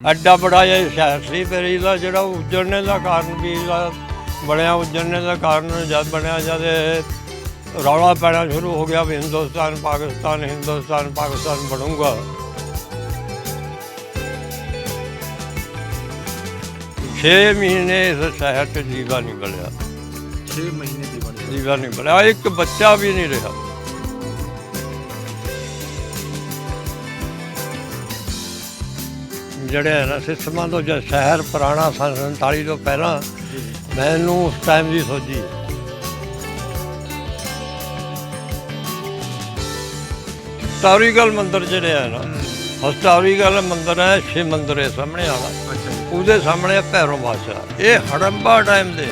ਐਡਾ ਬੜਾ ਇਹ ਸ਼ਹਿਰ ਸੀ ਫਿਰ ਇਹਦਾ ਜਿਹੜਾ ਉਜੜਨੇ ਦਾ ਕਾਰਨ ਵੀ ਇਹਦਾ ਬਣਿਆ। ਉਜੜਨੇ ਦਾ ਕਾਰਨ ਜਦ ਬਣਿਆ ਜਦ ਇਹ ਰੌਲਾ ਪੈਣਾ ਸ਼ੁਰੂ ਹੋ ਗਿਆ ਵੀ ਹਿੰਦੁਸਤਾਨ ਪਾਕਿਸਤਾਨ ਬਣੂਗਾ। ਛੇ ਮਹੀਨੇ ਇਸ ਸ਼ਹਿਰ 'ਚ ਜੀਵਾ ਨਹੀਂ ਬਲਿਆ। 6 ਮਹੀਨੇ ਜੀਵਾ ਨਹੀਂ ਬਲਿਆ, ਇੱਕ ਬੱਚਾ ਵੀ ਨਹੀਂ ਰਿਹਾ। ਜਿਹੜੇ ਹੈ ਨਾ ਸਿਸਮਾਂ ਤੋਂ ਜਦ ਸ਼ਹਿਰ ਪੁਰਾਣਾ 47 ਤੋਂ ਪਹਿਲਾਂ ਮੈਨੂੰ ਉਸ ਟਾਈਮ ਦੀ ਸੋਝੀ ਹੈ। ਹਿਸਟੋਰੀਕਲ ਮੰਦਿਰ ਜਿਹੜੇ ਹੈ ਨਾ, ਹਿਸਟੋਰੀਕਲ ਮੰਦਿਰ ਹੈ ਸ਼ਿਵ ਮੰਦਿਰ ਹੈ ਸਾਹਮਣੇ ਵਾਲਾ, ਉਹਦੇ ਸਾਹਮਣੇ ਭੈਰੋ ਬਾਦਸ਼ਾਹ। ਇਹ ਹੜੰਬਾ ਟਾਈਮ ਦੇ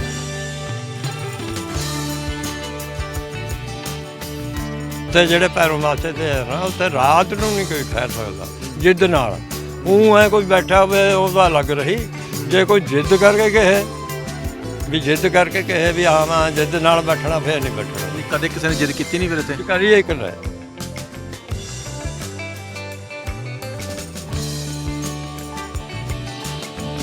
ਤੇ ਜਿਹੜੇ ਭੈਰੋ ਬਾਦਸ਼ਾਹ ਤੇ ਹੈ ਨਾ, ਉੱਥੇ ਰਾਤ ਨੂੰ ਨਹੀਂ ਕੋਈ ਠਹਿਰ ਸਕਦਾ ਜਿੱਦ ਨਾਲ। ਉਹ ਹੈ ਕੋਈ ਬੈਠਾ ਹੋਵੇ ਉਹਦਾ ਲੱਗ ਰਹੀ, ਜੇ ਕੋਈ ਜਿੱਦ ਕਰਕੇ ਕਹੇ ਵੀ ਹਾਂ ਮੈਂ ਜਿੱਦ ਨਾਲ ਬੈਠਣਾ, ਫਿਰ ਨਹੀਂ ਬੈਠਣਾ। ਕਦੇ ਕਿਸੇ ਨੇ ਜਿੱਦ ਕੀਤੀ ਨਹੀਂ ਫਿਰ ਇੱਥੇ? ਕਰੀਏ ਇੱਕ ਲੈ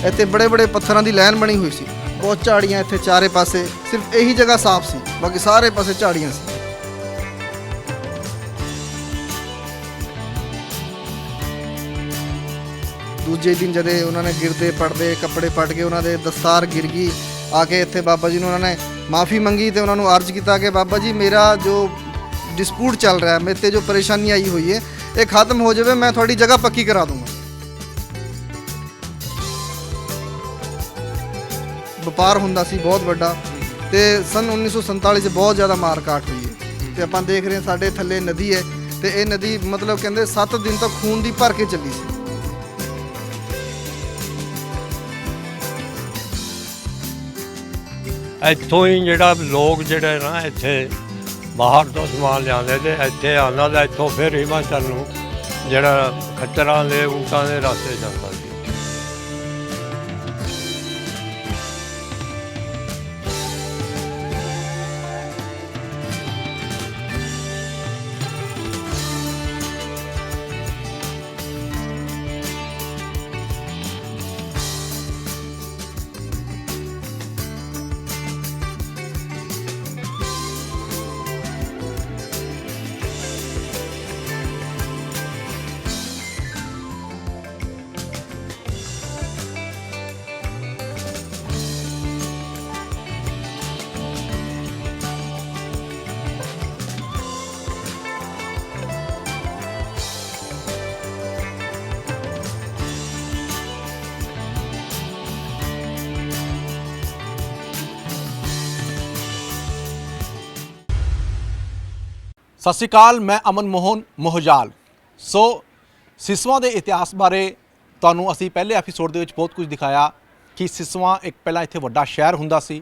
ਇੱਥੇ ਬੜੇ ਬੜੇ ਪੱਥਰਾਂ ਦੀ ਲਾਈਨ ਬਣੀ ਹੋਈ ਸੀ, ਬਹੁਤ ਝਾੜੀਆਂ ਇੱਥੇ ਚਾਰੇ ਪਾਸੇ। ਸਿਰਫ ਇਹੀ ਜਗ੍ਹਾ ਸਾਫ਼ ਸੀ, ਬਾਕੀ ਸਾਰੇ ਪਾਸੇ ਝਾੜੀਆਂ ਸੀ। ਦੂਜੇ ਦਿਨ ਜਦੇ ਉਹਨਾਂ ਨੇ ਗਿਰਦੇ ਪੜਦੇ ਕੱਪੜੇ ਪੱਟ ਕੇ ਉਹਨਾਂ ਦੇ ਦਸਤਾਰ ਗਿਰ ਗਈ। ਆ ਕੇ ਇੱਥੇ ਬਾਬਾ ਜੀ ਨੂੰ ਉਹਨਾਂ ਨੇ ਮਾफ़ੀ ਮੰਗੀ ਤੇ ਉਹਨਾਂ ਨੂੰ ਅਰਜ਼ ਕੀਤਾ ਕਿ ਬਾਬਾ ਜੀ ਮੇਰਾ ਜੋ ਡਿਸਪਿਊਟ ਚੱਲ ਰਿਹਾ, ਮੇਰੇ 'ਤੇ ਜੋ ਪਰੇਸ਼ਾਨੀ ਆਈ ਹੋਈ ਹੈ ਇਹ ਖਤਮ ਹੋ ਜਾਵੇ, ਮੈਂ ਤੁਹਾਡੀ ਜਗ੍ਹਾ ਪੱਕੀ ਕਰਾ ਦੂੰਗਾ। ਵਪਾਰ ਹੁੰਦਾ ਸੀ ਬਹੁਤ ਵੱਡਾ, ਤੇ ਸਨ 1947 'ਚ ਬਹੁਤ ਜ਼ਿਆਦਾ ਮਾਰ ਕਾਟ ਹੋਈ ਹੈ। ਤੇ ਆਪਾਂ ਦੇਖ ਰਹੇ ਹਾਂ ਸਾਡੇ ਥੱਲੇ ਨਦੀ ਹੈ, ਤੇ ਇਹ ਨਦੀ ਮਤਲਬ ਕਹਿੰਦੇ 7 ਦਿਨ ਤੱਕ ਖੂਨ ਦੀ ਭਰ ਕੇ ਚੱਲੀ ਸੀ। ਇੱਥੋਂ ਹੀ ਜਿਹੜਾ ਲੋਕ ਜਿਹੜੇ ਨਾ ਇੱਥੇ ਬਾਹਰ ਤੋਂ ਸਮਾਨ ਲਿਆਉਂਦੇ ਤੇ ਇੱਥੇ ਆਉਂਦਾ ਤਾਂ ਇੱਥੋਂ ਫਿਰ ਹਿਮਾਚਲ ਨੂੰ ਜਿਹੜਾ ਖੱਚਰਾਂ ਦੇ ਊਂਟਾਂ ਦੇ ਰਸਤੇ ਜਾਂਦਾ ਸੀ। ਸਤਿ ਸ਼੍ਰੀ ਅਕਾਲ, ਮੈਂ ਅਮਨ ਮੋਹਨ ਮੋਹਜਾਲ। ਸੋ ਸਿਸਵਾਂ ਦੇ ਇਤਿਹਾਸ ਬਾਰੇ ਤੁਹਾਨੂੰ ਅਸੀਂ ਪਹਿਲੇ ਐਪੀਸੋਡ ਦੇ ਵਿੱਚ ਬਹੁਤ ਕੁਝ ਦਿਖਾਇਆ ਕਿ ਸਿਸਵਾਂ ਇੱਕ ਪਹਿਲਾਂ ਇੱਥੇ ਵੱਡਾ ਸ਼ਹਿਰ ਹੁੰਦਾ ਸੀ,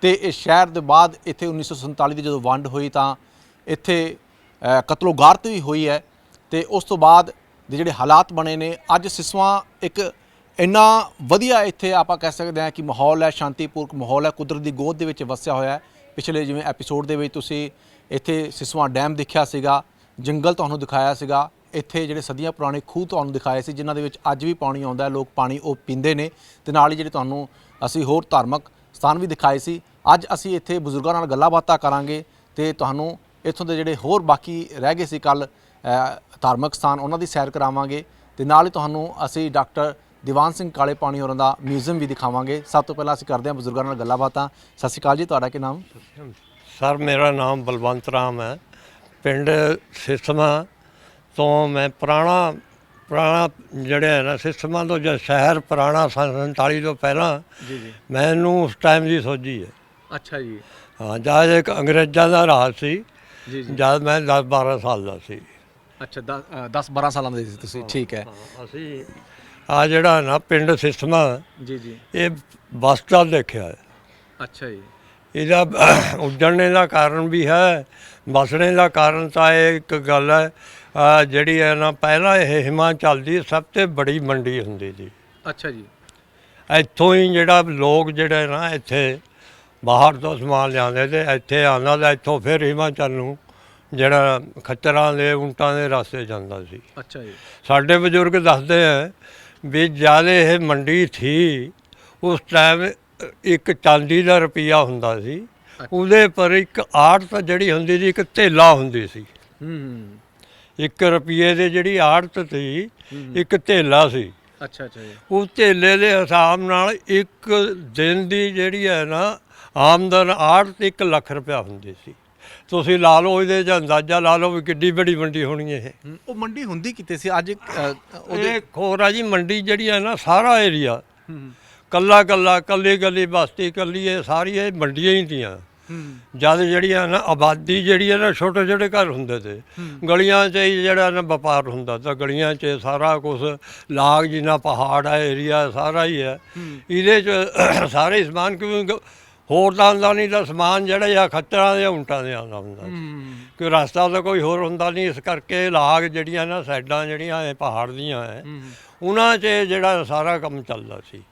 ਤੇ ਇਸ ਸ਼ਹਿਰ ਦੇ ਬਾਅਦ ਇੱਥੇ 1947 ਦੀ ਜਦੋਂ ਵੰਡ ਹੋਈ ਤਾਂ ਇੱਥੇ ਕਤਲੋਗਾਰਤ ਵੀ ਹੋਈ ਹੈ। ਤੇ ਉਸ ਤੋਂ ਬਾਅਦ ਦੇ ਜਿਹੜੇ ਹਾਲਾਤ ਬਣੇ ਨੇ, ਅੱਜ ਸਿਸਵਾਂ ਇੱਕ ਇੰਨਾ ਵਧੀਆ ਇੱਥੇ ਆਪਾਂ ਕਹਿ ਸਕਦੇ ਹਾਂ ਕਿ ਮਾਹੌਲ ਹੈ, ਸ਼ਾਂਤੀਪੂਰਕ ਮਾਹੌਲ ਹੈ, ਕੁਦਰਤ ਦੀ ਗੋਦ ਦੇ ਵਿੱਚ ਵਸਿਆ ਹੋਇਆ ਹੈ। ਪਿਛਲੇ ਜਿਵੇਂ ਐਪੀਸੋਡ ਦੇ ਵਿੱਚ ਤੁਸੀਂ ਇੱਥੇ ਸਿਸਵਾਂ ਡੈਮ ਦੇਖਿਆ ਸੀਗਾ, ਜੰਗਲ ਤੁਹਾਨੂੰ ਦਿਖਾਇਆ ਸੀਗਾ, ਇੱਥੇ ਜਿਹੜੇ ਸਦੀਆਂ ਪੁਰਾਣੇ ਖੂਹ ਤੁਹਾਨੂੰ ਦਿਖਾਏ ਸੀ ਜਿਨ੍ਹਾਂ ਦੇ ਵਿੱਚ ਅੱਜ ਵੀ ਪਾਣੀ ਆਉਂਦਾ ਹੈ, ਲੋਕ ਪਾਣੀ ਉਹ ਪੀਂਦੇ ਨੇ। ਤੇ ਨਾਲ ਹੀ ਜਿਹੜੇ ਤੁਹਾਨੂੰ ਅਸੀਂ ਹੋਰ ਧਾਰਮਿਕ ਸਥਾਨ ਵੀ ਦਿਖਾਏ ਸੀ। ਅੱਜ ਅਸੀਂ ਇੱਥੇ ਬਜ਼ੁਰਗਾਂ ਨਾਲ ਗੱਲਾਂ ਬਾਤਾਂ ਕਰਾਂਗੇ ਤੇ ਤੁਹਾਨੂੰ ਇੱਥੋਂ ਦੇ ਜਿਹੜੇ ਹੋਰ ਬਾਕੀ ਰਹਿ ਗਏ ਸੀ ਕੱਲ੍ਹ ਧਾਰਮਿਕ ਸਥਾਨ ਉਹਨਾਂ ਦੀ ਸੈਰ ਕਰਾਵਾਂਗੇ, ਤੇ ਨਾਲ ਹੀ ਤੁਹਾਨੂੰ ਅਸੀਂ ਡਾਕਟਰ ਦੀਵਾਨ ਸਿੰਘ ਕਾਲੇ ਪਾਣੀ ਹੋਰਾਂ ਦਾ ਮਿਊਜ਼ੀਅਮ ਵੀ ਦਿਖਾਵਾਂਗੇ। ਸਭ ਤੋਂ ਪਹਿਲਾਂ ਅਸੀਂ ਕਰਦੇ ਹਾਂ ਬਜ਼ੁਰਗਾਂ ਨਾਲ ਗੱਲਾਂ ਬਾਤਾਂ। ਸਤਿ ਸ਼੍ਰੀ ਅਕਾਲ ਜੀ, ਤੁਹਾਡਾ ਕੀ ਨਾਮ? ਸਰ ਮੇਰਾ ਨਾਮ ਬਲਵੰਤ ਰਾਮ ਹੈ, ਪਿੰਡ ਸਿਸਮਾ ਤੋਂ। ਮੈਂ ਪੁਰਾਣਾ ਜਿਹੜੇ ਹੈ ਨਾ ਸਿਸਮਾ ਤੋਂ ਜਦ ਸ਼ਹਿਰ ਪੁਰਾਣਾ 47 ਤੋਂ ਪਹਿਲਾਂ ਮੈਨੂੰ ਉਸ ਟਾਈਮ ਦੀ ਸੋਝੀ ਹੈ। ਅੱਛਾ ਜੀ। ਹਾਂ, ਜਦ ਇੱਕ ਅੰਗਰੇਜ਼ਾਂ ਦਾ ਰਾਜ ਸੀ ਜਦ ਮੈਂ 10-12 ਸਾਲ ਦਾ ਸੀ। ਅੱਛਾ, 10-12 ਸਾਲਾਂ ਦੇ ਸੀ ਤੁਸੀਂ? ਠੀਕ ਹੈ। ਅਸੀਂ ਆ ਜਿਹੜਾ ਨਾ ਪਿੰਡ ਸਿਸਮਾ ਇਹ ਬੱਸ ਸਟੈਂਡ ਦੇਖਿਆ ਹੈ। ਅੱਛਾ ਜੀ। ਇਹਦਾ ਉੱਜੜਨੇ ਦਾ ਕਾਰਨ ਵੀ ਹੈ, ਵਸਣੇ ਦਾ ਕਾਰਨ ਤਾਂ ਇਹ ਇੱਕ ਗੱਲ ਹੈ ਜਿਹੜੀ ਹੈ ਨਾ, ਪਹਿਲਾਂ ਇਹ ਹਿਮਾਚਲ ਦੀ ਸਭ ਤੋਂ ਬੜੀ ਮੰਡੀ ਹੁੰਦੀ ਸੀ। ਅੱਛਾ ਜੀ। ਇੱਥੋਂ ਹੀ ਜਿਹੜਾ ਲੋਕ ਜਿਹੜੇ ਨਾ ਇੱਥੇ ਬਾਹਰ ਤੋਂ ਸਮਾਨ ਲਿਆਉਂਦੇ ਤੇ ਇੱਥੇ ਆਉਂਦਾ ਤਾਂ ਇੱਥੋਂ ਫਿਰ ਹਿਮਾਚਲ ਨੂੰ ਜਿਹੜਾ ਖੱਚਰਾਂ ਦੇ ਊਂਟਾਂ ਦੇ ਰਸਤੇ ਜਾਂਦਾ ਸੀ। ਅੱਛਾ ਜੀ। ਸਾਡੇ ਬਜ਼ੁਰਗ ਦੱਸਦੇ ਹੈ ਵੀ ਜਦ ਇਹ ਮੰਡੀ ਥੀ ਉਸ ਟਾਈਮ ਇੱਕ ਚਾਂਦੀ ਦਾ ਰੁਪਈਆ ਹੁੰਦਾ ਸੀ, ਉਹਦੇ ਪਰ ਇੱਕ ਆੜਤ ਜਿਹੜੀ ਹੁੰਦੀ ਸੀ, ਇੱਕ ਧੇਲਾ ਹੁੰਦੀ ਸੀ। 1 ਰੁਪਈਏ ਦੀ ਜਿਹੜੀ ਆੜਤ ਸੀ, ਇੱਕ ਧੇਲਾ ਸੀ। ਅੱਛਾ ਅੱਛਾ ਜੀ। ਉਸ ਧੇਲੇ ਦੇ ਹਿਸਾਬ ਨਾਲ ਇੱਕ ਦਿਨ ਦੀ ਜਿਹੜੀ ਹੈ ਨਾ ਆਮਦਨ ਆੜਤ 1 ਲੱਖ ਰੁਪਇਆ ਹੁੰਦੀ ਸੀ। ਤੁਸੀਂ ਲਾ ਲਓ, ਇਹਦੇ 'ਚ ਅੰਦਾਜ਼ਾ ਲਾ ਲਓ ਵੀ ਕਿੱਡੀ ਬੜੀ ਮੰਡੀ ਹੋਣੀ ਇਹ। ਉਹ ਮੰਡੀ ਹੁੰਦੀ ਕਿਤੇ ਸੀ ਅੱਜ? ਉਹਦੇ ਖੋਰਾ ਜੀ ਮੰਡੀ ਜਿਹੜੀ ਹੈ ਨਾ, ਸਾਰਾ ਏਰੀਆ ਕੱਲਾ ਕੱਲੀ ਬਸਤੀ ਕੱਲੀ, ਇਹ ਸਾਰੀ ਇਹ ਮੰਡੀਆਂ ਹੀ ਤੀਆਂ। ਜਦ ਜਿਹੜੀਆਂ ਨਾ ਆਬਾਦੀ ਜਿਹੜੀ ਹੈ ਨਾ, ਛੋਟੇ ਛੋਟੇ ਘਰ ਹੁੰਦੇ ਤੇ ਗਲੀਆਂ 'ਚ ਹੀ ਜਿਹੜਾ ਨਾ ਵਪਾਰ ਹੁੰਦਾ ਤਾਂ ਗਲੀਆਂ 'ਚ ਸਾਰਾ ਕੁਛ ਲਾਗ ਜਿੰਨਾ ਪਹਾੜ ਹੈ ਏਰੀਆ ਸਾਰਾ ਹੀ ਹੈ। ਇਹਦੇ 'ਚ ਸਾਰੇ ਸਮਾਨ, ਕਿਉਂਕਿ ਹੋਰ ਤਾਂ ਆਉਂਦਾ ਨਹੀਂ, ਤਾਂ ਸਮਾਨ ਜਿਹੜਾ ਆ ਖੱਚਰਾਂ ਦੇ ਊਂਟਾਂ ਦੇ ਆਉਂਦਾ ਹੁੰਦਾ ਕਿ ਰਸਤਾ ਤਾਂ ਕੋਈ ਹੋਰ ਹੁੰਦਾ ਨਹੀਂ। ਇਸ ਕਰਕੇ ਲਾਗ ਜਿਹੜੀਆਂ ਨਾ ਸਾਈਡਾਂ ਜਿਹੜੀਆਂ ਇਹ ਪਹਾੜ ਦੀਆਂ ਹੈ, ਉਹਨਾਂ 'ਚ ਜਿਹੜਾ ਸਾਰਾ ਕੰਮ ਚੱਲਦਾ ਸੀ।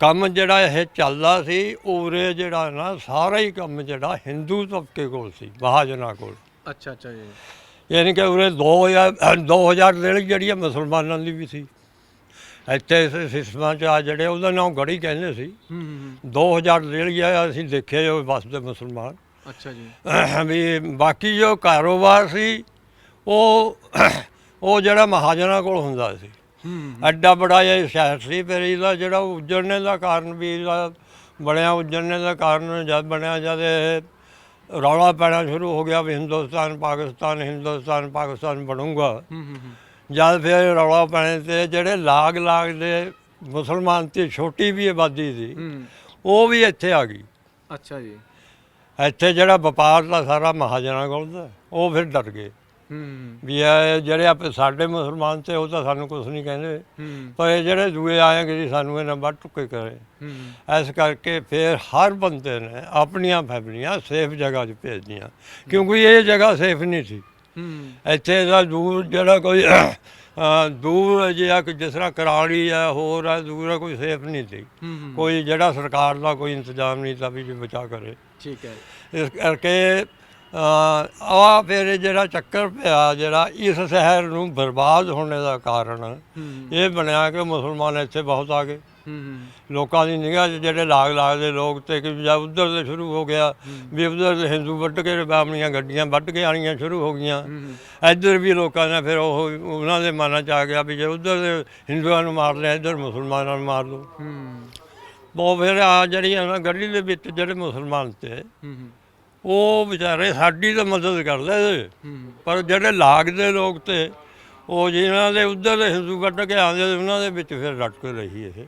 ਕੰਮ ਜਿਹੜਾ ਇਹ ਚੱਲਦਾ ਸੀ, ਉਰੇ ਜਿਹੜਾ ਨਾ ਸਾਰਾ ਹੀ ਕੰਮ ਜਿਹੜਾ ਹਿੰਦੂ ਤਬਕੇ ਕੋਲ ਸੀ, ਮਹਾਜਨਾਂ ਕੋਲ। ਅੱਛਾ ਅੱਛਾ ਜੀ। ਯਾਨੀ ਕਿ ਉਰੇ 2000 ਦੇਲੀ ਜਿਹੜੀ ਆ ਮੁਸਲਮਾਨਾਂ ਦੀ ਵੀ ਸੀ। ਇੱਥੇ ਸਿਸਮਾਂ 'ਚ ਆ ਜਿਹੜੇ ਉਹਦਾ ਨਾਮ ਗੜੀ ਕਹਿੰਦੇ ਸੀ। 2000 ਦੇਲੀ ਆ ਅਸੀਂ ਦੇਖੇ ਜੋ ਵਸਦੇ ਮੁਸਲਮਾਨ। ਅੱਛਾ ਜੀ। ਵੀ ਬਾਕੀ ਜੋ ਕਾਰੋਬਾਰ ਸੀ ਉਹ ਜਿਹੜਾ ਮਹਾਜਨਾਂ ਕੋਲ ਹੁੰਦਾ ਸੀ। ਐਡਾ ਬੜਾ ਇਹ ਸ਼ਹਿਰ ਸੀ। ਫਿਰ ਇਹਦਾ ਜਿਹੜਾ ਉੱਜੜਨੇ ਦਾ ਕਾਰਨ ਵੀ ਇਹਦਾ ਬਣਿਆ, ਉੱਜੜਨੇ ਦਾ ਕਾਰਨ ਜਦ ਬਣਿਆ, ਜਦ ਇਹ ਰੌਲਾ ਪੈਣਾ ਸ਼ੁਰੂ ਹੋ ਗਿਆ ਵੀ ਹਿੰਦੁਸਤਾਨ ਪਾਕਿਸਤਾਨ ਬਣੂਗਾ, ਜਦ ਫਿਰ ਰੌਲਾ ਪੈਣੇ 'ਤੇ ਜਿਹੜੇ ਲਾਗ ਦੇ ਮੁਸਲਮਾਨ ਤੇ ਛੋਟੀ ਵੀ ਆਬਾਦੀ ਸੀ, ਉਹ ਵੀ ਇੱਥੇ ਆ ਗਈ। ਅੱਛਾ ਜੀ। ਇੱਥੇ ਜਿਹੜਾ ਵਪਾਰ ਦਾ ਸਾਰਾ ਮਹਾਜਨਾਂ ਕੋਲ ਦਾ, ਉਹ ਫਿਰ ਡਰ ਗਏ ਵੀ ਇਹ ਜਿਹੜੇ ਸਾਡੇ ਮੁਸਲਮਾਨ ਤੇ ਉਹ ਤਾਂ ਸਾਨੂੰ ਕੁਛ ਨਹੀਂ ਕਹਿੰਦੇ, ਪਰ ਇਹ ਜਿਹੜੇ ਦੂਏ ਆਏ ਕਿ ਸਾਨੂੰ ਇਹਨਾਂ ਵੱਢ ਟੁੱਕੇ ਕਰੇ। ਇਸ ਕਰਕੇ ਫਿਰ ਹਰ ਬੰਦੇ ਨੇ ਆਪਣੀਆਂ ਫੈਮਲੀਆਂ ਸੇਫ ਜਗ੍ਹਾ 'ਚ ਭੇਜਦੀਆਂ, ਕਿਉਂਕਿ ਇਹ ਜਗ੍ਹਾ ਸੇਫ ਨਹੀਂ ਸੀ। ਇੱਥੇ ਦਾ ਦੂਰ ਜਿਹੜਾ ਕੋਈ ਦੂਰ ਜਿਹਾ ਜਿਸ ਤਰ੍ਹਾਂ ਕਰਾਲੀ ਹੈ, ਹੋਰ ਹੈ, ਦੂਰ ਹੈ, ਕੋਈ ਸੇਫ ਨਹੀਂ ਸੀ। ਕੋਈ ਜਿਹੜਾ ਸਰਕਾਰ ਦਾ ਕੋਈ ਇੰਤਜ਼ਾਮ ਨਹੀਂ ਤਾਂ ਵੀ ਬਚਾ ਕਰੇ। ਠੀਕ ਹੈ। ਇਸ ਕਰਕੇ ਆ ਫਿਰ ਜਿਹੜਾ ਚੱਕਰ ਪਿਆ, ਜਿਹੜਾ ਇਸ ਸ਼ਹਿਰ ਨੂੰ ਬਰਬਾਦ ਹੋਣੇ ਦਾ ਕਾਰਨ ਇਹ ਬਣਿਆ ਕਿ ਮੁਸਲਮਾਨ ਇੱਥੇ ਬਹੁਤ ਆ ਗਏ। ਲੋਕਾਂ ਦੀ ਨਿਗਾਹ 'ਚ ਜਿਹੜੇ ਲਾਗ ਦੇ ਲੋਕ ਤੇ ਕਿ ਜਦ ਉੱਧਰ ਦੇ ਸ਼ੁਰੂ ਹੋ ਗਿਆ ਵੀ ਉੱਧਰ ਦੇ ਹਿੰਦੂ ਵੱਢ ਕੇ ਆਪਣੀਆਂ ਗੱਡੀਆਂ ਵੱਢ ਕੇ ਆਉਣੀਆਂ ਸ਼ੁਰੂ ਹੋ ਗਈਆਂ। ਇੱਧਰ ਵੀ ਲੋਕਾਂ ਨੇ ਫਿਰ ਉਹਨਾਂ ਦੇ ਮਨਾਂ 'ਚ ਆ ਗਿਆ ਵੀ ਜੇ ਉੱਧਰ ਦੇ ਹਿੰਦੂਆਂ ਨੂੰ ਮਾਰ ਲਿਆ, ਇੱਧਰ ਮੁਸਲਮਾਨਾਂ ਨੂੰ ਮਾਰ ਲਓ। ਬਹੁਤ ਫਿਰ ਆ ਜਿਹੜੀਆਂ ਨਾ ਗਲੀ ਦੇ ਵਿੱਚ ਜਿਹੜੇ ਮੁਸਲਮਾਨ ਤੇ ਉਹ ਵਿਚਾਰੇ ਸਾਡੀ ਤਾਂ ਮਦਦ ਕਰਦੇ, ਪਰ ਜਿਹੜੇ ਲਾਗ ਦੇ ਲੋਕ ਤੇ ਉਹ ਜਿਨ੍ਹਾਂ ਦੇ ਉੱਧਰ ਦੇ ਹਿੰਦੂ ਵੱਢ ਕੇ ਆਉਂਦੇ ਉਹਨਾਂ ਦੇ ਵਿੱਚ ਫਿਰ ਰਟ ਕੇ ਰਹੀ ਇਹ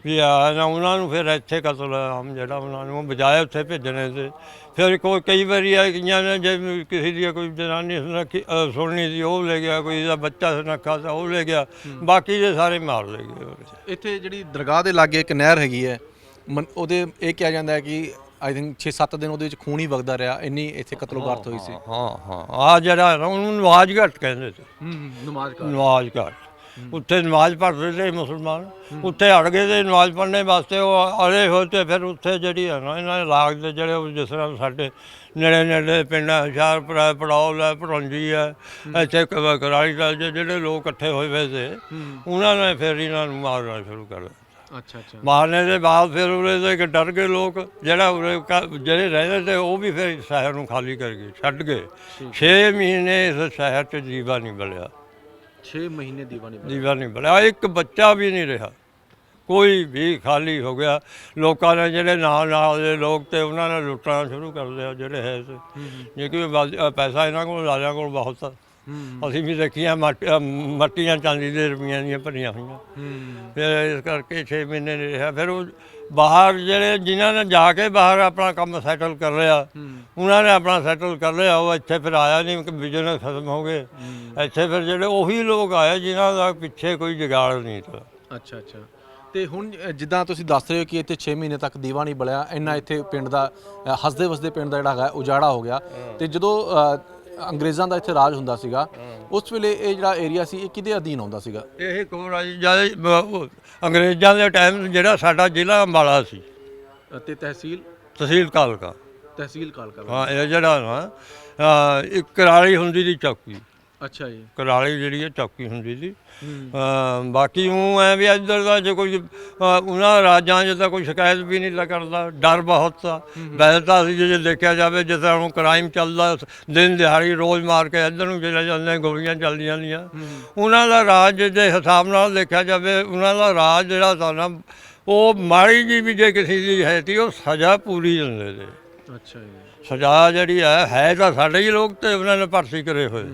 ਵੀ ਨਾ ਉਹਨਾਂ ਨੂੰ ਫਿਰ ਇੱਥੇ ਕਤਲ ਆਮ ਜਿਹੜਾ ਉਹਨਾਂ ਨੂੰ ਬਜਾਏ ਉੱਥੇ ਭੇਜਣੇ ਤੇ ਫਿਰ ਕਈ ਵਾਰੀ ਆ ਗਈਆਂ ਨੇ, ਜੇ ਕਿਸੇ ਦੀ ਕੋਈ ਜਨਾਨੀ ਸੁਣਨੀ ਸੀ ਉਹ ਲੈ ਗਿਆ, ਕੋਈ ਦਾ ਬੱਚਾ ਸੁਨੱਖਾ ਸੀ ਉਹ ਲੈ ਗਿਆ, ਬਾਕੀ ਦੇ ਸਾਰੇ ਮਾਰ ਲੈ ਗਏ। ਇੱਥੇ ਜਿਹੜੀ ਦਰਗਾਹ ਦੇ ਲਾਗੇ ਇੱਕ ਨਹਿਰ ਹੈਗੀ ਹੈ, ਉਹਦੇ ਇਹ ਕਿਹਾ ਜਾਂਦਾ ਹੈ ਕਿ ਆਈ ਥਿੰਕ 6-7 ਦਿਨ ਉਹਦੇ ਵਿੱਚ ਖੂਨ ਹੀ ਵਗਦਾ ਰਿਹਾ, ਇੰਨੀ ਇੱਥੇ ਕਤਲੋਗਾਰਤ ਹੋਈ ਸੀ। ਆ ਜਿਹੜਾ ਉਹਨੂੰ ਨਵਾਜ਼ ਘਾਟ ਕਹਿੰਦੇ ਸੀ। ਨਵਾਜ਼ ਘਾਟ ਉੱਥੇ ਨਮਾਜ਼ ਪੜ੍ਹਦੇ ਤੇ ਮੁਸਲਮਾਨ, ਉੱਥੇ ਅੜ ਗਏ ਤੇ ਨਮਾਜ਼ ਪੜ੍ਹਨੇ ਵਾਸਤੇ ਉਹ ਅੜੇ ਹੋਏ ਤੇ ਫਿਰ ਉੱਥੇ ਜਿਹੜੀ ਹੈ ਨਾ ਇਹਨਾਂ ਦੇ ਲਾਗ ਦੇ ਜਿਹੜੇ ਜਿਸ ਤਰ੍ਹਾਂ ਸਾਡੇ ਨੇੜੇ ਪਿੰਡ ਹੁਸ਼ਿਆਰਪੁਰ ਹੈ, ਪੜੌਲ ਹੈ, ਭੜੌਂਜੀ ਹੈ, ਇੱਥੇ ਕਰਾਲੀ ਦਾ ਜਿਹੜੇ ਲੋਕ ਇਕੱਠੇ ਹੋਏ ਹੋਏ ਤੇ ਉਹਨਾਂ ਨੇ ਫਿਰ ਇਹਨਾਂ ਨੂੰ ਮਾਰਨਾ ਸ਼ੁਰੂ ਕਰ ਦਿੱਤਾ। ਅੱਛਾ ਅੱਛਾ। ਮਾਰਨੇ ਦੇ ਬਾਅਦ ਫਿਰ ਉਰੇ ਦੇ ਡਰ ਗਏ ਲੋਕ, ਜਿਹੜਾ ਉਰੇ ਜਿਹੜੇ ਰਹਿੰਦੇ ਤੇ ਉਹ ਵੀ ਫਿਰ ਸ਼ਹਿਰ ਨੂੰ ਖਾਲੀ ਕਰ ਗਏ, ਛੱਡ ਗਏ। 6 ਮਹੀਨੇ ਇਸ ਸ਼ਹਿਰ 'ਚ ਦੀਵਾ ਨਹੀਂ ਬਲਿਆ। 6 ਮਹੀਨੇ ਦੀਵਾ ਨਹੀਂ ਬਲਿਆ, ਇੱਕ ਬੱਚਾ ਵੀ ਨਹੀਂ ਰਿਹਾ, ਕੋਈ ਵੀ ਖਾਲੀ ਹੋ ਗਿਆ। ਲੋਕਾਂ ਨੇ ਜਿਹੜੇ ਨਾਲ ਦੇ ਲੋਕ ਤੇ ਉਹਨਾਂ ਨੇ ਲੁੱਟਣਾ ਸ਼ੁਰੂ ਕਰ ਲਿਆ ਜਿਹੜੇ ਹੈ ਜੇ ਕਿ ਪੈਸਾ ਇਹਨਾਂ ਕੋਲ ਰਾਜਿਆਂ ਕੋਲ ਬਹੁਤ ਆ। ਅਸੀਂ ਵੀ ਦੇਖੀਆਂ ਮੱਟੀਆਂ ਚਾਂਦੀ ਦੇ ਰੁਪਈਆਂ ਦੀਆਂ ਭਰੀਆਂ ਹੋਈਆਂ। ਫਿਰ ਇਸ ਕਰਕੇ 6 ਮਹੀਨੇ ਨਹੀਂ ਰਿਹਾ। ਫਿਰ ਉਹ ਬਾਹਰ ਜਿਹੜੇ ਜਿਨ੍ਹਾਂ ਨੇ ਜਾ ਕੇ ਬਾਹਰ ਆਪਣਾ ਕੰਮ ਸੈਟਲ ਕਰ ਲਿਆ, ਉਹਨਾਂ ਨੇ ਆਪਣਾ ਸੈਟਲ ਕਰ ਲਿਆ, ਉਹ ਇੱਥੇ ਫਿਰ ਆਇਆ ਨਹੀਂ ਕਿ ਬਿਜ਼ਨਸ ਖਤਮ ਹੋ ਗਏ। ਇੱਥੇ ਫਿਰ ਜਿਹੜੇ ਉਹੀ ਲੋਕ ਆਏ ਜਿਨ੍ਹਾਂ ਦਾ ਪਿੱਛੇ ਕੋਈ ਜੁਗਾੜ ਨਹੀਂ ਤਾ। ਅੱਛਾ ਅੱਛਾ। ਅਤੇ ਹੁਣ ਜਿੱਦਾਂ ਤੁਸੀਂ ਦੱਸ ਰਹੇ ਹੋ ਕਿ ਇੱਥੇ 6 ਮਹੀਨੇ ਤੱਕ ਦੀਵਾ ਨਹੀਂ ਬਲਿਆ, ਇੰਨਾ ਇੱਥੇ ਪਿੰਡ ਦਾ ਹੱਸਦੇ ਵਸਦੇ ਪਿੰਡ ਦਾ ਜਿਹੜਾ ਹੈਗਾ ਉਜਾੜਾ ਹੋ ਗਿਆ। ਅਤੇ ਜਦੋਂ ਅੰਗਰੇਜ਼ਾਂ ਦਾ ਇੱਥੇ ਰਾਜ ਹੁੰਦਾ ਸੀਗਾ, ਉਸ ਵੇਲੇ ਇਹ ਜਿਹੜਾ ਏਰੀਆ ਸੀ ਇਹ ਕਿਹਦੇ ਅਧੀਨ ਆਉਂਦਾ ਸੀਗਾ? ਇਹ ਕੋਲ ਆ ਜੀ ਜਦ ਅੰਗਰੇਜ਼ਾਂ ਦੇ ਟਾਈਮ ਜਿਹੜਾ ਸਾਡਾ ਜ਼ਿਲ੍ਹਾ ਅੰਬਾਲਾ ਸੀ ਅਤੇ ਤਹਿਸੀਲ ਕਾਲਕਾ। ਤਹਿਸੀਲ ਕਾਲਕਾ। ਹਾਂ, ਇਹ ਜਿਹੜਾ ਨਾ ਇੱਕ ਕਰਾਲੀ ਹੁੰਦੀ ਦੀ ਚੌਕੀ, ਅੱਛਾ ਜੀ। ਕੁਰਾਲੀ ਜਿਹੜੀ ਹੈ ਚੌਕੀ ਹੁੰਦੀ ਸੀ। ਬਾਕੀ ਉਹ ਐ ਵੀ ਇੱਧਰ ਦਾ ਜੇ ਕੋਈ ਉਹਨਾਂ ਰਾਜਾਂ 'ਚ ਤਾਂ ਕੋਈ ਸ਼ਿਕਾਇਤ ਵੀ ਨਹੀਂ ਲਾ ਕਰਦਾ, ਡਰ ਬਹੁਤ ਆ। ਵੈਸੇ ਤਾਂ ਅਸੀਂ ਜੇ ਦੇਖਿਆ ਜਾਵੇ ਜਿਸ ਤਰ੍ਹਾਂ ਹੁਣ ਕ੍ਰਾਈਮ ਚੱਲਦਾ, ਦਿਨ ਦਿਹਾੜੀ ਰੋਜ਼ ਮਾਰ ਕੇ ਇੱਧਰ ਨੂੰ ਚਲੇ ਜਾਂਦੇ, ਗੋਲੀਆਂ ਚੱਲ ਜਾਂਦੀਆਂ। ਉਹਨਾਂ ਦਾ ਰਾਜ ਦੇ ਹਿਸਾਬ ਨਾਲ ਦੇਖਿਆ ਜਾਵੇ, ਉਹਨਾਂ ਦਾ ਰਾਜ ਜਿਹੜਾ ਸੀ ਨਾ, ਉਹ ਮਾੜੀ ਜੀ ਵੀ ਜੇ ਕਿਸੇ ਦੀ ਹੈ ਤੀ ਉਹ ਸਜ਼ਾ ਪੂਰੀ ਦਿੰਦੇ ਤੇ। ਅੱਛਾ ਜੀ। ਸਜ਼ਾ ਜਿਹੜੀ ਹੈ ਤਾਂ ਸਾਡੇ ਹੀ ਲੋਕ ਤੇ ਉਹਨਾਂ ਨੇ ਭਰਤੀ ਕਰੇ ਹੋਏ,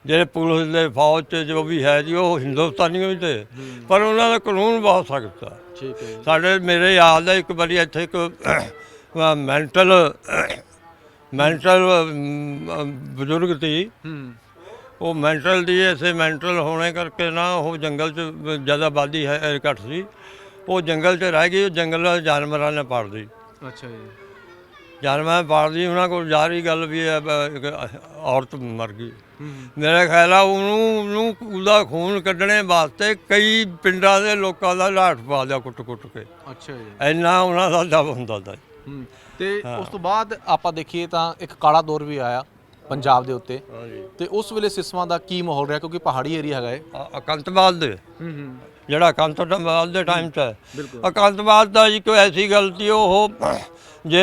ਜਿਹੜੇ ਪੁਲਿਸ ਦੇ ਫੌਜ 'ਚ ਜੋ ਵੀ ਹੈ ਜੀ ਉਹ ਹਿੰਦੁਸਤਾਨੀ ਵੀ ਤੇ, ਪਰ ਉਹਨਾਂ ਦਾ ਕਾਨੂੰਨ ਬਹੁਤ ਸਖਤ ਆ। ਠੀਕ ਹੈ। ਸਾਡੇ ਮੇਰੇ ਯਾਦ ਹੈ ਇੱਕ ਵਾਰੀ ਇੱਥੇ ਇੱਕ ਮੈਂਟਲ ਬਜ਼ੁਰਗ ਸੀ। ਉਹ ਮੈਂਟਲ ਦੀ ਇਸੇ ਮੈਂਟਲ ਹੋਣੇ ਕਰਕੇ ਨਾ ਉਹ ਜੰਗਲ 'ਚ ਜ਼ਿਆਦਾ ਆਬਾਦੀ ਹੈ ਘੱਟ ਸੀ, ਉਹ ਜੰਗਲ 'ਚ ਰਹਿ ਗਈ। ਉਹ ਜੰਗਲ ਜਾਨਵਰਾਂ ਨੇ ਪਾੜ ਦਿੱਤੀ। ਅੱਛਾ ਜੀ। ਜਾਨਵਰਾਂ ਨੇ ਪਾੜ ਦਿੱਤੀ। ਉਹਨਾਂ ਕੋਲ ਜ਼ਾਹਰੀ ਗੱਲ ਵੀ ਹੈ, ਇੱਕ ਔਰਤ ਮਰ ਗਈ। ਮੇਰਾ ਖਿਆਲ ਆ ਉਹਨੂੰ ਉਹਦਾ ਖੂਨ ਕੱਢਣੇ ਵਾਸਤੇ ਕਈ ਪਿੰਡਾਂ ਦੇ ਲੋਕਾਂ ਦਾ ਲਾਠ ਪਾ ਦਿਆ ਕੁੱਟ ਕੇ। ਅੱਛਾ ਜੀ। ਇੰਨਾ ਉਹਨਾਂ ਦਾ ਦਬ ਹੁੰਦਾ ਤਾ। ਤੇ ਉਸ ਤੋਂ ਬਾਅਦ ਆਪਾਂ ਦੇਖੀਏ ਤਾਂ ਇੱਕ ਕਾਲਾ ਦੌਰ ਵੀ ਆਇਆ ਪੰਜਾਬ ਦੇ ਉੱਤੇ, ਤੇ ਉਸ ਵੇਲੇ ਸਿਸਵਾਂ ਦਾ ਕੀ ਮਾਹੌਲ ਰਿਹਾ, ਕਿਉਂਕਿ ਪਹਾੜੀ ਏਰੀਆ ਹੈਗਾ ਇਹ। ਅਕੰਤਵਾਦ ਦੇ ਜਿਹੜਾ ਅਕੰਤਵਾਦ ਦੇ ਟਾਈਮ 'ਚ ਹੈ, ਅਕੰਤਵਾਦ ਦਾ ਜੀ ਕੋਈ ਐਸੀ ਗਲਤੀ ਉਹ ਜੇ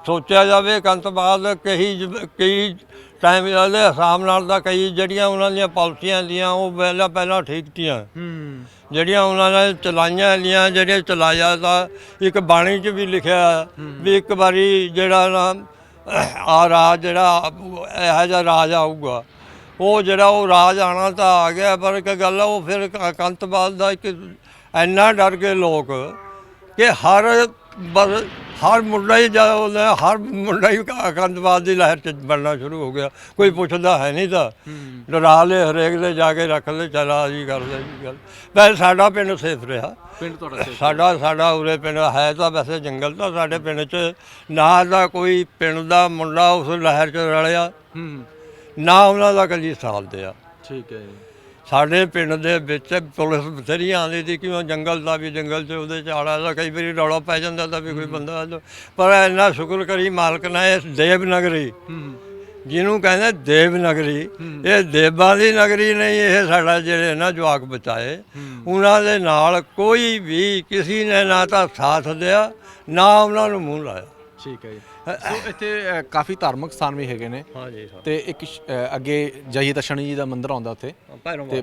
ਸੋਚਿਆ ਜਾਵੇ, ਅਕੰਤਵਾਦ ਕਈ ਟਾਈਮ ਦੇ ਹਿਸਾਬ ਨਾਲ ਤਾਂ ਕਈ ਜਿਹੜੀਆਂ ਉਹਨਾਂ ਦੀਆਂ ਪਾਲਿਸੀਆਂ ਦੀਆਂ ਉਹ ਪਹਿਲਾਂ ਠੀਕ ਤੀਆਂ, ਜਿਹੜੀਆਂ ਉਹਨਾਂ ਨੇ ਚਲਾਈਆਂ ਲੀਆਂ, ਜਿਹੜੀਆਂ ਚਲਾਇਆ ਤਾਂ ਇੱਕ ਬਾਣੀ 'ਚ ਵੀ ਲਿਖਿਆ ਵੀ ਇੱਕ ਵਾਰੀ ਜਿਹੜਾ ਨਾ ਆ ਰਾਜ ਜਿਹੜਾ ਇਹੋ ਜਿਹਾ ਰਾਜ ਆਊਗਾ, ਉਹ ਰਾਜ ਆਉਣਾ ਤਾਂ ਆ ਗਿਆ, ਪਰ ਇੱਕ ਗੱਲ ਆ ਉਹ ਫਿਰ ਅਕੰਤਵਾਦ ਦਾ ਇੱਕ ਇੰਨਾ ਡਰ ਗਏ ਲੋਕ ਕਿ ਹਰ ਮੁੰਡਾ ਹੀ ਅਕੰਤਵਾਦ ਦੀ ਲਹਿਰ 'ਚ ਬਣਨਾ ਸ਼ੁਰੂ ਹੋ ਗਿਆ। ਕੋਈ ਪੁੱਛਦਾ ਹੈ ਨਹੀਂ ਤਾਂ ਡਰਾ ਲਏ ਹਰੇਕ ਦੇ, ਜਾ ਕੇ ਰੱਖ ਲਏ, ਚਲਾ ਜੀ ਕਰ ਲੈ ਜੀ ਗੱਲ। ਵੈਸੇ ਸਾਡਾ ਪਿੰਡ ਸੇਫ ਰਿਹਾ। ਪਿੰਡ ਤੁਹਾਡਾ ਸਾਡਾ ਉਰੇ ਪਿੰਡ ਹੈ ਤਾਂ ਵੈਸੇ ਜੰਗਲ ਤਾਂ ਸਾਡੇ ਪਿੰਡ 'ਚ ਨਾ ਦਾ ਕੋਈ ਪਿੰਡ ਦਾ ਮੁੰਡਾ ਉਸ ਲਹਿਰ 'ਚ ਰਲਿਆ, ਨਾ ਉਹਨਾਂ ਦਾ ਕਦੀ ਸਾਲ ਦਿਆ। ਠੀਕ ਹੈ ਜੀ। ਸਾਡੇ ਪਿੰਡ ਦੇ ਵਿੱਚ ਪੁਲਿਸ ਬਥੇਰੀ ਆਉਂਦੀ ਸੀ ਕਿ ਉਹ ਜੰਗਲ ਦਾ ਵੀ ਜੰਗਲ 'ਚ ਉਹਦੇ 'ਚ ਆਲਾ ਦਾ ਕਈ ਵਾਰੀ ਰੌਲਾ ਪੈ ਜਾਂਦਾ ਤਾਂ ਵੀ ਕੋਈ ਬੰਦਾ, ਪਰ ਇੰਨਾ ਸ਼ੁਕਰ ਕਰੀ ਮਾਲਕ ਨੇ ਇਸ ਦੇਵਨਗਰੀ ਜਿਹਨੂੰ ਕਹਿੰਦੇ ਦੇਵਨਗਰੀ, ਇਹ ਦੇਵਾਂ ਦੀ ਨਗਰੀ ਨਹੀਂ, ਇਹ ਸਾਡਾ ਜਿਹੜੇ ਨਾ ਜਵਾਕ ਬਚਾਏ, ਉਹਨਾਂ ਦੇ ਨਾਲ ਕੋਈ ਵੀ ਕਿਸੇ ਨੇ ਨਾ ਤਾਂ ਸਾਥ ਦਿਆ ਨਾ ਉਹਨਾਂ ਨੂੰ ਮੂੰਹ ਲਾਇਆ। ਠੀਕ ਹੈ ਜੀ। ਸੋ ਇੱਥੇ ਕਾਫੀ ਧਾਰਮਿਕ ਸਥਾਨ ਵੀ ਹੈਗੇ ਨੇ। ਹਾਂਜੀ। ਤੇ ਇੱਕ ਅੱਗੇ ਜਾਈਏ ਤਾਂ ਸ਼ਨੀ ਜੀ ਦਾ ਮੰਦਿਰ ਆਉਂਦਾ ਉੱਥੇ, ਤੇ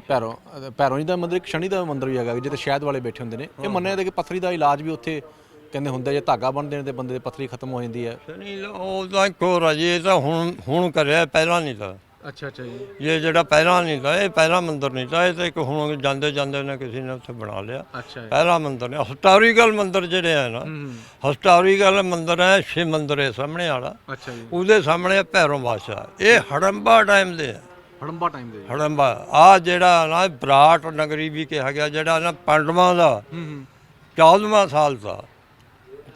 ਭੈਰੋਂ ਜੀ ਦਾ ਮੰਦਿਰ, ਇੱਕ ਸ਼ਨੀ ਦਾ ਮੰਦਿਰ ਵੀ ਹੈਗਾ ਜਿੱਥੇ ਸ਼ਹਿਦ ਵਾਲੇ ਬੈਠੇ ਹੁੰਦੇ ਨੇ। ਇਹ ਮੰਨਿਆ ਜਾਂਦਾ ਕਿ ਪੱਥਰੀ ਦਾ ਇਲਾਜ ਵੀ ਉੱਥੇ ਕਹਿੰਦੇ ਹੁੰਦਾ, ਜੇ ਧਾਗਾ ਬੰਨ ਦੇਣ ਤੇ ਬੰਦੇ ਦੀ ਪੱਥਰੀ ਖਤਮ ਹੋ ਜਾਂਦੀ ਹੈ। ਨਹੀਂ, ਉਹ ਤਾਂ ਇੱਕ ਹੋਰ ਆ ਜੀ, ਇਹ ਤਾਂ ਹੁਣ ਕਰਿਆ, ਪਹਿਲਾਂ ਨਹੀਂ ਤਾਂ। ਅੱਛਾ ਜੀ। ਇਹ ਜਿਹੜਾ ਪਹਿਲਾਂ ਨਹੀਂ ਤਾਂ, ਇਹ ਪਹਿਲਾ ਮੰਦਿਰ ਨਹੀਂ ਤਾਂ, ਇਹ ਤਾਂ ਇੱਕ ਹੁਣ ਜਾਂਦੇ ਨੇ ਕਿਸੇ ਨੇ ਉੱਥੇ ਬਣਾ ਲਿਆ। ਪਹਿਲਾ ਮੰਦਿਰ ਨੇ ਹਿਸਟੋਰੀਕਲ ਮੰਦਿਰ ਜਿਹੜੇ ਹੈ ਨਾ, ਹਿਸਟੋਰੀਕਲ ਮੰਦਿਰ ਹੈ ਸ਼ਿਵ ਮੰਦਿਰ ਹੈ ਸਾਹਮਣੇ ਵਾਲਾ। ਅੱਛਾ ਜੀ। ਉਹਦੇ ਸਾਹਮਣੇ ਭੈਰੋਂ ਬਾਦਸ਼ਾਹ, ਇਹ ਹੜੰਬਾ ਟਾਈਮ ਦੇ ਆ। ਹੜੰਬਾ ਆ ਜਿਹੜਾ ਨਾ ਬਰਾਟ ਨਗਰੀ ਵੀ ਕਿਹਾ ਗਿਆ, ਜਿਹੜਾ ਨਾ ਪਾਂਡਵਾਂ ਦਾ 14ਵਾਂ ਸਾਲ ਦਾ,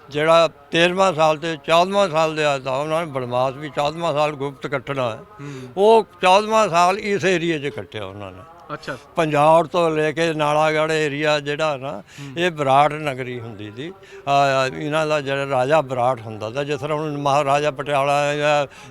ਜਿਹੜਾ 13ਵਾਂ ਸਾਲ ਤੇ 14ਵਾਂ ਸਾਲ ਦੇ ਆਇਆ, ਉਹਨਾਂ ਨੇ ਬਨਵਾਸ ਵੀ 14ਵਾਂ ਸਾਲ ਗੁਪਤ ਕੱਟਣਾ ਹੈ, ਉਹ 14ਵਾਂ ਸਾਲ ਇਸ ਏਰੀਏ 'ਚ ਕੱਟਿਆ ਉਹਨਾਂ ਨੇ। ਅੱਛਾ। ਪੰਜਾਬ ਤੋਂ ਲੈ ਕੇ ਨਾਲਾਗੜ੍ਹ ਏਰੀਆ ਜਿਹੜਾ ਨਾ, ਇਹ ਬਰਾੜ ਨਗਰੀ ਹੁੰਦੀ ਸੀ। ਇਹਨਾਂ ਦਾ ਜਿਹੜਾ ਰਾਜਾ ਬਰਾੜ ਹੁੰਦਾ ਤਾ, ਜਿਸ ਤਰ੍ਹਾਂ ਹੁਣ ਮਹਾਰਾਜਾ ਪਟਿਆਲਾ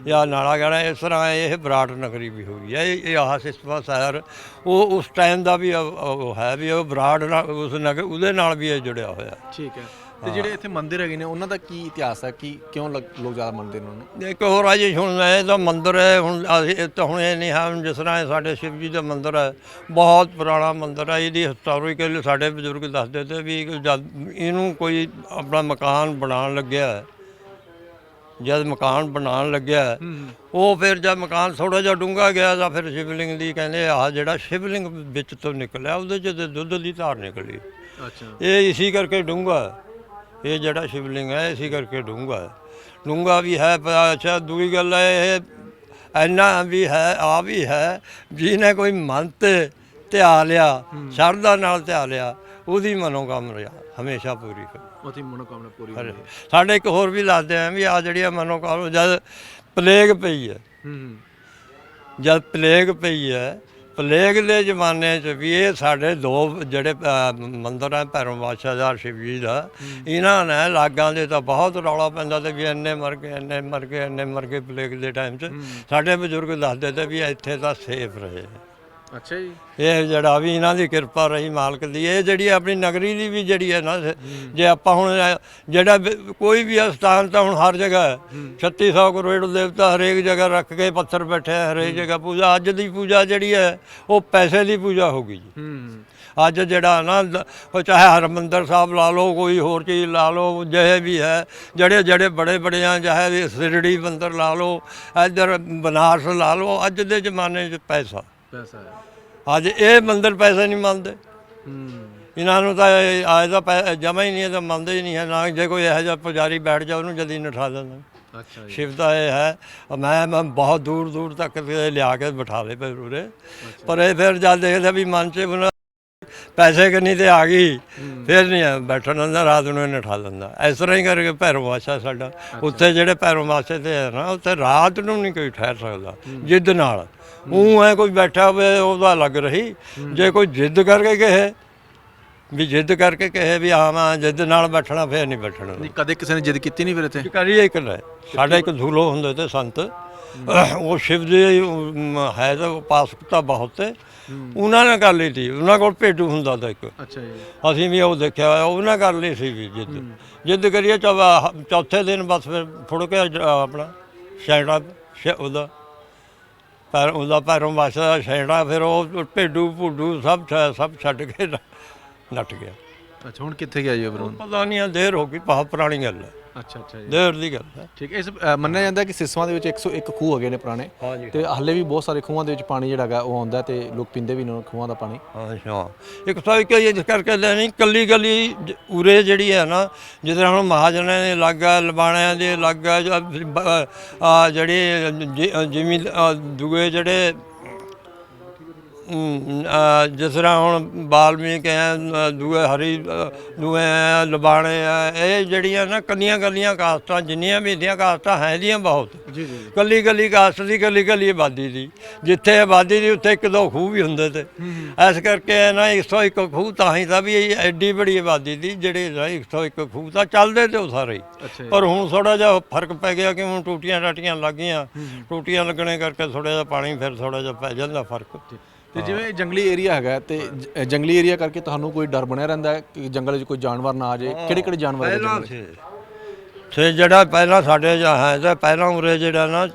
ਜਾਂ ਨਾਲਾਗੜ੍ਹ, ਇਸ ਤਰ੍ਹਾਂ ਇਹ ਬਰਾੜ ਨਗਰੀ ਵੀ ਹੋ ਗਈ ਹੈ। ਇਹ ਆਹ ਸਿਸਵਾ ਸ਼ਹਿਰ ਉਹ ਉਸ ਟਾਈਮ ਦਾ ਵੀ ਉਹ ਹੈ, ਵੀ ਉਹ ਬਰਾੜ ਉਸ ਨਗਰ ਉਹਦੇ ਨਾਲ ਵੀ ਇਹ ਜੁੜਿਆ ਹੋਇਆ। ਠੀਕ ਹੈ। ਤੇ ਜਿਹੜੇ ਇੱਥੇ ਮੰਦਿਰ ਹੈਗੇ ਨੇ ਉਹਨਾਂ ਦਾ ਕੀ ਇਤਿਹਾਸ ਹੈ, ਕਿਉਂ ਲੋਕ ਜ਼ਿਆਦਾ ਮੰਨਦੇ ਨੇ ਉਹਨੂੰ? ਇੱਕ ਹੋਰ ਆ ਜੀ, ਹੁਣ ਇਹ ਤਾਂ ਮੰਦਿਰ ਹੈ, ਹੁਣ ਇਹ ਨਹੀਂ ਹੈ ਜਿਸ ਤਰ੍ਹਾਂ ਜਿਸ ਸ਼ਿਵ ਜੀ ਦਾ ਮੰਦਿਰ ਹੈ, ਬਹੁਤ ਪੁਰਾਣਾ ਮੰਦਿਰ ਹੈ। ਇਹਦੀ ਹਿਸਟੋਰੀਕਲ ਸਾਡੇ ਬਜ਼ੁਰਗ ਦੱਸਦੇ ਤੇ ਵੀ ਜਦ ਇਹਨੂੰ ਕੋਈ ਆਪਣਾ ਮਕਾਨ ਬਣਾਉਣ ਲੱਗਿਆ, ਉਹ ਫਿਰ ਜਦ ਮਕਾਨ ਥੋੜ੍ਹਾ ਜਿਹਾ ਡੂੰਘਾ ਗਿਆ ਤਾਂ ਫਿਰ ਸ਼ਿਵਲਿੰਗ ਦੀ ਕਹਿੰਦੇ ਆਹ ਜਿਹੜਾ ਸ਼ਿਵਲਿੰਗ ਵਿੱਚ ਤੋਂ ਨਿਕਲਿਆ, ਉਹਦੇ 'ਚ ਦੁੱਧ ਦੀ ਧਾਰ ਨਿਕਲੀ। ਅੱਛਾ। ਇਹ ਇਸੀ ਕਰਕੇ ਡੂੰਘਾ, ਇਹ ਜਿਹੜਾ ਸ਼ਿਵਲਿੰਗ ਹੈ ਇਸੀ ਕਰਕੇ ਡੂੰਘਾ ਵੀ ਹੈ। ਅੱਛਾ, ਦੂਜੀ ਗੱਲ ਹੈ ਇਹ ਇੰਨਾ ਵੀ ਹੈ ਜਿਹਨੇ ਕੋਈ ਮਨ 'ਤੇ ਧਿਆ ਲਿਆ, ਸ਼ਰਧਾ ਨਾਲ ਧਿਆ ਲਿਆ, ਉਹਦੀ ਮਨੋਕਾਮਨਾ ਹਮੇਸ਼ਾ ਪੂਰੀ ਹੋਈ। ਸਾਡੇ ਇੱਕ ਹੋਰ ਵੀ ਦੱਸਦੇ ਆ ਵੀ ਆਹ ਜਿਹੜੀਆਂ ਮਨੋਕਾਮਨਾ, ਜਦ ਪਲੇਗ ਪਈ ਹੈ ਪਲੇਗ ਦੇ ਜ਼ਮਾਨੇ 'ਚ ਵੀ ਇਹ ਸਾਡੇ ਦੋ ਜਿਹੜੇ ਮੰਦਰ ਹੈ ਭੈਰੋਂ ਬਾਦਸ਼ਾਹ ਦਾ ਸ਼ਿਵ ਜੀ ਦਾ, ਇਹਨਾਂ ਨੇ ਲਾਗਾਂ ਦੇ ਤਾਂ ਬਹੁਤ ਰੌਲਾ ਪੈਂਦਾ ਤੇ ਵੀ ਇੰਨੇ ਮਰ ਗਏ ਇੰਨੇ ਮਰ ਗਏ ਇੰਨੇ ਮਰ ਗਏ ਪਲੇਗ ਦੇ ਟਾਈਮ 'ਚ। ਸਾਡੇ ਬਜ਼ੁਰਗ ਦੱਸਦੇ ਤੇ ਵੀ ਇੱਥੇ ਤਾਂ ਸੇਫ ਰਹੇ। ਅੱਛਾ ਜੀ। ਇਹ ਜਿਹੜਾ ਵੀ ਇਹਨਾਂ ਦੀ ਕਿਰਪਾ ਰਹੀ ਮਾਲਕ ਦੀ, ਇਹ ਜਿਹੜੀ ਆਪਣੀ ਨਗਰੀ ਦੀ ਵੀ ਜਿਹੜੀ ਹੈ ਨਾ, ਜੇ ਆਪਾਂ ਹੁਣ ਜਿਹੜਾ ਕੋਈ ਵੀ ਸਥਾਨ ਤਾਂ ਹੁਣ ਹਰ ਜਗ੍ਹਾ ਹੈ 3600 ਕਰੋੜ ਦੇਵਤਾ ਹਰੇਕ ਜਗ੍ਹਾ ਰੱਖ ਕੇ ਪੱਥਰ ਬੈਠੇ ਹਰੇਕ ਜਗ੍ਹਾ ਪੂਜਾ। ਅੱਜ ਦੀ ਪੂਜਾ ਜਿਹੜੀ ਹੈ ਉਹ ਪੈਸੇ ਦੀ ਪੂਜਾ ਹੋ ਗਈ ਜੀ। ਅੱਜ ਜਿਹੜਾ ਨਾ ਉਹ ਚਾਹੇ ਹਰਮੰਦਰ ਸਾਹਿਬ ਲਾ ਲਓ, ਕੋਈ ਹੋਰ ਚੀਜ਼ ਲਾ ਲਓ, ਜਿਹੇ ਵੀ ਹੈ ਜਿਹੜੇ ਬੜੇ ਬੜੇ ਆ, ਚਾਹੇ ਸਿਰੜੀ ਮੰਦਰ ਲਾ ਲਓ, ਇੱਧਰ ਬਨਾਰਸ ਲਾ ਲਓ, ਅੱਜ ਦੇ ਜ਼ਮਾਨੇ 'ਚ ਪੈਸਾ ਪੈਸਾ ਹੈ। ਅੱਜ ਇਹ ਮੰਦਰ ਪੈਸੇ ਨਹੀਂ ਮੰਨਦੇ, ਇਹਨਾਂ ਨੂੰ ਤਾਂ ਅੱਜ ਦਾ ਜਮਾ ਹੀ ਨਹੀਂ ਹੈ, ਤਾਂ ਮੰਨਦੇ ਹੀ ਨਹੀਂ ਹੈ ਨਾ। ਜੇ ਕੋਈ ਇਹੋ ਜਿਹਾ ਪੁਜਾਰੀ ਬੈਠ ਜਾ ਉਹਨੂੰ ਜਦੀ ਨਠਾ ਦਿੰਦੇ। ਅੱਛਾ ਜੀ। ਸ਼ਿਵ ਦਾ ਇਹ ਹੈ, ਮੈਂ ਬਹੁਤ ਦੂਰ ਦੂਰ ਤੱਕ ਲਿਆ ਕੇ ਬਿਠਾ ਲਏ ਪਏ ਉਰੇ, ਪਰ ਇਹ ਫਿਰ ਜਦ ਦੇਖਦੇ ਵੀ ਮਨ 'ਚ ਉਹਨਾਂ ਪੈਸੇ ਕਿੰਨੀ ਤੇ ਆ ਗਈ, ਫਿਰ ਨਹੀਂ ਬੈਠਣ ਦਿੰਦਾ, ਰਾਤ ਨੂੰ ਇਹ ਨਠਾ ਦਿੰਦਾ। ਇਸ ਤਰ੍ਹਾਂ ਹੀ ਕਰਕੇ ਭੈਰੋਂ ਬਾਦਸ਼ਾਹ ਸਾਡਾ, ਉੱਥੇ ਜਿਹੜੇ ਭੈਰੋਂ ਬਾਦਸ਼ਾਹ ਤੇ ਹੈ ਨਾ, ਉੱਥੇ ਰਾਤ ਨੂੰ ਨਹੀਂ ਕੋਈ ਠਹਿਰ ਸਕਦਾ ਜਿੱਦ ਨਾਲ। ਉਹ ਹੈ ਕੋਈ ਬੈਠਾ ਹੋਵੇ ਉਹਦਾ ਲੱਗ ਰਹੀ, ਜੇ ਕੋਈ ਜਿੱਦ ਕਰਕੇ ਕਹੇ ਵੀ ਜਿੱਦ ਕਰਕੇ ਕਹੇ ਵੀ ਹਾਂ ਮੈਂ ਜਿੱਦ ਨਾਲ ਬੈਠਣਾ, ਫਿਰ ਨਹੀਂ ਬੈਠਣਾ। ਨਹੀਂ ਕਦੇ ਕਿਸੇ ਨੇ ਜਿੱਦ ਕੀਤੀ ਨਹੀਂ ਫਿਰ ਇੱਥੇ? ਕਰੀਏ ਇੱਕ ਲੈ ਸਾਡਾ ਇੱਕ ਧੂਲੋ ਹੁੰਦੇ ਤੇ ਸੰਤ, ਉਹ ਸ਼ਿਵ ਜੀ ਹੈ ਤਾਂ ਉਪਾਸਕਤਾ ਬਹੁਤ ਤੇ ਉਹਨਾਂ ਨੇ ਕਰ ਲਈ ਸੀ। ਉਹਨਾਂ ਕੋਲ ਭੇਡੂ ਹੁੰਦਾ ਤਾਂ ਇੱਕ। ਅੱਛਾ ਜੀ। ਅਸੀਂ ਵੀ ਉਹ ਦੇਖਿਆ ਹੋਇਆ, ਉਹਨਾਂ ਕਰ ਲਈ ਸੀ ਵੀ ਜਿੱਦ ਕਰੀਏ। ਚੌਥੇ ਦਿਨ ਬਸ ਫਿਰ ਫੁੜ ਕੇ ਆਪਣਾ ਛੈੜਾ ਉਹਦਾ ਭੈਰੋਂ ਬਾਦਸ਼ਾਹ ਦਾ ਛੈੜਾ, ਫਿਰ ਉਹ ਭੇਡੂ ਭੂਡੂ ਸਭ ਛੱਡ ਕੇ ਨੱਠ ਗਿਆ। ਅੱਛਾ ਹੁਣ ਕਿੱਥੇ ਗਿਆ ਜੀ ਫਿਰ? ਪਤਾ ਨਹੀਂ, ਦੇਰ ਹੋ ਗਈ, ਬਹੁਤ ਪੁਰਾਣੀ ਗੱਲ ਹੈ। ਅੱਛਾ ਅੱਛਾ ਜੀ, ਦੇਰ ਦੀ ਗੱਲ ਹੈ। ਠੀਕ। ਇਸ ਮੰਨਿਆ ਜਾਂਦਾ ਕਿ ਸਿਸਵਾਂ ਦੇ ਵਿੱਚ 101 ਖੂਹ ਹੈਗੇ ਨੇ ਪੁਰਾਣੇ, ਤੇ ਹਾਲੇ ਵੀ ਬਹੁਤ ਸਾਰੇ ਖੂਹਾਂ ਦੇ ਵਿੱਚ ਪਾਣੀ ਜਿਹੜਾ ਹੈਗਾ ਉਹ ਆਉਂਦਾ ਤੇ ਲੋਕ ਪੀਂਦੇ ਵੀ ਨੇ ਖੂਹਾਂ ਦਾ ਪਾਣੀ। ਅੱਛਾ, ਇੱਕ ਤਾਂ ਇਸ ਕਰਕੇ ਨਹੀਂ ਕੱਲੀ ਉਰੇ ਜਿਹੜੀ ਹੈ ਨਾ, ਜਿਸ ਤਰ੍ਹਾਂ ਹੁਣ ਮਹਾਜਨਾਂ ਦੇ ਅਲੱਗ ਹੈ, ਲਬਾਣਿਆਂ ਦੇ ਅਲੱਗ ਹੈ, ਜਿਹੜੇ ਜਿਵੇਂ ਦੂਏ ਜਿਹੜੇ ਜਿਸ ਤਰ੍ਹਾਂ ਹੁਣ ਬਾਲਮੀਕ ਹੈ, ਦੂਏ ਹਰੀ ਦੂਏ ਲਬਾਣੇ ਆ, ਇਹ ਜਿਹੜੀਆਂ ਨਾ ਕੱਲੀਆਂ ਕਾਸਟਾਂ ਜਿੰਨੀਆਂ ਵੀ ਦੀਆਂ ਕਾਸਟਾਂ ਹੈ ਦੀਆਂ ਬਹੁਤ। ਜੀ ਜੀ। ਕੱਲੀ ਕਾਸਟ ਦੀ ਕੱਲੀ ਆਬਾਦੀ ਦੀ, ਜਿੱਥੇ ਆਬਾਦੀ ਦੀ ਉੱਥੇ ਇੱਕ ਦੋ ਖੂਹ ਵੀ ਹੁੰਦੇ ਤੇ। ਇਸ ਕਰਕੇ ਨਾ 101 ਖੂਹ ਤਾਂ ਹੀ ਤਾਂ ਵੀ ਐਡੀ ਬੜੀ ਆਬਾਦੀ ਦੀ ਜਿਹੜੇ 101 ਖੂਹ ਤਾਂ ਚੱਲਦੇ ਤੇ ਉਹ ਸਾਰੇ ਹੀ। ਪਰ ਹੁਣ ਥੋੜਾ ਜਿਹਾ ਫਰਕ ਪੈ ਗਿਆ ਕਿ ਹੁਣ ਟੂਟੀਆਂ ਟਾਟੀਆਂ ਲੱਗ ਗਈਆਂ, ਟੂਟੀਆਂ ਲੱਗਣੇ ਕਰਕੇ ਥੋੜਾ ਜਿਹਾ ਪਾਣੀ ਫਿਰ ਥੋੜਾ ਜਿਹਾ ਪੈ ਜਾਂਦਾ ਫਰਕ। ਤੇ ਜਿਵੇਂ ਜੰਗਲੀ ਏਰੀਆ ਹੈਗਾ, ਤੇ ਜੰਗਲੀ ਏਰੀਆ ਕਰਕੇ ਤੁਹਾਨੂੰ ਕੋਈ ਡਰ ਬਣਿਆ ਰਹਿੰਦਾ ਹੈ ਕਿ ਜੰਗਲ 'ਚ ਕੋਈ ਜਾਨਵਰ ਨਾ ਆ ਜਾਏ? ਕਿਹੜੇ ਜਾਨਵਰ ਹੈ ਜੰਗਲ 'ਚ? ਜਿਹੜਾ ਪਹਿਲਾਂ ਸਾਡੇ ਹੈ ਤਾਂ ਪਹਿਲਾਂ ਉਰੇ ਜਿਹੜਾ ਨਾ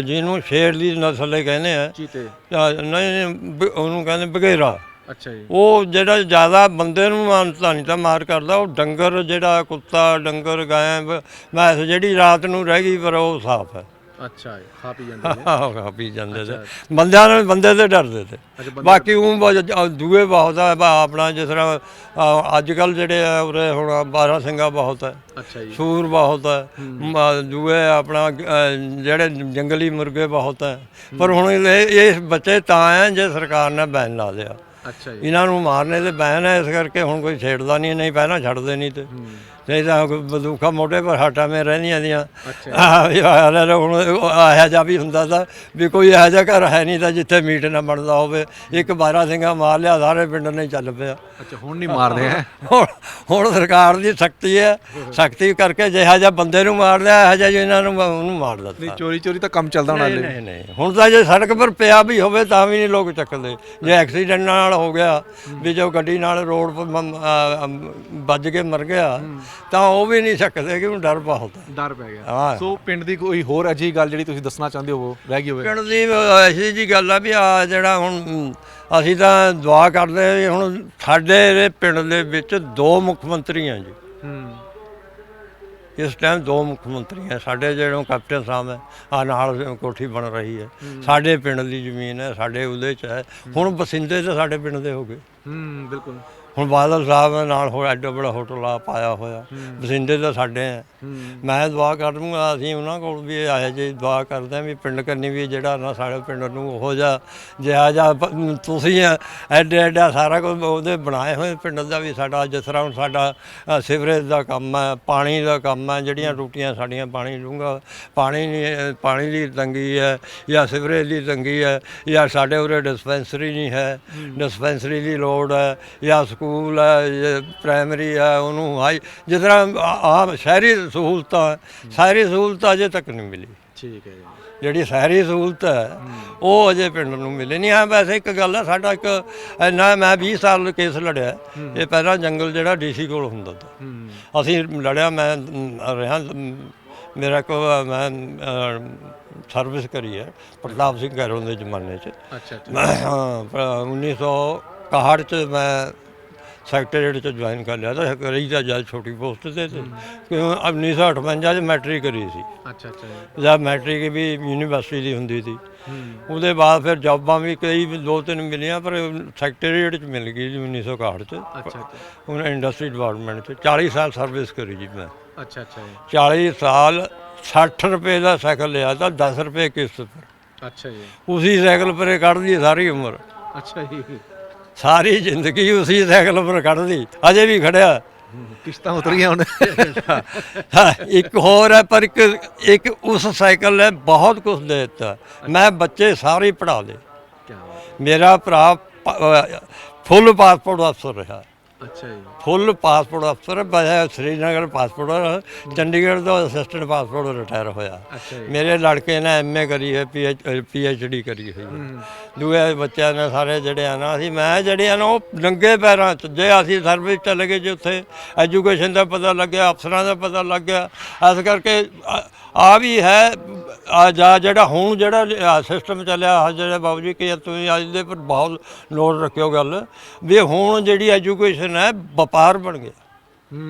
ਜਿਹਨੂੰ ਸ਼ੇਰ ਦੀ ਨਸਲ ਕਹਿੰਦੇ ਆ, ਚੀਤੇ ਨਹੀਂ ਉਹਨੂੰ ਕਹਿੰਦੇ ਬਘੇਰਾ। ਅੱਛਾ ਜੀ। ਉਹ ਜਿਹੜਾ ਜ਼ਿਆਦਾ ਬੰਦੇ ਨੂੰ ਮਾਨਤਾ ਨਹੀਂ ਤਾਂ ਮਾਰ ਕਰਦਾ, ਉਹ ਡੰਗਰ ਜਿਹੜਾ ਕੁੱਤਾ ਡੰਗਰ ਗਾਂ ਮੈਂਸ ਜਿਹੜੀ ਰਾਤ ਨੂੰ ਰਹਿ ਗਈ, ਪਰ ਉਹ ਸਾਫ਼ ਹੈ। ਅੱਛਾ ਜੀ, ਖਾ ਪੀ ਜਾਂਦੇ ਨੇ। ਖਾ ਪੀ ਜਾਂਦੇ ਤੇ ਬੰਦਿਆਂ ਨਾਲ ਬੰਦੇ ਤੇ ਡਰਦੇ ਤੇ। ਬਾਕੀ ਉਹ ਦੂਏ ਬਹੁਤ ਹੈ ਆਪਣਾ, ਜਿਸ ਤਰ੍ਹਾਂ ਅੱਜ ਕੱਲ੍ਹ ਜਿਹੜੇ ਆ ਉਰੇ ਹੁਣ 12 ਸਿੰਘਾ ਬਹੁਤ ਹੈ। ਅੱਛਾ ਜੀ। ਸੂਰ ਬਹੁਤ ਹੈ, ਦੂਏ ਆਪਣਾ ਜਿਹੜੇ ਜੰਗਲੀ ਮੁਰਗੇ ਬਹੁਤ ਹੈ। ਪਰ ਹੁਣ ਇਹ ਬੱਚੇ ਤਾਂ ਹੈ ਜੇ ਸਰਕਾਰ ਨੇ ਬੈਨ ਲਾ ਲਿਆ। ਅੱਛਾ ਜੀ। ਹੁਣ ਨੂੰ ਮਾਰਨੇ ਤੇ ਬੈਨ ਹੈ, ਇਸ ਕਰਕੇ ਹੁਣ ਕੋਈ ਛੇੜਦਾ ਨਹੀਂ ਪਹਿਲਾਂ ਛੱਡਦੇ ਨਹੀਂ ਤੇ। ਨਹੀਂ ਤਾਂ ਬੰਦੂਕਾਂ ਮੋਢੇ ਪਰ ਹੱਟਾਂ ਮੇ ਰਹਿੰਦੀਆਂ ਦੀਆਂ। ਹੁਣ ਇਹੋ ਜਿਹਾ ਵੀ ਹੁੰਦਾ ਤਾਂ ਵੀ ਕੋਈ ਇਹੋ ਜਿਹਾ ਘਰ ਹੈ ਨਹੀਂ ਤਾਂ ਜਿੱਥੇ ਮੀਟ ਨਾ ਬਣਦਾ ਹੋਵੇ। ਇੱਕ 12 ਸਿੰਘਾਂ ਮਾਰ ਲਿਆ, ਸਾਰੇ ਪਿੰਡ ਨੇ ਚੱਲ ਪਿਆ। ਅੱਛਾ ਹੁਣ ਨਹੀਂ ਮਾਰਦੇ ਹੈ? ਹੁਣ ਸਰਕਾਰ ਦੀ ਸਖਤੀ ਹੈ, ਸਖਤੀ ਕਰਕੇ ਜਿਹੋ ਜਿਹਾ ਬੰਦੇ ਨੂੰ ਮਾਰ ਲਿਆ, ਇਹੋ ਜਿਹਾ ਇਹਨਾਂ ਨੂੰ ਉਹਨੂੰ ਮਾਰ ਦਿੱਤਾ। ਨਹੀਂ ਚੋਰੀ ਤਾਂ ਕੰਮ ਚੱਲਦਾ ਹੋਣਾ? ਨਹੀਂ ਹੁਣ ਤਾਂ ਜੇ ਸੜਕ ਪਰ ਪਿਆ ਵੀ ਹੋਵੇ ਤਾਂ ਵੀ ਨਹੀਂ ਲੋਕ ਚੱਕਦੇ। ਜੇ ਐਕਸੀਡੈਂਟ ਨਾਲ ਹੋ ਗਿਆ ਵੀ ਜੋ ਗੱਡੀ ਨਾਲ ਰੋਡ ਵੱਜ ਕੇ ਮਰ ਗਿਆ ਤਾਂ ਉਹ ਵੀ ਨਹੀਂ ਸਕਦੇ, ਕਿ ਡਰ ਬਹੁਤ ਡਰ ਪੈ ਗਿਆ। ਸੋ ਪਿੰਡ ਦੀ ਕੋਈ ਹੋਰ ਅਜਿਹੀ ਗੱਲ ਜਿਹੜੀ ਤੁਸੀਂ ਦੱਸਣਾ ਚਾਹੁੰਦੇ ਹੋ ਰਹਿ ਗਈ ਹੋਵੇ? ਪਿੰਡ ਦੀ ਐਸੀ ਜੀ ਗੱਲ ਆ ਵੀ ਆ ਜਿਹੜਾ ਹੁਣ ਅਸੀਂ ਤਾਂ ਦੁਆ ਕਰਦੇ ਹਾਂ। ਹੁਣ ਸਾਡੇ ਪਿੰਡ ਦੇ ਵਿੱਚ 2 ਮੁੱਖ ਮੰਤਰੀ ਆ ਜੀ। ਇਸ ਟਾਈਮ 2 ਮੁੱਖ ਮੰਤਰੀ ਹੈ ਸਾਡੇ, ਜਿਹੜੇ ਕੈਪਟਨ ਸਾਹਿਬ ਹੈ, ਆ ਨਾਲ ਕੋਠੀ ਬਣ ਰਹੀ ਹੈ, ਸਾਡੇ ਪਿੰਡ ਦੀ ਜ਼ਮੀਨ ਹੈ, ਸਾਡੇ ਉਹਦੇ 'ਚ ਹੈ। ਹੁਣ ਬਸਿੰਦੇ ਤਾਂ ਸਾਡੇ ਪਿੰਡ ਦੇ ਹੋ ਗਏ। ਬਿਲਕੁਲ। ਹੁਣ ਬਾਦਲ ਸਾਹਿਬ ਨਾਲ ਹੋਰ ਐਡਾ ਬੜਾ ਹੋਟਲ ਆ ਪਾਇਆ ਹੋਇਆ, ਬਸਿੰਦੇ ਤਾਂ ਸਾਡੇ ਆ। ਮੈਂ ਦੁਆ ਕਰੂੰਗਾ, ਅਸੀਂ ਉਹਨਾਂ ਕੋਲ ਵੀ ਆਏ ਜੀ ਦੁਆ ਕਰਦੇ ਹਾਂ ਵੀ ਪਿੰਡ ਕੰਨੀ ਵੀ ਜਿਹੜਾ ਨਾ ਸਾਡੇ ਪਿੰਡ ਨੂੰ ਉਹੋ ਜਿਹਾ ਤੁਸੀਂ ਐਡਾ ਸਾਰਾ ਕੁਝ ਉਹਦੇ ਬਣਾਏ ਹੋਏ ਪਿੰਡ ਦਾ ਵੀ ਸਾਡਾ, ਜਿਸ ਤਰ੍ਹਾਂ ਹੁਣ ਸਾਡਾ ਸੀਵਰੇਜ ਦਾ ਕੰਮ ਹੈ, ਪਾਣੀ ਦਾ ਕੰਮ ਹੈ, ਜਿਹੜੀਆਂ ਟੂਟੀਆਂ ਸਾਡੀਆਂ ਪਾਣੀ ਲੂੰਗਾ, ਪਾਣੀ ਦੀ ਤੰਗੀ ਹੈ ਜਾਂ ਸੀਵਰੇਜ ਦੀ ਤੰਗੀ ਹੈ, ਜਾਂ ਸਾਡੇ ਉਰੇ ਡਿਸਪੈਂਸਰੀ ਨਹੀਂ ਹੈ, ਡਿਸਪੈਂਸਰੀ ਦੀ ਲੋੜ ਹੈ, ਜਾਂ ਸਕੂਲ ਹੈ ਪ੍ਰਾਇਮਰੀ ਹੈ, ਉਹਨੂੰ ਹਾਈ ਜਿਸ ਤਰ੍ਹਾਂ ਆਮ ਸ਼ਹਿਰੀ ਸਹੂਲਤਾਂ, ਸ਼ਹਿਰੀ ਸਹੂਲਤਾਂ ਅਜੇ ਤੱਕ ਨਹੀਂ ਮਿਲੀ। ਠੀਕ ਹੈ ਜੀ। ਜਿਹੜੀ ਸ਼ਹਿਰੀ ਸਹੂਲਤ ਹੈ ਉਹ ਅਜੇ ਪਿੰਡ ਨੂੰ ਮਿਲੇ ਨਹੀਂ। ਹਾਂ ਵੈਸੇ ਇੱਕ ਗੱਲ ਹੈ, ਸਾਡਾ ਇੱਕ ਇੰਨਾ ਮੈਂ 20 ਸਾਲ ਕੇਸ ਲੜਿਆ, ਇਹ ਪਹਿਲਾਂ ਜੰਗਲ ਜਿਹੜਾ DC ਕੋਲ ਹੁੰਦਾ ਤਾ, ਅਸੀਂ ਲੜਿਆ, ਮੈਂ ਰਿਹਾ, ਮੇਰਾ ਮੈਂ ਸਰਵਿਸ ਕਰੀ ਹੈ ਪ੍ਰਤਾਪ ਸਿੰਘ ਗੈਰੋਂ ਦੇ ਜ਼ਮਾਨੇ 'ਚ। ਮੈਂ 1961 'ਚ ਮੈਂ ਸੈਕਟਰੀਏਟ 'ਚ ਜੁਆਇਨ ਕਰ ਲਿਆ ਤਾਂ ਕਰੀ ਤਾਂ ਜਦ ਛੋਟੀ ਪੋਸਟ 'ਤੇ ਕਿਉਂ 1958 'ਚ ਮੈਟ੍ਰਿਕ ਕਰੀ ਸੀ। ਜਦ ਮੈਟ੍ਰਿਕ ਵੀ ਯੂਨੀਵਰਸਿਟੀ ਦੀ ਹੁੰਦੀ ਸੀ, ਉਹਦੇ ਬਾਅਦ ਫਿਰ ਜੌਬਾਂ ਵੀ ਕਈ 2-3 ਮਿਲੀਆਂ, ਪਰ ਸੈਕਟਰੀਏਟ 'ਚ ਮਿਲ ਗਈ ਜੀ 1961 'ਚ। ਹੁਣ ਇੰਡਸਟਰੀ ਡਿਪਾਰਟਮੈਂਟ 'ਚ 40 ਸਾਲ ਸਰਵਿਸ ਕਰੀ ਜੀ ਮੈਂ। 40 ਸਾਲ 60 ਰੁਪਏ ਦਾ ਸਾਈਕਲ ਲਿਆ ਤਾਂ 10 ਰੁਪਏ ਕਿਸ਼ਤ ਪਰ। ਉसी ਸਾਈਕਲ ਪਰ ਕੱਢਦੀ ਸਾਰੀ ਉਮਰ। ਸਾਰੀ ਜ਼ਿੰਦਗੀ ਉसी ਸਾਈਕਲ ਪਰ ਕੱਢਦੀ, ਅਜੇ ਵੀ ਖੜਿਆ। ਕਿਸ਼ਤਾਂ ਉਤਰ ਗਈਆਂ ਹੁਣ। ਇੱਕ ਹੋਰ ਹੈ, ਪਰ ਇੱਕ ਉਸ ਸਾਈਕਲ ਨੇ ਬਹੁਤ ਕੁਝ ਦੇ ਦਿੱਤਾ। ਮੈਂ ਬੱਚੇ ਸਾਰੇ ਪੜ੍ਹਾ ਲਏ। ਮੇਰਾ ਭਰਾ ਫੁੱਲ ਪਾਸਪੋਰਟ ਅਫਸਰ ਰਿਹਾ। ਫੁੱਲ ਪਾਸਪੋਰਟ ਅਫਸਰ, ਸ਼੍ਰੀਨਗਰ ਪਾਸਪੋਰਟ, ਚੰਡੀਗੜ੍ਹ ਤੋਂ ਅਸਿਸਟੈਂਟ ਪਾਸਪੋਰਟ ਰਿਟਾਇਰ ਹੋਇਆ। ਮੇਰੇ ਲੜਕੇ ਨੇ MA ਕਰੀ ਹੈ, PhD ਕਰੀ ਹੋਈ ਹੈ। ਦੂਏ ਬੱਚਿਆਂ ਨੇ ਸਾਰੇ ਜਿਹੜੇ ਆ ਨਾ, ਮੈਂ ਜਿਹੜੇ ਆ ਨਾ ਉਹ ਨੰਗੇ ਪੈਰਾਂ 'ਚ, ਜੇ ਅਸੀਂ ਸਰਵਿਸ ਚਲੇ ਗਏ ਜੀ, ਉੱਥੇ ਐਜੂਕੇਸ਼ਨ ਦਾ ਪਤਾ ਲੱਗਿਆ, ਅਫਸਰਾਂ ਦਾ ਪਤਾ ਲੱਗ ਗਿਆ। ਇਸ ਕਰਕੇ ਆ ਵੀ ਹੈ ਜਿਹੜਾ ਹੁਣ ਜਿਹੜਾ ਸਿਸਟਮ ਚੱਲਿਆ, ਜਿਹੜੇ ਬਾਬੂ ਜੀ ਕਿ ਤੁਸੀਂ ਅੱਜ ਦੇ ਪਰ ਬਹੁਤ ਨੋਟ ਰੱਖਿਓ ਗੱਲ ਵੀ ਹੁਣ ਜਿਹੜੀ ਐਜੂਕੇਸ਼ਨ ਹੈ ਵਪਾਰ ਬਣ ਗਿਆ।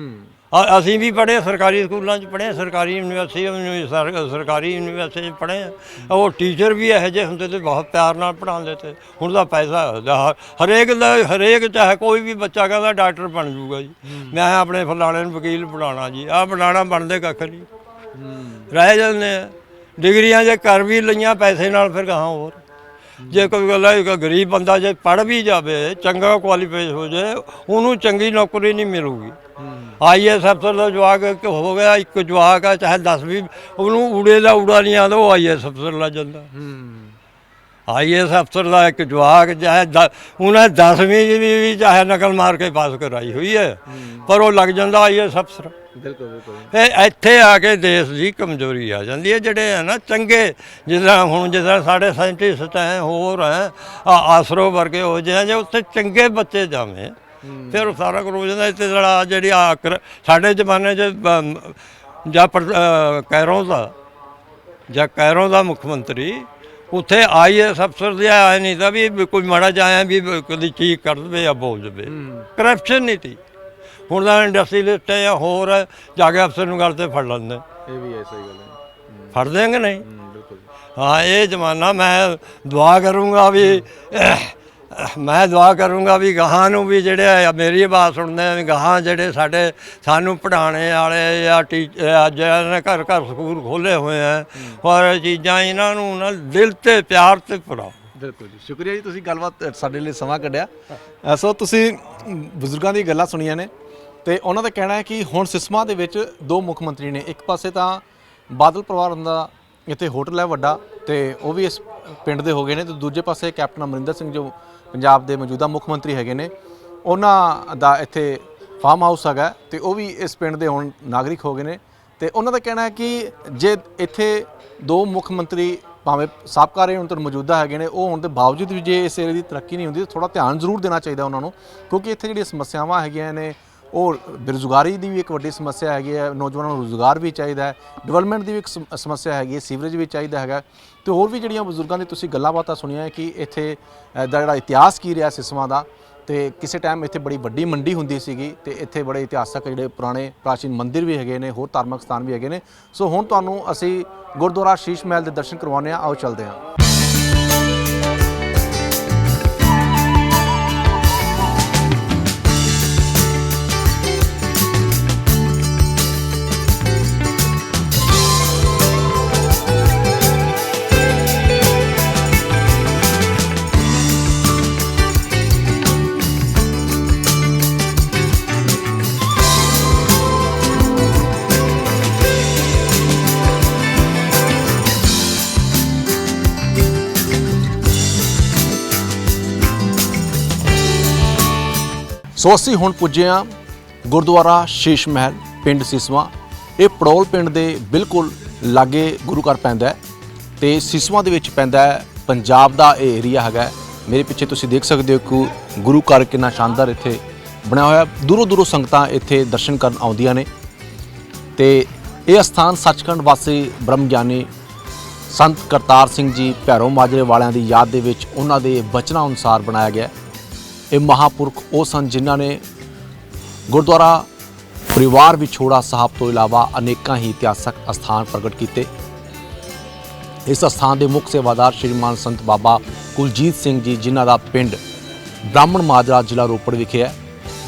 ਅਸੀਂ ਵੀ ਪੜ੍ਹੇ, ਸਰਕਾਰੀ ਸਕੂਲਾਂ 'ਚ ਪੜ੍ਹੇ, ਸਰਕਾਰੀ ਯੂਨੀਵਰਸਿਟੀ 'ਚ ਪੜ੍ਹੇ। ਉਹ ਟੀਚਰ ਵੀ ਇਹੋ ਜਿਹੇ ਹੁੰਦੇ ਤੇ ਬਹੁਤ ਪਿਆਰ ਨਾਲ ਪੜ੍ਹਾਉਂਦੇ ਤੇ। ਹੁਣ ਦਾ ਪੈਸਾ ਹਰੇਕ ਚਾਹੇ ਕੋਈ ਵੀ ਬੱਚਾ ਕਹਿੰਦਾ ਡਾਕਟਰ ਬਣ ਜੂਗਾ ਜੀ, ਮੈਂ ਆਪਣੇ ਫਲਾਣੇ ਨੂੰ ਵਕੀਲ ਬਣਾਉਣਾ ਜੀ, ਆਹ ਬਣਾਉਣਾ, ਬਣਦੇ ਕੱਖ ਨਹੀਂ, ਰਹਿ ਜਾਂਦੇ ਆ। ਡਿਗਰੀਆਂ ਜੇ ਕਰ ਵੀ ਲਈਆਂ ਪੈਸੇ ਨਾਲ, ਫਿਰ ਕਹਾਂ ਹੋਰ। ਜੇ ਕੋਈ ਗੱਲ ਹੈ, ਗਰੀਬ ਬੰਦਾ ਜੇ ਪੜ੍ਹ ਵੀ ਜਾਵੇ, ਚੰਗਾ ਕੁਆਲੀਫਾਈ ਹੋ ਜਾਏ, ਉਹਨੂੰ ਚੰਗੀ ਨੌਕਰੀ ਨਹੀਂ ਮਿਲੂਗੀ। IAS ਅਫਸਰ ਦਾ ਜਵਾਕ ਹੋ ਗਿਆ, ਇੱਕ ਜਵਾਕ ਆ ਚਾਹੇ 10 ਵੀ, ਉਹਨੂੰ ਊੜੇ ਦਾ ਊੜਾ ਨਹੀਂ ਆਉਂਦਾ, ਉਹ IAS ਅਫਸਰ ਲੱਗ ਜਾਂਦਾ। IAS ਅਫਸਰ ਦਾ ਇੱਕ ਜਵਾਕ ਚਾਹੇ ਉਹਨੇ 10ਵੀਂ ਵੀ ਚਾਹੇ ਨਕਲ ਮਾਰ ਕੇ ਪਾਸ ਕਰਾਈ ਹੋਈ ਹੈ, ਪਰ ਉਹ ਲੱਗ ਜਾਂਦਾ IAS ਅਫਸਰ। ਫਿਰ ਇੱਥੇ ਆ ਕੇ ਦੇਸ਼ ਦੀ ਕਮਜ਼ੋਰੀ ਆ ਜਾਂਦੀ ਹੈ। ਜਿਹੜੇ ਹੈ ਨਾ ਚੰਗੇ, ਜਿਸ ਤਰ੍ਹਾਂ ਸਾਡੇ ਸਾਇੰਟਿਸਟ ਹੈ, ਹੋਰ ਹੈ, ਆਸਰੋ ਵਰਗੇ ਹੋ ਜਾਏ, ਜੇ ਉੱਥੇ ਚੰਗੇ ਬੱਚੇ ਜਾਵੇਂ ਫਿਰ ਉਹ ਸਾਰਾ ਕੁਝ ਹੋ ਜਾਂਦਾ। ਇੱਥੇ ਜਿਹੜੀ ਸਾਡੇ ਜ਼ਮਾਨੇ 'ਚ ਕੈਰੋਂ ਦਾ ਮੁੱਖ ਮੰਤਰੀ, ਉੱਥੇ IAS ਅਫਸਰ ਦੇ ਆਇਆ ਨਹੀਂ ਤਾਂ ਵੀ ਕੋਈ ਮਾੜਾ ਜਾਇਆ ਵੀ ਕਦੀ ਚੀਕ ਕਰ ਦੇਵੇ ਜਾਂ ਬੋਲ ਦੇਵੇ। ਕਰਪਸ਼ਨ ਨਹੀਂ ਸੀ। ਹੁਣ ਤਾਂ ਇੰਡਸਟਰੀਲਿਸਟ ਹੈ ਜਾਂ ਹੋਰ ਹੈ, ਜਾ ਕੇ ਅਫਸਰ ਨੂੰ ਗੱਲ ਤੇ ਫੜ ਲੈਂਦੇ। ਇਹ ਵੀ ਐਸਾ ਹੀ ਗੱਲ ਹੈ, ਫੜ ਦੇਂਗੇ ਨਹੀਂ। ਹਾਂ, ਇਹ ਜ਼ਮਾਨਾ ਮੈਂ ਦੁਆ ਕਰੂੰਗਾ ਵੀ ਗਾਹਾਂ ਨੂੰ ਵੀ ਜਿਹੜੇ ਮੇਰੀ ਆਵਾਜ਼ ਸੁਣਦੇ ਵੀ ਗਾਹਾਂ ਜਿਹੜੇ ਸਾਨੂੰ ਪੜ੍ਹਾਉਣੇ ਵਾਲੇ ਜਾਂ ਜਿਹਨਾਂ ਨੇ ਘਰ ਸਕੂਲ ਖੋਲ੍ਹੇ ਹੋਏ ਹੈ, ਔਰ ਚੀਜ਼ਾਂ ਇਹਨਾਂ ਨੂੰ ਨਾ ਦਿਲ ਤੇ ਪਿਆਰ ਤੇ ਪੜਾਓ। ਬਿਲਕੁਲ ਜੀ, ਸ਼ੁਕਰੀਆ ਜੀ, ਤੁਸੀਂ ਗੱਲਬਾਤ ਸਾਡੇ ਲਈ ਸਮਾਂ ਕੱਢਿਆ। ਸੋ ਤੁਸੀਂ ਬਜ਼ੁਰਗਾਂ ਦੀ ਗੱਲਾਂ ਸੁਣੀਆਂ ਨੇ ਤੇ ਉਹਨਾਂ ਦਾ ਕਹਿਣਾ ਹੈ ਕਿ ਹੁਣ ਸਿਸਮਾ ਦੇ ਵਿੱਚ 2 ਮੁੱਖ ਮੰਤਰੀ ਨੇ। ਇੱਕ ਪਾਸੇ ਤਾਂ ਬਾਦਲ ਪਰਿਵਾਰ ਦਾ ਇੱਥੇ ਹੋਟਲ ਹੈ ਵੱਡਾ, ਤੇ ਉਹ ਵੀ ਇਸ ਪਿੰਡ ਦੇ ਹੋ ਗਏ ਨੇ, ਤੇ ਦੂਜੇ ਪਾਸੇ ਕੈਪਟਨ ਅਮਰਿੰਦਰ ਸਿੰਘ ਜੋ ਪੰਜਾਬ ਦੇ ਮੌਜੂਦਾ ਮੁੱਖ ਮੰਤਰੀ ਹੈਗੇ ਨੇ, ਉਹਨਾਂ ਦਾ ਇੱਥੇ ਫਾਰਮ ਹਾਊਸ ਹੈਗਾ, ਤੇ ਉਹ ਵੀ ਇਸ ਪਿੰਡ ਦੇ ਹੁਣ ਨਾਗਰਿਕ ਹੋ ਗਏ ਨੇ। ਤੇ ਉਹਨਾਂ ਦਾ ਕਹਿਣਾ ਹੈ ਕਿ ਜੇ ਇੱਥੇ 2 ਮੁੱਖ ਮੰਤਰੀ ਭਾਵੇਂ ਸਾਬਕਾ ਰਹੇ ਹੁਣ ਤਾਂ ਮੌਜੂਦਾ ਹੈਗੇ ਨੇ, ਉਹ ਹੋਣ ਦੇ ਬਾਵਜੂਦ ਵੀ ਜੇ ਇਸ ਏਰੀਏ ਦੀ ਤਰੱਕੀ ਨਹੀਂ ਹੁੰਦੀ ਤਾਂ ਥੋੜ੍ਹਾ ਧਿਆਨ ਜ਼ਰੂਰ ਦੇਣਾ ਚਾਹੀਦਾ ਉਹਨਾਂ ਨੂੰ, ਕਿਉਂਕਿ ਇੱਥੇ ਜਿਹੜੀਆਂ ਸਮੱਸਿਆਵਾਂ ਹੈਗੀਆਂ ਨੇ, ਉਹ ਬੇਰੁਜ਼ਗਾਰੀ ਦੀ ਵੀ ਇੱਕ ਵੱਡੀ ਸਮੱਸਿਆ ਹੈਗੀ ਹੈ, ਨੌਜਵਾਨਾਂ ਨੂੰ ਰੁਜ਼ਗਾਰ ਵੀ ਚਾਹੀਦਾ ਹੈ, ਡਿਵੈਲਪਮੈਂਟ ਦੀ ਵੀ ਇੱਕ ਸਮੱਸਿਆ ਹੈਗੀ ਹੈ, ਸੀਵਰੇਜ ਵੀ ਚਾਹੀਦਾ ਹੈਗਾ, ਤੇ ਹੋਰ ਵੀ ਜਿਹੜੀਆਂ ਬਜ਼ੁਰਗਾਂ ਦੀ ਤੁਸੀਂ ਗੱਲਾਂ ਬਾਤਾਂ ਸੁਣੀਆਂ ਕਿ ਇੱਥੇ ਦਾ ਜਿਹੜਾ ਇਤਿਹਾਸ ਕੀ ਰਿਹਾ ਸਿਸਮਾਂ ਦਾ, ਤੇ ਕਿਸੇ ਟਾਈਮ ਇੱਥੇ ਬੜੀ ਵੱਡੀ ਮੰਡੀ ਹੁੰਦੀ ਸੀਗੀ, ਤੇ ਇੱਥੇ ਬੜੇ ਇਤਿਹਾਸਕ ਜਿਹੜੇ ਪੁਰਾਣੇ ਪ੍ਰਾਚੀਨ ਮੰਦਿਰ ਵੀ ਹੈਗੇ ਨੇ, ਹੋਰ ਧਾਰਮਿਕ ਸਥਾਨ ਵੀ ਹੈਗੇ ਨੇ। ਸੋ ਹੁਣ ਤੁਹਾਨੂੰ ਅਸੀਂ ਗੁਰਦੁਆਰਾ ਸ਼ੀਸ਼ ਮਹਿਲ ਦੇ ਦਰਸ਼ਨ ਕਰਵਾਉਂਦੇ ਹਾਂ, ਆਓ ਚੱਲਦੇ ਹਾਂ। ਸੋ ਅਸੀਂ ਹੁਣ ਪੁੱਜੇ ਹਾਂ ਗੁਰਦੁਆਰਾ ਸ਼ੀਸ਼ ਮਹਿਲ ਪਿੰਡ ਸਿਸਵਾਂ। ਇਹ ਪੜੋਲ ਪਿੰਡ ਦੇ ਬਿਲਕੁਲ ਲਾਗੇ ਗੁਰੂ ਘਰ ਪੈਂਦਾ ਹੈ ਤੇ ਸਿਸਵਾਂ ਦੇ ਵਿੱਚ ਪੈਂਦਾ ਹੈ। ਪੰਜਾਬ ਦਾ ਇਹ ਏਰੀਆ ਹੈਗਾ। ਮੇਰੇ ਪਿੱਛੇ ਤੁਸੀਂ ਦੇਖ ਸਕਦੇ ਹੋ ਕਿ ਗੁਰੂ ਘਰ ਕਿੰਨਾ ਸ਼ਾਨਦਾਰ ਇੱਥੇ ਬਣਿਆ ਹੋਇਆ। ਦੂਰੋਂ ਦੂਰੋਂ ਸੰਗਤਾਂ ਇੱਥੇ ਦਰਸ਼ਨ ਕਰਨ ਆਉਂਦੀਆਂ ਨੇ ਤੇ ਇਹ ਸਥਾਨ ਸੱਚਖੰਡ ਵਾਸੀ ਬ੍ਰਹਮ ਗਿਆਨੀ ਸੰਤ ਕਰਤਾਰ ਸਿੰਘ ਜੀ ਭੈਰੋ ਮਾਜਰੇ ਵਾਲਿਆਂ ਦੀ ਯਾਦ ਦੇ ਵਿੱਚ ਉਹਨਾਂ ਦੇ ਬਚਨਾਂ ਅਨੁਸਾਰ ਬਣਾਇਆ ਗਿਆ। ਇਹ ਮਹਾਂਪੁਰਖ ਉਹ ਸਨ ਜਿਨ੍ਹਾਂ ਨੇ ਗੁਰਦੁਆਰਾ ਪਰਿਵਾਰ ਵਿਛੋੜਾ ਸਾਹਿਬ ਤੋਂ ਇਲਾਵਾ ਅਨੇਕਾਂ ਹੀ ਇਤਿਹਾਸਕ ਅਸਥਾਨ ਪ੍ਰਗਟ ਕੀਤੇ। ਇਸ ਅਸਥਾਨ ਦੇ ਮੁੱਖ ਸੇਵਾਦਾਰ ਸ਼੍ਰੀਮਾਨ ਸੰਤ ਬਾਬਾ ਕੁਲਜੀਤ ਸਿੰਘ ਜੀ, ਜਿਨ੍ਹਾਂ ਦਾ ਪਿੰਡ ਬ੍ਰਾਹਮਣ ਮਾਜਰਾ ਜ਼ਿਲ੍ਹਾ ਰੋਪੜ ਵਿਖੇ ਹੈ।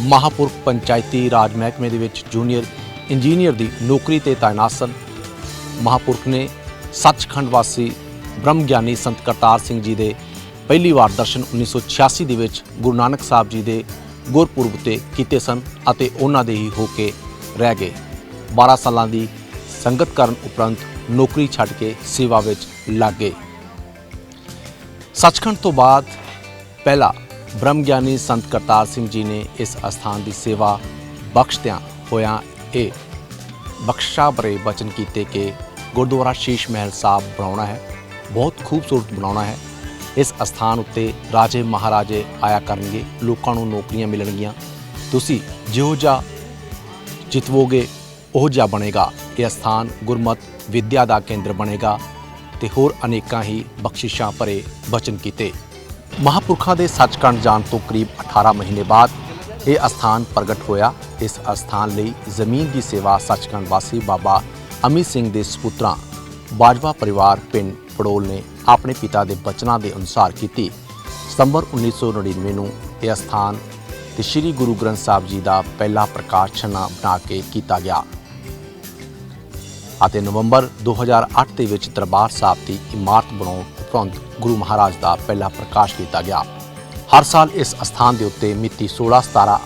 ਮਹਾਂਪੁਰਖ ਪੰਚਾਇਤੀ ਰਾਜ ਮਹਿਕਮੇ ਦੇ ਵਿੱਚ ਜੂਨੀਅਰ ਇੰਜੀਨੀਅਰ ਦੀ ਨੌਕਰੀ ਤੇ ਤਾਇਨਾਤ ਸਨ। ਮਹਾਂਪੁਰਖ ਨੇ ਸੱਚਖੰਡ ਵਾਸੀ ਬ੍ਰਹਮ ਗਿਆਨੀ ਸੰਤ ਕਰਤਾਰ ਸਿੰਘ ਜੀ ਦੇ ਪਹਿਲੀ ਵਾਰ ਦਰਸ਼ਨ 1986 ਦੇ ਵਿੱਚ ਗੁਰੂ ਨਾਨਕ ਸਾਹਿਬ ਜੀ ਦੇ ਗੁਰਪੁਰਬ ਤੇ ਕੀਤੇ ਸਨ ਅਤੇ ਉਹਨਾਂ ਦੇ ਹੀ ਹੋ ਕੇ ਰਹਿ ਗਏ। 12 ਸਾਲਾਂ ਦੀ ਸੰਗਤ ਕਰਨ ਉਪਰੰਤ ਨੌਕਰੀ ਛੱਡ ਕੇ ਸੇਵਾ ਵਿੱਚ ਲੱਗ ਗਏ। ਸੱਚਖੰਡ ਤੋਂ ਬਾਅਦ ਪਹਿਲਾ ਬ੍ਰਹਮ ਗਿਆਨੀ ਸੰਤ ਕਰਤਾਰ ਸਿੰਘ ਜੀ ਨੇ ਇਸ ਅਸਥਾਨ ਦੀ ਸੇਵਾ ਬਖਸ਼ਦਿਆਂ ਹੋਇਆਂ ਇਹ ਬਖਸ਼ਾ ਭਰੇ ਬਚਨ ਕੀਤੇ ਕਿ ਗੁਰਦੁਆਰਾ ਸ਼ੀਸ਼ ਮਹਿਲ ਸਾਹਿਬ ਬਣਾਉਣਾ ਹੈ, ਬਹੁਤ ਖੂਬਸੂਰਤ ਬਣਾਉਣਾ ਹੈ। ਇਸ ਅਸਥਾਨ ਉੱਤੇ ਰਾਜੇ ਮਹਾਰਾਜੇ ਆਇਆ ਕਰਨਗੇ, ਲੋਕਾਂ ਨੂੰ ਨੌਕਰੀਆਂ ਮਿਲਣਗੀਆਂ। ਤੁਸੀਂ ਜਿਹੋ ਜਿਹਾ ਜਿਤਵੋਗੇ ਉਹ ਜਿਹਾ ਬਣੇਗਾ ਇਹ ਅਸਥਾਨ। ਗੁਰਮਤ ਵਿਦਿਆ ਦਾ ਕੇਂਦਰ ਬਣੇਗਾ ਤੇ ਹੋਰ ਅਨੇਕਾਂ ਹੀ ਬਖਸ਼ਿਸ਼ਾਂ ਭਰੇ ਬਚਨ ਕੀਤੇ। ਮਹਾਂਪੁਰਖਾਂ ਦੇ ਸੱਚਖੰਡ ਜਾਣ ਤੋਂ ਕਰੀਬ 18 ਮਹੀਨੇ ਬਾਅਦ ਇਹ ਅਸਥਾਨ ਪ੍ਰਗਟ ਹੋਇਆ। ਇਸ ਅਸਥਾਨ ਲਈ ਜ਼ਮੀਨ ਦੀ ਸੇਵਾ ਸੱਚਖੰਡ ਵਾਸੀ ਬਾਬਾ ਅਮਿਤ ਸਿੰਘ ਦੇ ਸਪੁੱਤਰਾਂ ਬਾਜਵਾ ਪਰਿਵਾਰ ਪਿੰਡ ਪੜੋਲ ਨੇ ਆਪਣੇ ਪਿਤਾ ਦੇ ਬਚਨਾਂ ਦੇ ਅਨੁਸਾਰ ਕੀਤੀ। ਸਤੰਬਰ 1999 ਨੂੰ ਇਹ ਅਸਥਾਨ ਤੇ ਸ੍ਰੀ ਗੁਰੂ ਗ੍ਰੰਥ ਸਾਹਿਬ ਜੀ ਦਾ ਪਹਿਲਾ ਪ੍ਰਕਾਸ਼ਨਾ ਬਣਾ ਕੇ ਕੀਤਾ ਗਿਆ ਅਤੇ ਨਵੰਬਰ 2008 ਦੇ ਵਿੱਚ ਦਰਬਾਰ ਸਾਹਿਬ ਦੀ ਇਮਾਰਤ ਬਣਾਉਣ ਉਪਰੰਤ ਗੁਰੂ ਮਹਾਰਾਜ ਦਾ ਪਹਿਲਾ ਪ੍ਰਕਾਸ਼ ਕੀਤਾ ਗਿਆ। ਹਰ ਸਾਲ ਇਸ ਅਸਥਾਨ ਦੇ ਉੱਤੇ ਮਿਤੀ 16, 17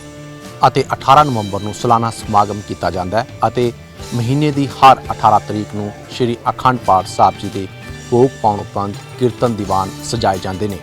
ਅਤੇ 18 ਨਵੰਬਰ ਨੂੰ ਸਾਲਾਨਾ ਸਮਾਗਮ ਕੀਤਾ ਜਾਂਦਾ ਹੈ ਅਤੇ ਮਹੀਨੇ ਦੀ ਹਰ 18 ਤਰੀਕ ਨੂੰ ਸ੍ਰੀ ਅਖੰਡ ਪਾਠ ਸਾਹਿਬ ਜੀ ਦੇ ਭੋਗ ਪਾਉਣ ਉਪਰੰਤ ਕੀਰਤਨ ਦੀਵਾਨ ਸਜਾਏ ਜਾਂਦੇ ਨੇ।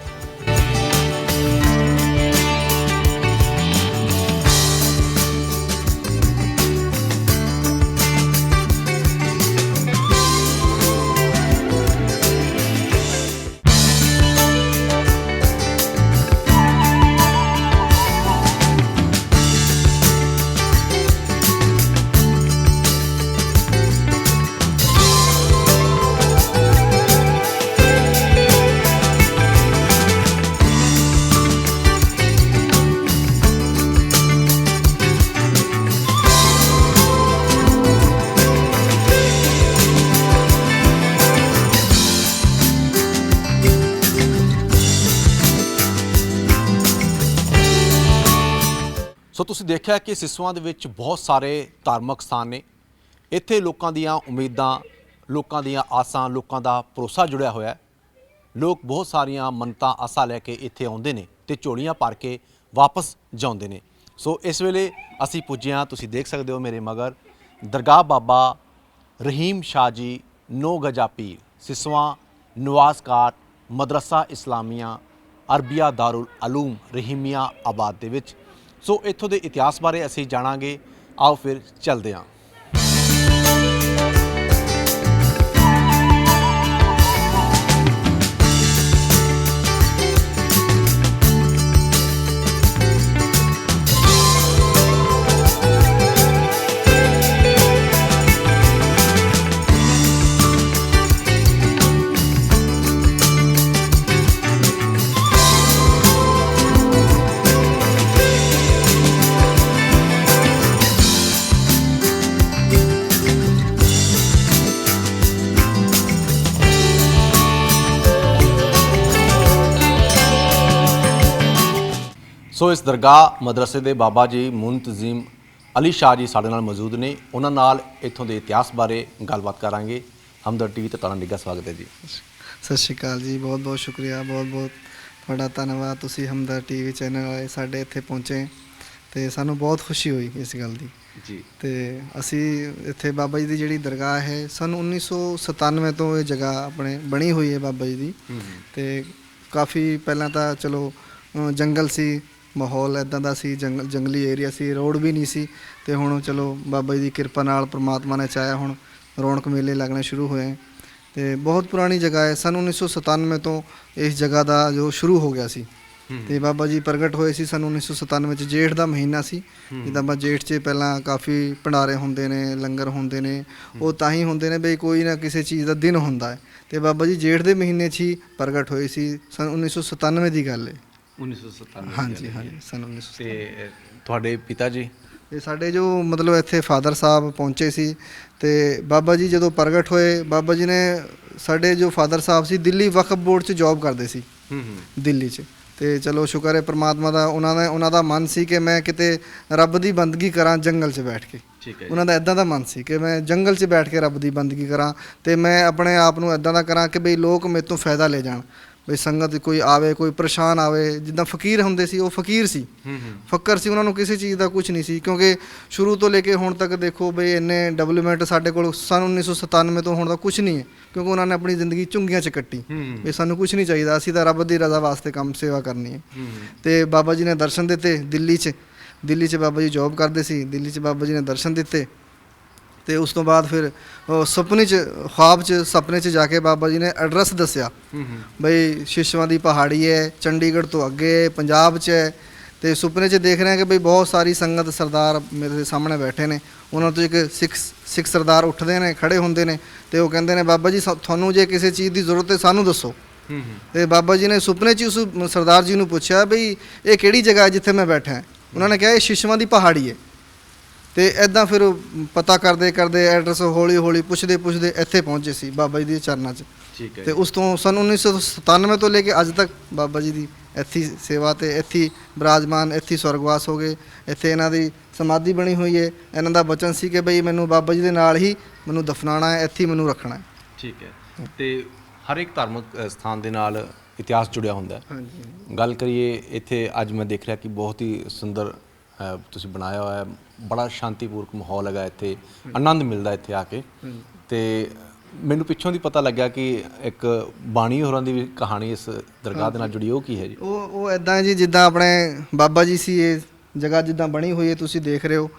ਸੋ ਤੁਸੀਂ ਦੇਖਿਆ ਕਿ ਸਿਸਵਾਂ ਦੇ ਵਿੱਚ ਬਹੁਤ ਸਾਰੇ ਧਾਰਮਿਕ ਸਥਾਨ ਨੇ। ਇੱਥੇ ਲੋਕਾਂ ਦੀਆਂ ਉਮੀਦਾਂ, ਲੋਕਾਂ ਦੀਆਂ ਆਸਾਂ, ਲੋਕਾਂ ਦਾ ਭਰੋਸਾ ਜੁੜਿਆ ਹੋਇਆ ਹੈ। ਲੋਕ ਬਹੁਤ ਸਾਰੀਆਂ ਮੰਨਤਾਂ ਆਸਾਂ ਲੈ ਕੇ ਇੱਥੇ ਆਉਂਦੇ ਨੇ ਤੇ ਝੋਲੀਆਂ ਭਰ ਕੇ ਵਾਪਸ ਜਾਂਦੇ ਨੇ। ਸੋ ਇਸ ਵੇਲੇ ਅਸੀਂ ਪੁੱਜੇ ਹਾਂ, ਤੁਸੀਂ ਦੇਖ ਸਕਦੇ ਹੋ ਮੇਰੇ ਮਗਰ, ਦਰਗਾਹ ਬਾਬਾ ਰਹੀਮ ਸ਼ਾਹ ਜੀ 9 ਗਜਾ ਪੀਰ, ਸਿਸਵਾਂ ਨਵਾਜ਼ ਕਾਟ ਮਦਰਸਾ ਇਸਲਾਮੀਆ ਅਰਬੀਆ ਦਾਰੁਲ ਅਲੂਮ ਰਹੀਮੀਆ ਆਬਾਦ ਦੇ ਵਿੱਚ। ਸੋ ਇੱਥੋਂ ਦੇ ਇਤਿਹਾਸ ਬਾਰੇ ਅਸੀਂ ਜਾਣਾਂਗੇ। ਆਓ ਫਿਰ ਚੱਲਦੇ ਹਾਂ। ਸੋ ਇਸ ਦਰਗਾਹ ਮਦਰਸੇ ਦੇ ਬਾਬਾ ਜੀ ਮੁੰਤਜ਼ਮ ਅਲੀ ਸ਼ਾਹ ਜੀ ਸਾਡੇ ਨਾਲ ਮੌਜੂਦ ਨੇ। ਉਹਨਾਂ ਨਾਲ ਇੱਥੋਂ ਦੇ ਇਤਿਹਾਸ ਬਾਰੇ ਗੱਲਬਾਤ ਕਰਾਂਗੇ। ਹਮਦਰਦ ਟੀਵੀ ਤੇ ਤੁਹਾਡਾ ਨਿੱਘਾ ਸਵਾਗਤ ਹੈ ਜੀ। ਸਤਿ ਸ਼੍ਰੀ ਅਕਾਲ ਜੀ, ਬਹੁਤ ਬਹੁਤ ਸ਼ੁਕਰੀਆ, ਬਹੁਤ ਬਹੁਤ ਤੁਹਾਡਾ ਧੰਨਵਾਦ। ਤੁਸੀਂ ਹਮਦਰਦ ਟੀਵੀ ਚੈਨਲ ਵਾਲੇ ਸਾਡੇ ਇੱਥੇ ਪਹੁੰਚੇ ਤੇ ਸਾਨੂੰ ਬਹੁਤ ਖੁਸ਼ੀ ਹੋਈ ਇਸ ਗੱਲ ਦੀ ਜੀ। ਤੇ ਅਸੀਂ ਇੱਥੇ ਬਾਬਾ ਜੀ ਦੀ ਜਿਹੜੀ ਦਰਗਾਹ ਹੈ, ਸਾਨੂੰ 1997 ਤੋਂ ਇਹ ਜਗ੍ਹਾ ਆਪਣੇ ਬਣੀ ਹੋਈ ਹੈ ਬਾਬਾ ਜੀ ਦੀ। ਤੇ ਕਾਫੀ ਪਹਿਲਾਂ ਤਾਂ ਚਲੋ ਜੰਗਲ ਸੀ, ਮਾਹੌਲ ਇੱਦਾਂ ਦਾ ਸੀ, ਜੰਗਲੀ ਏਰੀਆ ਸੀ, ਰੋਡ ਵੀ ਨਹੀਂ ਸੀ। ਤੇ ਹੁਣ ਚਲੋ ਬਾਬਾ ਜੀ ਦੀ ਕਿਰਪਾ ਨਾਲ ਪ੍ਰਮਾਤਮਾ ਨੇ ਚਾਹਿਆ ਹੁਣ ਰੌਣਕ ਮੇਲੇ ਲੱਗਣੇ ਸ਼ੁਰੂ ਹੋਏ। ਤੇ ਬਹੁਤ ਪੁਰਾਣੀ ਜਗ੍ਹਾ ਹੈ, ਸਨ 1997 ਤੋਂ ਇਸ ਜਗ੍ਹਾ ਦਾ ਜੋ ਸ਼ੁਰੂ ਹੋ ਗਿਆ ਸੀ। ਤੇ ਬਾਬਾ ਜੀ ਪ੍ਰਗਟ ਹੋਏ ਸੀ ਸਨ 1997 ਚ, ਜੇਠ ਦਾ ਮਹੀਨਾ ਸੀ। ਜਿੱਦਾਂ ਆਪਾਂ ਜੇਠ 'ਚ ਪਹਿਲਾਂ ਕਾਫੀ ਭੰਡਾਰੇ ਹੁੰਦੇ ਨੇ, ਲੰਗਰ ਹੁੰਦੇ ਨੇ, ਉਹ ਤਾਂ ਹੀ ਹੁੰਦੇ ਨੇ ਬਈ ਕੋਈ ਨਾ ਕਿਸੇ ਚੀਜ਼ ਦਾ ਦਿਨ ਹੁੰਦਾ ਹੈ। ਤੇ ਬਾਬਾ ਜੀ ਜੇਠ ਦੇ ਮਹੀਨੇ 'ਚ ਹੀ ਪ੍ਰਗਟ ਹੋਏ ਸੀ, ਸਨ 1997 ਦੀ ਗੱਲ ਹੈ। 1997 ਹਾਂਜੀ ਹਾਂਜੀ, ਸਨ 1997। ਤੇ ਤੁਹਾਡੇ ਪਿਤਾ ਜੀ? ਇਹ ਸਾਡੇ ਜੋ ਮਤਲਬ ਇੱਥੇ ਫਾਦਰ ਸਾਹਿਬ ਪਹੁੰਚੇ ਸੀ। ਤੇ ਬਾਬਾ ਜੀ ਜਦੋਂ ਪ੍ਰਗਟ ਹੋਏ, ਬਾਬਾ ਜੀ ਨੇ ਸਾਡੇ ਜੋ ਫਾਦਰ ਸਾਹਿਬ ਸੀ ਦਿੱਲੀ ਵਕਫ ਬੋਰਡ 'ਚ ਜੌਬ ਕਰਦੇ ਸੀ ਦਿੱਲੀ 'ਚ। ਤੇ ਚਲੋ ਸ਼ੁਕਰ ਹੈ ਪ੍ਰਮਾਤਮਾ ਦਾ, ਉਹਨਾਂ ਦਾ ਮਨ ਸੀ ਕਿ ਮੈਂ ਕਿਤੇ ਰੱਬ ਦੀ ਬੰਦਗੀ ਕਰਾਂ ਜੰਗਲ 'ਚ ਬੈਠ ਕੇ। ਠੀਕ ਹੈ। ਉਹਨਾਂ ਦਾ ਇਦਾਂ ਦਾ ਮਨ ਸੀ ਕਿ ਮੈਂ ਜੰਗਲ 'ਚ ਬੈਠ ਕੇ ਰੱਬ ਦੀ ਬੰਦਗੀ ਕਰਾਂ ਤੇ ਮੈਂ ਆਪਣੇ ਆਪ ਨੂੰ ਇਦਾਂ ਦਾ ਕਰਾਂ ਕਿ ਬਈ ਲੋਕ ਮੇਰੇ ਤੋਂ ਫਾਇਦਾ ਲੈ ਜਾਣ, ਬਈ ਸੰਗਤ ਕੋਈ ਆਵੇ, ਕੋਈ ਪਰੇਸ਼ਾਨ ਆਵੇ। ਜਿੱਦਾਂ ਫਕੀਰ ਹੁੰਦੇ ਸੀ, ਉਹ ਫਕੀਰ ਸੀ, ਫਕਰ ਸੀ, ਉਹਨਾਂ ਨੂੰ ਕਿਸੇ ਚੀਜ਼ ਦਾ ਕੁਝ ਨਹੀਂ ਸੀ। ਕਿਉਂਕਿ ਸ਼ੁਰੂ ਤੋਂ ਲੈ ਕੇ ਹੁਣ ਤੱਕ ਦੇਖੋ ਬਈ ਇੰਨੇ ਡਿਵੈਲਪਮੈਂਟ ਸਾਡੇ ਕੋਲ ਸਨ 1997 ਤੋਂ ਹੁਣ ਦਾ ਕੁਝ ਨਹੀਂ ਹੈ, ਕਿਉਂਕਿ ਉਹਨਾਂ ਨੇ ਆਪਣੀ ਜ਼ਿੰਦਗੀ ਝੁੰਗੀਆਂ 'ਚ ਕੱਟੀ ਵੀ ਸਾਨੂੰ ਕੁਝ ਨਹੀਂ ਚਾਹੀਦਾ, ਅਸੀਂ ਤਾਂ ਰੱਬ ਦੀ ਰਜ਼ਾ ਵਾਸਤੇ ਕੰਮ ਸੇਵਾ ਕਰਨੀ ਹੈ। ਤੇ ਬਾਬਾ ਜੀ ਨੇ ਦਰਸ਼ਨ ਦਿੱਤੇ ਦਿੱਲੀ 'ਚ ਬਾਬਾ ਜੀ ਜੌਬ ਕਰਦੇ ਸੀ, ਦਿੱਲੀ 'ਚ ਬਾਬਾ ਜੀ ਨੇ ਦਰਸ਼ਨ ਦਿੱਤੇ। ਤੇ ਉਸ ਤੋਂ ਬਾਅਦ ਫਿਰ ਸੁਪਨੇ 'ਚ ਸੁਪਨੇ 'ਚ ਜਾ ਕੇ ਬਾਬਾ ਜੀ ਨੇ ਐਡਰੈਸ ਦੱਸਿਆ ਬਈ ਸ਼ਿਸ਼ਵਾਂ ਦੀ ਪਹਾੜੀ ਹੈ, ਚੰਡੀਗੜ੍ਹ ਤੋਂ ਅੱਗੇ ਪੰਜਾਬ 'ਚ ਹੈ। ਤੇ ਸੁਪਨੇ 'ਚ ਦੇਖ ਰਹੇ ਹਾਂ ਕਿ ਬਈ ਬਹੁਤ ਸਾਰੀ ਸੰਗਤ ਸਰਦਾਰ ਮੇਰੇ ਸਾਹਮਣੇ ਬੈਠੇ ਨੇ, ਉਹਨਾਂ ਤੋਂ ਇੱਕ ਸਿੱਖ ਸਰਦਾਰ ਉੱਠਦੇ ਨੇ, ਖੜੇ ਹੁੰਦੇ ਨੇ ਤੇ ਉਹ ਕਹਿੰਦੇ ਨੇ ਬਾਬਾ ਜੀ ਤੁਹਾਨੂੰ ਜੇ ਕਿਸੇ ਚੀਜ਼ ਦੀ ਜ਼ਰੂਰਤ ਹੈ ਸਾਨੂੰ ਦੱਸੋ। ਤੇ ਬਾਬਾ ਜੀ ਨੇ ਸੁਪਨੇ 'ਚ ਉਸ ਸਰਦਾਰ ਜੀ ਨੂੰ ਪੁੱਛਿਆ ਬਈ ਇਹ ਕਿਹੜੀ ਜਗ੍ਹਾ ਹੈ ਜਿੱਥੇ ਮੈਂ ਬੈਠਾ ਹਾਂ। ਉਹਨਾਂ ਨੇ ਕਿਹਾ ਇਹ ਸ਼ਿਸ਼ਵਾਂ ਦੀ ਪਹਾੜੀ ਹੈ। ਤੇ ਇੱਦਾਂ ਫਿਰ ਪਤਾ ਕਰਦੇ ਐਡਰੈਸ ਹੌਲੀ ਪੁੱਛਦੇ ਇੱਥੇ ਪਹੁੰਚੇ ਸੀ ਬਾਬਾ ਜੀ ਦੇ ਚਰਨਾਂ 'ਚ। ਠੀਕ ਹੈ। ਤੇ ਉਸ ਤੋਂ ਸਨ 1997 ਤੋਂ ਲੈ ਕੇ ਅੱਜ ਤੱਕ ਬਾਬਾ ਜੀ ਦੀ ਇੱਥੇ ਸੇਵਾ ਤੇ ਇੱਥੇ ਬਿਰਾਜਮਾਨ, ਇੱਥੇ ਸਵਰਗਵਾਸ ਹੋ ਗਏ। ਇੱਥੇ ਇਹਨਾਂ ਦੀ ਸਮਾਧੀ ਬਣੀ ਹੋਈ ਹੈ। ਇਹਨਾਂ ਦਾ ਬਚਨ ਸੀ ਕਿ ਬਈ ਮੈਨੂੰ ਬਾਬਾ ਜੀ ਦੇ ਨਾਲ ਹੀ ਮੈਨੂੰ ਦਫਨਾਉਣਾ ਹੈ, ਇੱਥੇ ਮੈਨੂੰ ਰੱਖਣਾ ਹੈ। ਠੀਕ ਹੈ। ਤੇ ਹਰ ਇੱਕ ਧਾਰਮਿਕ ਸਥਾਨ ਦੇ ਨਾਲ ਇਤਿਹਾਸ ਜੁੜਿਆ ਹੁੰਦਾ ਹੈ। ਹਾਂਜੀ। ਗੱਲ ਕਰੀਏ ਇੱਥੇ ਅੱਜ ਮੈਂ ਦੇਖ ਰਿਹਾ ਕਿ ਬਹੁਤ ਹੀ ਸੁੰਦਰ ਤੁਸੀਂ ਬਣਾਇਆ ਹੋਇਆ ਹੈ, ਬੜਾ ਸ਼ਾਂਤੀਪੂਰਕ ਮਾਹੌਲ ਹੈਗਾ ਇੱਥੇ, ਆਨੰਦ ਮਿਲਦਾ ਇੱਥੇ ਆ ਕੇ। ਤੇ ਮੈਨੂੰ ਪਿੱਛੋਂ ਦੀ ਪਤਾ ਲੱਗਿਆ ਕਿ ਇੱਕ ਬਾਣੀ ਹੋਰਾਂ ਦੀ ਵੀ ਕਹਾਣੀ ਇਸ ਦਰਗਾਹ ਦੇ ਨਾਲ ਜੁੜੀ, ਉਹ ਕੀ ਹੈ ਜੀ? ਉਹ ਇੱਦਾਂ ਜੀ ਜਿੱਦਾਂ ਆਪਣੇ ਬਾਬਾ ਜੀ ਸੀ, ਇਹ ਜਗ੍ਹਾ ਜਿੱਦਾਂ ਬਣੀ ਹੋਈ ਹੈ ਤੁਸੀਂ ਦੇਖ ਰਹੇ ਹੋ।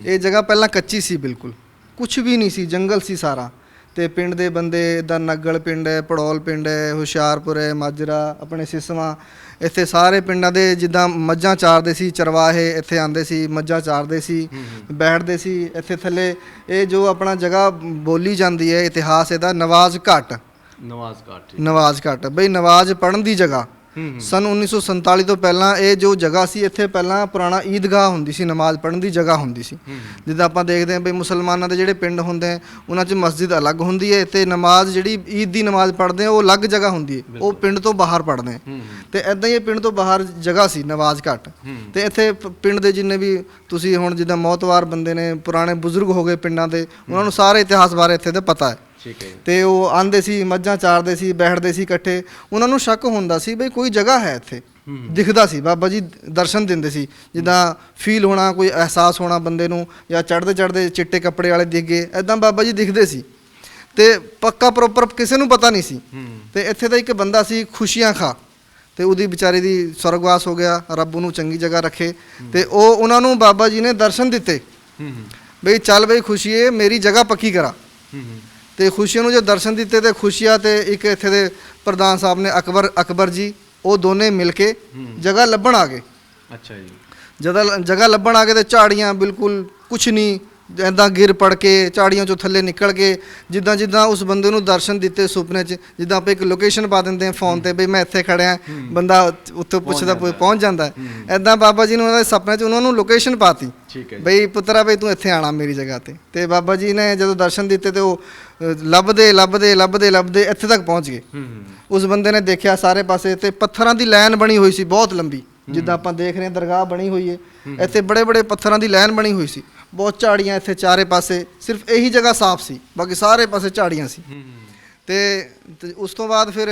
ਇਹ ਜਗ੍ਹਾ ਪਹਿਲਾਂ ਕੱਚੀ ਸੀ, ਬਿਲਕੁਲ ਕੁਝ ਵੀ ਨਹੀਂ ਸੀ, ਜੰਗਲ ਸੀ ਸਾਰਾ। ਤੇ ਪਿੰਡ ਦੇ ਬੰਦੇ ਇੱਦਾਂ ਨਗਲ ਪਿੰਡ ਹੈ, ਪੜੌਲ ਪਿੰਡ ਹੈ, ਹੁਸ਼ਿਆਰਪੁਰ ਹੈ, ਮਾਜਰਾ, ਆਪਣੇ ਸਿਸਵਾਂ, ਇੱਥੇ ਸਾਰੇ ਪਿੰਡਾਂ ਦੇ ਜਿੱਦਾਂ ਮੱਝਾਂ ਚਾਰਦੇ ਸੀ, ਚਰਵਾਹੇ ਇੱਥੇ ਆਉਂਦੇ ਸੀ, ਮੱਝਾਂ ਚਾਰਦੇ ਸੀ, ਬੈਠਦੇ ਸੀ ਇੱਥੇ ਥੱਲੇ। ਇਹ ਜੋ ਆਪਣਾ ਜਗ੍ਹਾ ਬੋਲੀ ਜਾਂਦੀ ਹੈ, ਇਤਿਹਾਸ ਇਹਦਾ ਨਵਾਜ਼ ਘਾਟ ਬਈ ਨਵਾਜ਼ ਪੜ੍ਹਨ ਦੀ ਜਗ੍ਹਾ। ਸਨ 1947 ਤੋਂ ਪਹਿਲਾਂ ਇਹ ਜੋ ਜਗ੍ਹਾ ਸੀ, ਇੱਥੇ ਪਹਿਲਾਂ ਪੁਰਾਣਾ ਈਦਗਾਹ ਹੁੰਦੀ ਸੀ, ਨਮਾਜ਼ ਪੜ੍ਹਨ ਦੀ ਜਗ੍ਹਾ ਹੁੰਦੀ ਸੀ। ਜਿੱਦਾਂ ਆਪਾਂ ਦੇਖਦੇ ਹਾਂ ਬਈ ਮੁਸਲਮਾਨਾਂ ਦੇ ਜਿਹੜੇ ਪਿੰਡ ਹੁੰਦੇ ਆ ਉਹਨਾਂ 'ਚ ਮਸਜਿਦ ਅਲੱਗ ਹੁੰਦੀ ਹੈ ਤੇ ਨਮਾਜ਼ ਜਿਹੜੀ ਈਦ ਦੀ ਨਮਾਜ਼ ਪੜ੍ਹਦੇ ਆ ਉਹ ਅਲੱਗ ਜਗ੍ਹਾ ਹੁੰਦੀ ਹੈ, ਉਹ ਪਿੰਡ ਤੋਂ ਬਾਹਰ ਪੜ੍ਹਦੇ ਆ। ਤੇ ਇੱਦਾਂ ਹੀ ਇਹ ਪਿੰਡ ਤੋਂ ਬਾਹਰ ਜਗ੍ਹਾ ਸੀ ਨਵਾਜ਼ ਘਾਟ। ਤੇ ਇੱਥੇ ਪਿੰਡ ਦੇ ਜਿੰਨੇ ਵੀ ਤੁਸੀਂ ਹੁਣ ਜਿੱਦਾਂ ਮੌਤਵਾਰ ਬੰਦੇ ਨੇ, ਪੁਰਾਣੇ ਬਜ਼ੁਰਗ ਹੋ ਗਏ ਪਿੰਡਾਂ ਦੇ, ਉਹਨਾਂ ਨੂੰ ਸਾਰੇ ਇਤਿਹਾਸ ਬਾਰੇ ਇੱਥੇ ਦਾ ਪਤਾ ਹੈ। ਠੀਕ ਹੈ। ਤੇ ਉਹ ਆਂਦੇ ਸੀ, ਮੱਝਾਂ ਚਾਰਦੇ ਸੀ, ਬੈਠਦੇ ਸੀ ਇਕੱਠੇ। ਉਹਨਾਂ ਨੂੰ ਸ਼ੱਕ ਹੁੰਦਾ ਸੀ ਬਈ ਕੋਈ ਜਗ੍ਹਾ ਹੈ ਇੱਥੇ, ਦਿਖਦਾ ਸੀ। ਬਾਬਾ ਜੀ ਦਰਸ਼ਨ ਦਿੰਦੇ ਸੀ, ਜਿੱਦਾਂ ਫੀਲ ਹੋਣਾ, ਕੋਈ ਅਹਿਸਾਸ ਹੋਣਾ ਬੰਦੇ ਨੂੰ, ਜਾਂ ਚੜ੍ਹਦੇ ਚਿੱਟੇ ਕੱਪੜੇ ਵਾਲੇ ਦਿਖ ਗਏ, ਇੱਦਾਂ ਬਾਬਾ ਜੀ ਦਿਖਦੇ ਸੀ। ਤੇ ਪੱਕਾ ਪ੍ਰੋਪਰ ਕਿਸੇ ਨੂੰ ਪਤਾ ਨਹੀਂ ਸੀ। ਤੇ ਇੱਥੇ ਦਾ ਇੱਕ ਬੰਦਾ ਸੀ ਖੁਸ਼ੀਆਂ ਖਾਂ, ਤੇ ਉਹਦੀ ਵਿਚਾਰੀ ਦੀ ਸਵਰਗਵਾਸ ਹੋ ਗਿਆ, ਰੱਬ ਉਹਨੂੰ ਚੰਗੀ ਜਗ੍ਹਾ ਰੱਖੇ। ਤੇ ਉਹਨਾਂ ਨੂੰ ਬਾਬਾ ਜੀ ਨੇ ਦਰਸ਼ਨ ਦਿੱਤੇ ਬਈ ਚੱਲ ਬਈ ਖੁਸ਼ੀਏ ਮੇਰੀ ਜਗ੍ਹਾ ਪੱਕੀ ਕਰਾ। ਤੇ ਖੁਸ਼ੀਆਂ ਨੂੰ ਜੇ ਦਰਸ਼ਨ ਦਿੱਤੇ ਤੇ ਖੁਸ਼ੀਆਂ ਤੇ ਇੱਕ ਇੱਥੇ ਦੇ ਪ੍ਰਧਾਨ ਸਾਹਿਬ ਨੇ ਅਕਬਰ ਜੀ, ਉਹ ਦੋਨੇ ਮਿਲ ਕੇ ਜਗ੍ਹਾ ਲੱਭਣ ਆ ਗਏ। ਅੱਛਾ ਜੀ। ਜਦੋਂ ਜਗ੍ਹਾ ਲੱਭਣ ਆ ਗਏ ਤੇ ਝਾੜੀਆਂ ਬਿਲਕੁਲ ਕੁਛ ਨਹੀਂ, ਇੱਦਾਂ ਗਿਰ ਪੜ ਕੇ ਝਾੜੀਆਂ 'ਚੋਂ ਥੱਲੇ ਨਿਕਲ ਕੇ ਜਿੱਦਾਂ ਉਸ ਬੰਦੇ ਨੂੰ ਦਰਸ਼ਨ ਦਿੱਤੇ ਸੁਪਨੇ 'ਚ, ਜਿੱਦਾਂ ਆਪਾਂ ਇੱਕ ਲੋਕੇਸ਼ਨ ਪਾ ਦਿੰਦੇ ਹਾਂ ਫੋਨ ਤੇ ਬਈ ਮੈਂ ਇੱਥੇ ਖੜਿਆ, ਬੰਦਾ ਉੱਥੇ ਪੁੱਛਦਾ ਪਹੁੰਚ ਜਾਂਦਾ। ਇੱਦਾਂ ਬਾਬਾ ਜੀ ਨੇ ਉਹਨਾਂ ਦੇ ਸੁਪਨੇ 'ਚ ਉਹਨਾਂ ਨੂੰ ਲੋਕੇਸ਼ਨ ਪਾਤੀ ਬਈ ਪੁੱਤਰਾ ਬਈ ਤੂੰ ਇੱਥੇ ਆਣਾ ਮੇਰੀ ਜਗ੍ਹਾ ਤੇ। ਤੇ ਬਾਬਾ ਜੀ ਨੇ ਜਦੋਂ ਦਰਸ਼ਨ ਦਿੱਤੇ ਤੇ ਉਹ ਲੱਭਦੇ ਇੱਥੇ ਤੱਕ ਪਹੁੰਚ ਗਏ। ਉਸ ਬੰਦੇ ਨੇ ਦੇਖਿਆ ਸਾਰੇ ਪਾਸੇ ਤੇ ਪੱਥਰਾਂ ਦੀ ਲਾਈਨ ਬਣੀ ਹੋਈ ਸੀ ਬਹੁਤ ਲੰਬੀ, ਜਿੱਦਾਂ ਆਪਾਂ ਦੇਖ ਰਹੇ ਹਾਂ ਦਰਗਾਹ ਬਣੀ ਹੋਈ ਹੈ, ਇੱਥੇ ਬੜੇ ਪੱਥਰਾਂ ਦੀ ਲਾਈਨ ਬਣੀ ਹੋਈ ਸੀ, ਬਹੁਤ ਝਾੜੀਆਂ ਇੱਥੇ ਚਾਰੇ ਪਾਸੇ, ਸਿਰਫ ਇਹੀ ਜਗ੍ਹਾ ਸਾਫ਼ ਸੀ, ਬਾਕੀ ਸਾਰੇ ਪਾਸੇ ਝਾੜੀਆਂ ਸੀ। ਤੇ ਉਸ ਤੋਂ ਬਾਅਦ ਫਿਰ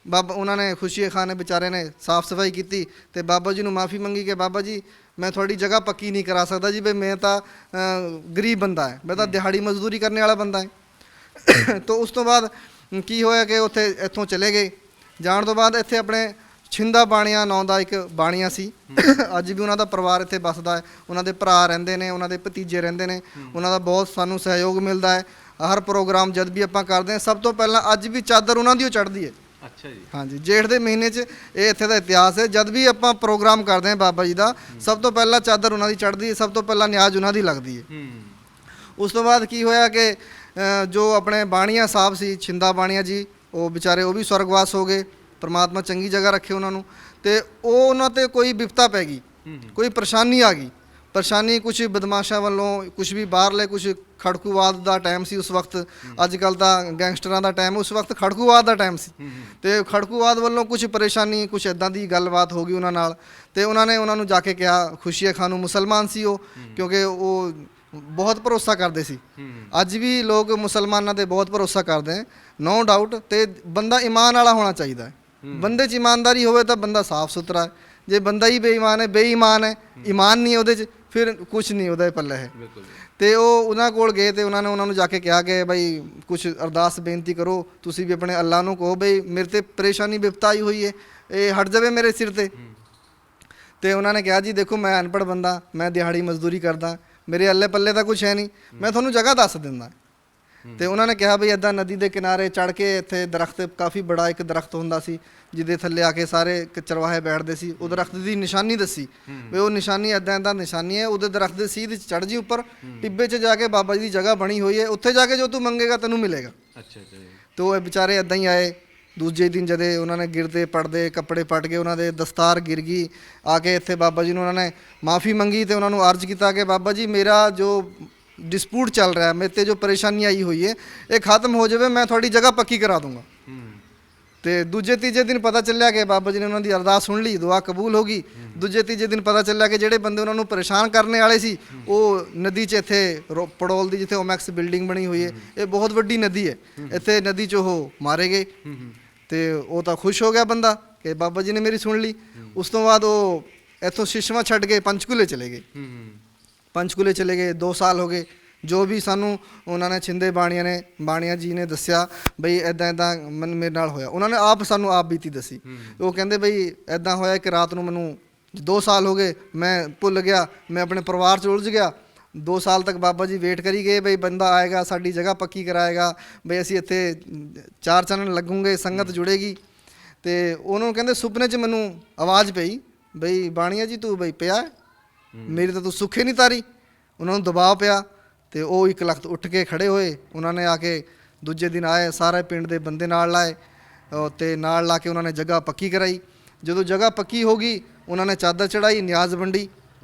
ਬਾਬਾ ਉਹਨਾਂ ਨੇ ਖੁਸ਼ੀ ਖਾਨ ਨੇ ਵਿਚਾਰੇ ਨੇ ਸਾਫ਼ ਸਫਾਈ ਕੀਤੀ ਤੇ ਬਾਬਾ ਜੀ ਨੂੰ ਮਾफ़ੀ ਮੰਗੀ ਕਿ ਬਾਬਾ ਜੀ ਮੈਂ ਤੁਹਾਡੀ ਜਗ੍ਹਾ ਪੱਕੀ ਨਹੀਂ ਕਰਾ ਸਕਦਾ ਜੀ, ਬਈ ਮੈਂ ਤਾਂ ਗਰੀਬ ਬੰਦਾ ਹੈ, ਮੈਂ ਤਾਂ ਦਿਹਾੜੀ ਮਜ਼ਦੂਰੀ ਕਰਨੇ ਵਾਲਾ ਬੰਦਾ ਹੈ। ਤਾਂ ਉਸ ਤੋਂ ਬਾਅਦ ਕੀ ਹੋਇਆ ਕਿ ਇੱਥੋਂ ਚਲੇ ਗਏ। ਜਾਣ ਤੋਂ ਬਾਅਦ ਇੱਥੇ ਆਪਣੇ ਛਿੰਦਾ ਬਾਣੀਆਂ ਨਾਂ ਦਾ ਇੱਕ ਬਾਣੀਆ ਸੀ। ਅੱਜ ਵੀ ਉਹਨਾਂ ਦਾ ਪਰਿਵਾਰ ਇੱਥੇ ਵੱਸਦਾ ਹੈ, ਉਹਨਾਂ ਦੇ ਭਰਾ ਰਹਿੰਦੇ ਨੇ, ਉਹਨਾਂ ਦੇ ਭਤੀਜੇ ਰਹਿੰਦੇ ਨੇ, ਉਹਨਾਂ ਦਾ ਬਹੁਤ ਸਾਨੂੰ ਸਹਿਯੋਗ ਮਿਲਦਾ ਹੈ। ਹਰ ਪ੍ਰੋਗਰਾਮ ਜਦ ਵੀ ਆਪਾਂ ਕਰਦੇ ਹਾਂ ਸਭ ਤੋਂ ਪਹਿਲਾਂ ਅੱਜ ਵੀ ਚਾਦਰ ਉਹਨਾਂ ਦੀ ਓ ਚੜ੍ਹਦੀ ਹੈ। ਅੱਛਾ ਜੀ। ਹਾਂਜੀ, ਜੇਠ ਦੇ ਮਹੀਨੇ 'ਚ ਇਹ ਇੱਥੇ ਦਾ ਇਤਿਹਾਸ ਹੈ। ਜਦ ਵੀ ਆਪਾਂ ਪ੍ਰੋਗਰਾਮ ਕਰਦੇ ਹਾਂ ਬਾਬਾ ਜੀ ਦਾ, ਸਭ ਤੋਂ ਪਹਿਲਾਂ ਚਾਦਰ ਉਹਨਾਂ ਦੀ ਚੜ੍ਹਦੀ ਹੈ, ਸਭ ਤੋਂ ਪਹਿਲਾਂ ਨਿਆਜ਼ ਉਹਨਾਂ ਦੀ ਲੱਗਦੀ ਹੈ। ਉਸ ਤੋਂ ਬਾਅਦ ਕੀ ਹੋਇਆ ਕਿ ਜੋ ਆਪਣੇ ਬਾਣੀਆ ਸਾਹਿਬ ਸੀ, ਛਿੰਦਾ ਬਾਣੀਆ ਜੀ, ਉਹ ਵਿਚਾਰੇ ਉਹ ਵੀ ਸਵਰਗਵਾਸ ਹੋ ਗਏ। ਪਰਮਾਤਮਾ ਚੰਗੀ ਜਗ੍ਹਾ ਰੱਖੇ ਉਹਨਾਂ ਨੂੰ। ਤੇ ਉਹ ਉਹਨਾਂ ਤੇ ਕੋਈ ਵਿਪਤਾ ਪੈ ਗਈ, ਕੋਈ ਪਰੇਸ਼ਾਨੀ ਆ ਗਈ। ਪਰੇਸ਼ਾਨੀ ਕੁਝ ਬਦਮਾਸ਼ਾਂ ਵੱਲੋਂ, ਕੁਝ ਵੀ ਬਾਹਰਲੇ, ਕੁਝ ਖੜਕੂਵਾਦ ਦਾ ਟਾਈਮ ਸੀ ਉਸ ਵਕਤ। ਅੱਜ ਕੱਲ੍ਹ ਤਾਂ ਗੈਂਗਸਟਰਾਂ ਦਾ ਟਾਈਮ, ਉਸ ਵਕਤ ਖੜਕੂਵਾਦ ਦਾ ਟਾਈਮ ਸੀ। ਤੇ ਖੜਕੂਵਾਦ ਵੱਲੋਂ ਕੁਝ ਪਰੇਸ਼ਾਨੀ, ਕੁਝ ਇੱਦਾਂ ਦੀ ਗੱਲਬਾਤ ਹੋ ਗਈ ਉਹਨਾਂ ਨਾਲ। ਤੇ ਉਹਨਾਂ ਨੇ ਉਹਨਾਂ ਨੂੰ ਜਾ ਕੇ ਕਿਹਾ, ਖੁਸ਼ੀਆ ਖਾਨ ਨੂੰ, ਮੁਸਲਮਾਨ ਸੀ ਉਹ, ਕਿਉਂਕਿ ਉਹ ਬਹੁਤ ਭਰੋਸਾ ਕਰਦੇ ਸੀ। ਅੱਜ ਵੀ ਲੋਕ ਮੁਸਲਮਾਨਾਂ ਤੇ ਬਹੁਤ ਭਰੋਸਾ ਕਰਦੇ ਹੈ, ਨੋ ਡਾਊਟ। ਤੇ ਬੰਦਾ ਈਮਾਨ ਵਾਲਾ ਹੋਣਾ ਚਾਹੀਦਾ ਹੈ। ਬੰਦੇ 'ਚ ਇਮਾਨਦਾਰੀ ਹੋਵੇ ਤਾਂ ਬੰਦਾ ਸਾਫ਼ ਸੁਥਰਾ ਹੈ। ਜੇ ਬੰਦਾ ਹੀ ਬੇਈਮਾਨ ਹੈ, ਬੇਈਮਾਨ ਹੈ, ਈਮਾਨ ਨਹੀਂ ਉਹਦੇ 'ਚ, ਫਿਰ ਕੁਝ ਨਹੀਂ ਉਹਦੇ ਪੱਲੇ ਹੈ। ਤੇ ਉਹ ਉਹਨਾਂ ਕੋਲ ਗਏ ਤੇ ਉਹਨਾਂ ਨੂੰ ਜਾ ਕੇ ਕਿਹਾ ਕਿ ਬਈ ਕੁਝ ਅਰਦਾਸ ਬੇਨਤੀ ਕਰੋ, ਤੁਸੀਂ ਵੀ ਆਪਣੇ ਅੱਲਾ ਨੂੰ ਕਹੋ ਬਈ ਮੇਰੇ ਤੇ ਪਰੇਸ਼ਾਨੀ ਵਿਪਤਾ ਆਈ ਹੋਈ ਹੈ, ਇਹ ਹਟ ਜਾਵੇ ਮੇਰੇ ਸਿਰ ਤੇ। ਤੇ ਉਹਨਾਂ ਨੇ ਕਿਹਾ ਜੀ ਦੇਖੋ ਮੈਂ ਅਨਪੜ੍ਹ ਬੰਦਾ, ਮੈਂ ਦਿਹਾੜੀ ਮਜ਼ਦੂਰੀ ਕਰਦਾ, ਮੇਰੇ ਅੱਲੇ ਪੱਲੇ ਤਾਂ ਕੁਝ ਹੈ ਨਹੀਂ, ਮੈਂ ਤੁਹਾਨੂੰ ਜਗ੍ਹਾ ਦੱਸ ਦਿੰਦਾ। ਤੇ ਉਹਨਾਂ ਨੇ ਕਿਹਾ ਬਈ ਇੱਦਾਂ ਨਦੀ ਦੇ ਕਿਨਾਰੇ ਚੜ੍ਹ ਕੇ, ਇੱਥੇ ਦਰਖਤ ਕਾਫੀ ਬੜਾ ਇੱਕ ਦਰਖਤ ਹੁੰਦਾ ਸੀ ਜਿਹਦੇ ਥੱਲੇ ਆ ਕੇ ਸਾਰੇ ਚਰਵਾਹੇ ਬੈਠਦੇ ਸੀ। ਉਹ ਦਰਖਤ ਦੀ ਨਿਸ਼ਾਨੀ ਦੱਸੀ ਵੀ ਉਹ ਨਿਸ਼ਾਨੀ ਇੱਦਾਂ ਨਿਸ਼ਾਨੀ ਹੈ, ਉਹਦੇ ਦਰਖਤ ਦੇ ਸੀਧ ਚੜ੍ਹ ਜੀ ਉੱਪਰ, ਟਿੱਬੇ 'ਚ ਜਾ ਕੇ ਬਾਬਾ ਜੀ ਦੀ ਜਗ੍ਹਾ ਬਣੀ ਹੋਈ ਹੈ, ਉੱਥੇ ਜਾ ਕੇ ਜੋ ਤੂੰ ਮੰਗੇਗਾ ਤੈਨੂੰ ਮਿਲੇਗਾ। ਅੱਛਾ ਜੀ। ਤੇ ਉਹ ਵਿਚਾਰੇ ਇੱਦਾਂ ਹੀ ਆਏ। ਦੂਜੇ ਦਿਨ ਜਦੇ ਉਹਨਾਂ ਨੇ ਗਿਰਦੇ ਪੜਦੇ, ਕੱਪੜੇ ਪਟ ਕੇ, ਉਹਨਾਂ ਦੇ ਦਸਤਾਰ ਗਿਰ ਗਈ। ਆ ਕੇ ਇੱਥੇ ਬਾਬਾ ਜੀ ਨੂੰ ਉਹਨਾਂ ਨੇ ਮਾफ़ੀ ਮੰਗੀ ਤੇ ਉਹਨਾਂ ਨੂੰ ਅਰਜ਼ ਕੀਤਾ ਕਿ ਬਾਬਾ ਜੀ ਮੇਰਾ ਜੋ ਡਿਸਪਿਊਟ ਚੱਲ ਰਿਹਾ, ਮੇਰੇ ਤੇ ਜੋ ਪਰੇਸ਼ਾਨੀ ਆਈ ਹੋਈ ਹੈ, ਇਹ ਖਤਮ ਹੋ ਜਾਵੇ, ਮੈਂ ਤੁਹਾਡੀ ਜਗ੍ਹਾ ਪੱਕੀ ਕਰਾ ਦੂੰਗਾ। ਤੇ ਦੂਜੇ ਤੀਜੇ ਦਿਨ ਪਤਾ ਚੱਲਿਆ ਕਿ ਬਾਬਾ ਜੀ ਨੇ ਉਹਨਾਂ ਦੀ ਅਰਦਾਸ ਸੁਣ ਲਈ, ਦੁਆ ਕਬੂਲ ਹੋ ਗਈ। ਦੂਜੇ ਤੀਜੇ ਦਿਨ ਪਤਾ ਚੱਲਿਆ ਕਿ ਜਿਹੜੇ ਬੰਦੇ ਉਹਨਾਂ ਨੂੰ ਪਰੇਸ਼ਾਨ ਕਰਨੇ ਵਾਲੇ ਸੀ, ਉਹ ਨਦੀ 'ਚ, ਇੱਥੇ ਪੜੋਲ ਦੀ ਜਿੱਥੇ ਓਮੈਕਸ ਬਿਲਡਿੰਗ ਬਣੀ ਹੋਈ ਹੈ, ਇਹ ਬਹੁਤ ਵੱਡੀ ਨਦੀ ਹੈ, ਇੱਥੇ ਨਦੀ 'ਚ ਉਹ ਮਾਰੇ ਗਏ। ਤੇ ਉਹ ਤਾਂ ਖੁਸ਼ ਹੋ ਗਿਆ ਬੰਦਾ ਕਿ ਬਾਬਾ ਜੀ ਨੇ ਮੇਰੀ ਸੁਣ ਲਈ। ਉਸ ਤੋਂ ਬਾਅਦ ਉਹ ਇੱਥੋਂ ਸਿਸ਼ਮਾ ਛੱਡ ਕੇ ਪੰਚਕੂਲੇ ਚਲੇ ਗਏ। ਪੰਚਕੂਲੇ ਚਲੇ ਗਏ, 2 ਸਾਲ ਹੋ ਗਏ। ਜੋ ਵੀ ਸਾਨੂੰ ਉਹਨਾਂ ਨੇ ਛਿੰਦੇ ਬਾਣੀਆ ਜੀ ਨੇ ਦੱਸਿਆ ਬਈ ਇੱਦਾਂ ਮੇਰੇ ਨਾਲ ਹੋਇਆ, ਉਹਨਾਂ ਨੇ ਸਾਨੂੰ ਆਪ ਬੀਤੀ ਦੱਸੀ। ਉਹ ਕਹਿੰਦੇ ਬਈ ਇੱਦਾਂ ਹੋਇਆ ਕਿ ਰਾਤ ਨੂੰ ਮੈਨੂੰ 2 ਸਾਲ ਹੋ ਗਏ, ਮੈਂ ਭੁੱਲ ਗਿਆ, ਮੈਂ ਆਪਣੇ ਪਰਿਵਾਰ 'ਚ ਉਲਝ ਗਿਆ। 2 ਸਾਲ ਤੱਕ ਬਾਬਾ ਜੀ ਵੇਟ ਕਰੀ ਗਏ ਬਈ ਬੰਦਾ ਆਏਗਾ, ਸਾਡੀ ਜਗ੍ਹਾ ਪੱਕੀ ਕਰਾਏਗਾ, ਬਈ ਅਸੀਂ ਇੱਥੇ 4 ਚੰਨ ਲੱਗੂਗੇ, ਸੰਗਤ ਜੁੜੇਗੀ। ਤੇ ਉਹਨੂੰ ਕਹਿੰਦੇ ਸੁਪਨੇ 'ਚ ਮੈਨੂੰ ਆਵਾਜ਼ ਪਈ ਬਈ ਬਾਣੀਆ ਜੀ ਤੂੰ ਬਈ ਪਿਆ, ਮੇਰੀ ਤਾਂ ਤੂੰ ਸੁੱਖੇ ਨਹੀਂ ਤਾਰੀ। ਉਹਨਾਂ ਨੂੰ ਦਬਾਅ ਪਿਆ ਤੇ ਉਹ 1 ਲੱਖ ਉੱਠ ਕੇ ਖੜੇ ਹੋਏ। ਉਹਨਾਂ ਨੇ ਆ ਕੇ ਦੂਜੇ ਦਿਨ ਆਏ, ਸਾਰੇ ਪਿੰਡ ਦੇ ਬੰਦੇ ਨਾਲ ਲਾਏ ਤੇ ਨਾਲ ਲਾ ਕੇ ਉਹਨਾਂ ਨੇ ਜਗ੍ਹਾ ਪੱਕੀ ਕਰਾਈ। ਜਦੋਂ ਜਗ੍ਹਾ ਪੱਕੀ ਹੋ ਗਈ, ਉਹਨਾਂ ਨੇ ਚਾਦਰ ਚੜਾਈ, ਨਿਆਜ਼ ਵੰਡੀ,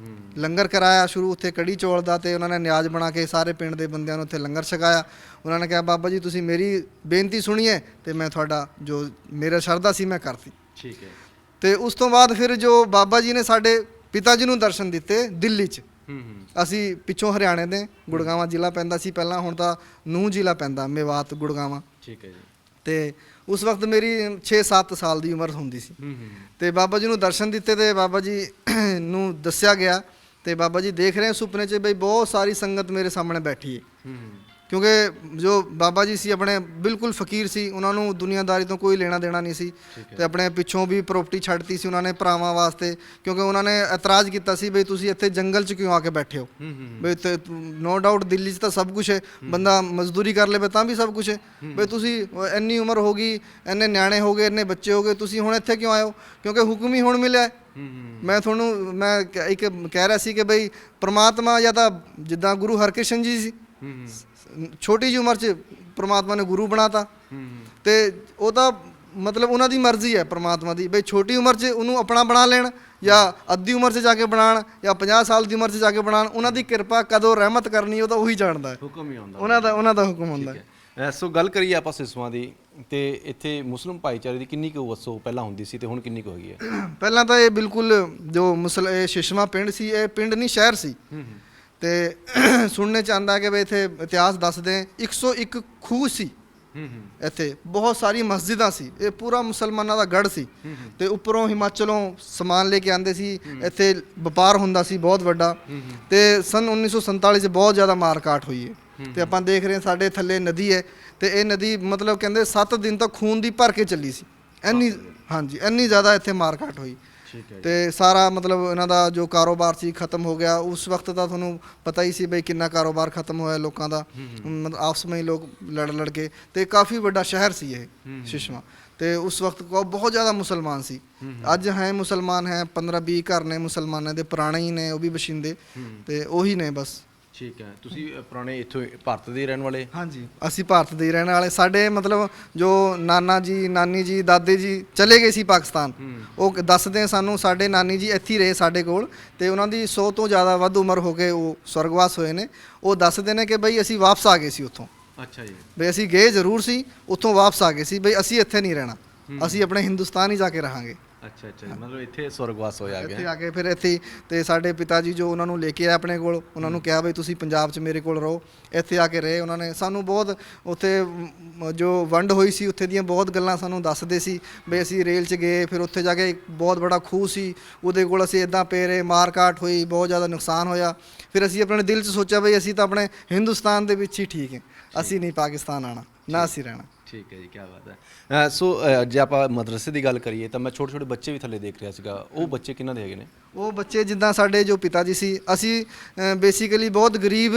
ਲੰਗਰ ਕਰਾਇਆ ਸ਼ੁਰੂ ਉੱਥੇ ਕੜੀ ਚੌਲ ਦਾ। ਤੇ ਉਹਨਾਂ ਨੇ ਨਿਆਜ਼ ਬਣਾ ਕੇ ਸਾਰੇ ਪਿੰਡ ਦੇ ਬੰਦਿਆਂ ਨੂੰ ਉੱਥੇ ਲੰਗਰ ਛਕਾਇਆ। ਉਹਨਾਂ ਨੇ ਕਿਹਾ ਬਾਬਾ ਜੀ ਤੁਸੀਂ ਮੇਰੀ ਬੇਨਤੀ ਸੁਣੀਏ ਤੇ ਮੈਂ ਤੁਹਾਡਾ ਜੋ ਮੇਰਾ ਸ਼ਰਧਾ ਸੀ ਮੈਂ ਕਰਤੀ। ਠੀਕ ਹੈ। ਤੇ ਉਸ ਤੋਂ ਬਾਅਦ ਫਿਰ ਜੋ ਬਾਬਾ ਜੀ ਨੇ ਸਾਡੇ ਪਿਤਾ ਜੀ ਨੂੰ ਦਰਸ਼ਨ ਦਿੱਤੇ ਦਿੱਲੀ 'ਚ। ਅਸੀਂ ਪਿੱਛੋਂ ਹਰਿਆਣੇ ਦੇ, ਗੁੜਗਾਵਾਂ ਜ਼ਿਲ੍ਹਾ ਪੈਂਦਾ ਸੀ ਪਹਿਲਾਂ, ਹੁਣ ਤਾਂ ਨੂੰਹ ਜ਼ਿਲ੍ਹਾ ਪੈਂਦਾ, ਮੇਵਾਤ ਗੁੜਗਾਵਾਂ। ਠੀਕ ਹੈ ਜੀ। ਤੇ ਉਸ ਵਕਤ ਮੇਰੀ 6-7 ਸਾਲ ਦੀ ਉਮਰ ਹੁੰਦੀ ਸੀ। ਤੇ ਬਾਬਾ ਜੀ ਨੂੰ ਦਰਸ਼ਨ ਦਿੱਤੇ ਤੇ ਬਾਬਾ ਜੀ ਨੂੰ ਦੱਸਿਆ ਗਿਆ ਤੇ ਬਾਬਾ ਜੀ ਦੇਖ ਰਹੇ ਸੁਪਨੇ 'ਚ ਬਈ ਬਹੁਤ ਸਾਰੀ ਸੰਗਤ ਮੇਰੇ ਸਾਹਮਣੇ ਬੈਠੀ ਹੈ। ਕਿਉਂਕਿ ਜੋ ਬਾਬਾ ਜੀ ਸੀ ਆਪਣੇ ਬਿਲਕੁਲ ਫਕੀਰ ਸੀ, ਉਹਨਾਂ ਨੂੰ ਦੁਨੀਆਦਾਰੀ ਤੋਂ ਕੋਈ ਲੈਣਾ ਦੇਣਾ ਨਹੀਂ ਸੀ। ਤੇ ਆਪਣੇ ਪਿੱਛੋਂ ਵੀ ਪ੍ਰਾਪਰਟੀ ਛੱਡਤੀ ਸੀ ਉਹਨਾਂ ਨੇ ਭਰਾਵਾਂ ਵਾਸਤੇ, ਕਿਉਂਕਿ ਉਹਨਾਂ ਨੇ ਇਤਰਾਜ਼ ਕੀਤਾ ਸੀ ਬਈ ਤੁਸੀਂ ਇੱਥੇ ਜੰਗਲ 'ਚ ਕਿਉਂ ਆ ਕੇ ਬੈਠੇ ਹੋ। ਬਈ ਨੋ ਡਾਊਟ ਦਿੱਲੀ 'ਚ ਤਾਂ ਸਭ ਕੁਝ ਹੈ, ਬੰਦਾ ਮਜ਼ਦੂਰੀ ਕਰ ਲਵੇ ਤਾਂ ਵੀ ਸਭ ਕੁਝ ਹੈ। ਬਈ ਤੁਸੀਂ ਇੰਨੀ ਉਮਰ ਹੋ ਗਈ, ਇੰਨੇ ਨਿਆਣੇ ਹੋ ਗਏ, ਇੰਨੇ ਬੱਚੇ ਹੋ ਗਏ, ਤੁਸੀਂ ਹੁਣ ਇੱਥੇ ਕਿਉਂ ਆਏ ਹੋ? ਕਿਉਂਕਿ ਹੁਕਮ ਹੀ ਹੁਣ ਮਿਲਿਆ। ਮੈਂ ਇੱਕ ਕਹਿ ਰਿਹਾ ਸੀ ਕਿ ਬਈ ਪ੍ਰਮਾਤਮਾ ਜਾਂ ਤਾਂ ਜਿੱਦਾਂ ਗੁਰੂ ਹਰਕ੍ਰਿਸ਼ਨ ਜੀ ਸੀ, ਛੋਟੀ ਜਿਹੀ ਉਮਰ 'ਚ ਪ੍ਰਮਾਤਮਾ ਨੇ ਗੁਰੂ ਬਣਾਤਾ। ਤੇ ਉਹ ਤਾਂ ਮਤਲਬ ਉਹਨਾਂ ਦੀ ਮਰਜ਼ੀ ਹੈ ਪ੍ਰਮਾਤਮਾ ਦੀ, ਬਈ ਛੋਟੀ ਉਮਰ 'ਚ ਉਹਨੂੰ ਆਪਣਾ ਬਣਾ ਲੈਣ ਜਾਂ ਅੱਧੀ ਉਮਰ 'ਚ ਜਾ ਕੇ ਬਣਾਉਣ ਜਾਂ 50 ਸਾਲ ਦੀ ਉਮਰ 'ਚ ਜਾ ਕੇ ਬਣਾਉਣ। ਉਹਨਾਂ ਦੀ ਕਿਰਪਾ ਕਦੋਂ ਰਹਿਮਤ ਕਰਨੀ ਉਹ ਤਾਂ ਉਹੀ ਜਾਣਦਾ ਹੈ, ਹੁਕਮ ਹੀ ਆਉਂਦਾ ਉਹਨਾਂ ਦਾ ਹੁਕਮ ਹੁੰਦਾ ਹੈ। ਸੋ ਗੱਲ ਕਰੀਏ ਆਪਾਂ ਸਿਸਵਾਂ ਦੀ, ਤੇ ਇੱਥੇ ਮੁਸਲਿਮ ਭਾਈਚਾਰੇ ਦੀ ਕਿੰਨੀ ਕੁ ਵਸੋਂ ਪਹਿਲਾਂ ਹੁੰਦੀ ਸੀ ਤੇ ਹੁਣ ਕਿੰਨੀ ਕੁ ਹੈਗੀ ਹੈ? ਪਹਿਲਾਂ ਤਾਂ ਇਹ ਬਿਲਕੁਲ ਜੋ ਇਹ ਸਿਸ਼ਮਾ ਪਿੰਡ ਸੀ, ਇਹ ਪਿੰਡ ਨਹੀਂ ਸ਼ਹਿਰ ਸੀ। ਤੇ ਸੁਣਨੇ 'ਚ ਆਉਂਦਾ ਕਿ ਬਈ ਇੱਥੇ ਇਤਿਹਾਸ ਦੱਸਦੇ 101 ਖੂਹ ਸੀ, ਇੱਥੇ ਬਹੁਤ ਸਾਰੀ ਮਸਜਿਦਾਂ ਸੀ, ਇਹ ਪੂਰਾ ਮੁਸਲਮਾਨਾਂ ਦਾ ਗੜ੍ਹ ਸੀ। ਤੇ ਉੱਪਰੋਂ ਹਿਮਾਚਲੋਂ ਸਮਾਨ ਲੈ ਕੇ ਆਉਂਦੇ ਸੀ, ਇੱਥੇ ਵਪਾਰ ਹੁੰਦਾ ਸੀ ਬਹੁਤ ਵੱਡਾ। ਤੇ ਸਨ 1947 'ਚ ਬਹੁਤ ਜ਼ਿਆਦਾ ਮਾਰਕਾਟ ਹੋਈ ਹੈ। ਤੇ ਆਪਾਂ ਦੇਖ ਰਹੇ ਸਾਡੇ ਥੱਲੇ ਨਦੀ ਹੈ, ਤੇ ਇਹ ਨਦੀ ਮਤਲਬ ਕਹਿੰਦੇ 7 ਦਿਨ ਤੱਕ ਖੂਨ ਦੀ ਭਰ ਕੇ ਚੱਲੀ ਸੀ। ਇੰਨੀ ਹਾਂਜੀ ਇੰਨੀ ਜ਼ਿਆਦਾ ਇੱਥੇ ਮਾਰਕੀਟ ਹੋਈ ਠੀਕ ਹੈ ਤੇ ਸਾਰਾ ਮਤਲਬ ਇਹਨਾਂ ਦਾ ਜੋ ਕਾਰੋਬਾਰ ਸੀ ਖਤਮ ਹੋ ਗਿਆ। ਉਸ ਵਕਤ ਤਾਂ ਤੁਹਾਨੂੰ ਪਤਾ ਹੀ ਸੀ ਬਈ ਕਿੰਨਾ ਕਾਰੋਬਾਰ ਖਤਮ ਹੋਇਆ ਲੋਕਾਂ ਦਾ, ਮਤਲਬ ਆਪਸ ਵਿੱਚ ਲੋਕ ਲੜ ਕੇ। ਤੇ ਕਾਫੀ ਵੱਡਾ ਸ਼ਹਿਰ ਸੀ ਇਹ ਸਿਸਵਾ, ਤੇ ਉਸ ਵਕਤ ਬਹੁਤ ਜ਼ਿਆਦਾ ਮੁਸਲਮਾਨ ਸੀ। ਅੱਜ ਹੈ ਮੁਸਲਮਾਨ ਹੈ 15-20 ਘਰ ਨੇ ਮੁਸਲਮਾਨਾਂ ਦੇ, ਪੁਰਾਣੇ ਹੀ ਨੇ ਉਹ ਵੀ ਬਸ਼ਿੰਦੇ, ਤੇ ਉਹੀ ਨੇ ਬਸ। ਠੀਕ ਹੈ, ਤੁਸੀਂ ਪੁਰਾਣੇ ਇੱਥੋਂ ਭਾਰਤ ਦੇ ਰਹਿਣ ਵਾਲੇ? ਹਾਂਜੀ, ਅਸੀਂ ਭਾਰਤ ਦੇ ਹੀ ਰਹਿਣ ਵਾਲੇ। ਸਾਡੇ ਮਤਲਬ ਜੋ ਨਾਨਾ ਜੀ, ਨਾਨੀ ਜੀ, ਦਾਦੇ ਜੀ ਚਲੇ ਗਏ ਸੀ ਪਾਕਿਸਤਾਨ, ਉਹ ਦੱਸਦੇ ਸਾਨੂੰ ਸਾਡੇ ਨਾਨੀ ਜੀ ਇੱਥੇ ਹੀ ਰਹੇ ਸਾਡੇ ਕੋਲ, ਤੇ ਉਹਨਾਂ ਦੀ 100 ਤੋਂ ਜ਼ਿਆਦਾ ਵੱਧ ਉਮਰ ਹੋ ਕੇ ਉਹ ਸਵਰਗਵਾਸ ਹੋਏ ਨੇ। ਉਹ ਦੱਸਦੇ ਨੇ ਕਿ ਬਈ ਅਸੀਂ ਵਾਪਸ ਆ ਗਏ ਸੀ ਉੱਥੋਂ। ਅੱਛਾ ਜੀ। ਬਈ ਅਸੀਂ ਗਏ ਜ਼ਰੂਰ ਸੀ, ਉੱਥੋਂ ਵਾਪਸ ਆ ਗਏ ਸੀ ਬਈ ਅਸੀਂ ਇੱਥੇ ਨਹੀਂ ਰਹਿਣਾ, ਅਸੀਂ ਆਪਣੇ ਹਿੰਦੁਸਤਾਨ ਹੀ ਜਾ ਕੇ ਰਹਾਂਗੇ। ਅੱਛਾ ਅੱਛਾ, ਮਤਲਬ ਇੱਥੇ ਸਵਰਗਵਾਸ ਹੋਇਆ ਇੱਥੇ ਗਿਆ। ਆ ਕੇ ਫਿਰ ਇੱਥੇ ਤੇ ਸਾਡੇ ਪਿਤਾ ਜੀ ਜੋ ਉਹਨਾਂ ਨੂੰ ਲੈ ਕੇ ਆਏ ਆਪਣੇ ਕੋਲ, ਉਹਨਾਂ ਨੂੰ ਕਿਹਾ ਬਈ ਤੁਸੀਂ ਪੰਜਾਬ 'ਚ ਮੇਰੇ ਕੋਲ ਰਹੋ। ਇੱਥੇ ਆ ਕੇ ਰਹੇ ਉਹਨਾਂ ਨੇ। ਸਾਨੂੰ ਬਹੁਤ ਉੱਥੇ ਜੋ ਵੰਡ ਹੋਈ ਸੀ ਉੱਥੇ ਦੀਆਂ ਬਹੁਤ ਗੱਲਾਂ ਸਾਨੂੰ ਦੱਸਦੇ ਸੀ ਬਈ ਅਸੀਂ ਰੇਲ 'ਚ ਗਏ, ਫਿਰ ਉੱਥੇ ਜਾ ਕੇ ਇੱਕ ਬਹੁਤ ਬੜਾ ਖੂਹ ਸੀ, ਉਹਦੇ ਕੋਲ ਅਸੀਂ ਇੱਦਾਂ ਪਏ ਰਹੇ, ਮਾਰ ਕਾਟ ਹੋਈ, ਬਹੁਤ ਜ਼ਿਆਦਾ ਨੁਕਸਾਨ ਹੋਇਆ। ਫਿਰ ਅਸੀਂ ਆਪਣੇ ਦਿਲ 'ਚ ਸੋਚਿਆ ਬਈ ਅਸੀਂ ਤਾਂ ਆਪਣੇ ਹਿੰਦੁਸਤਾਨ ਦੇ ਵਿੱਚ ਹੀ ਠੀਕ ਹੈ, ਅਸੀਂ ਨਹੀਂ ਪਾਕਿਸਤਾਨ ਆਉਣਾ, ਨਾ ਅਸੀਂ ਰਹਿਣਾ। ਠੀਕ ਹੈ ਜੀ, ਕੀ ਬਾਤ ਹੈ। ਸੋ ਜੇ ਆਪਾਂ ਮਦਰਸੇ ਦੀ ਗੱਲ ਕਰੀਏ ਤਾਂ ਮੈਂ ਛੋਟੇ ਛੋਟੇ ਬੱਚੇ ਵੀ ਥੱਲੇ ਦੇਖ ਰਿਹਾ ਸੀਗਾ। ਉਹ ਬੱਚੇ ਕਿਹਨਾਂ ਦੇ ਹੈਗੇ ਨੇ? ਉਹ ਬੱਚੇ ਜਿੱਦਾਂ ਸਾਡੇ ਜੋ ਪਿਤਾ ਜੀ ਸੀ, ਅਸੀਂ ਬੇਸਿਕਲੀ ਬਹੁਤ ਗਰੀਬ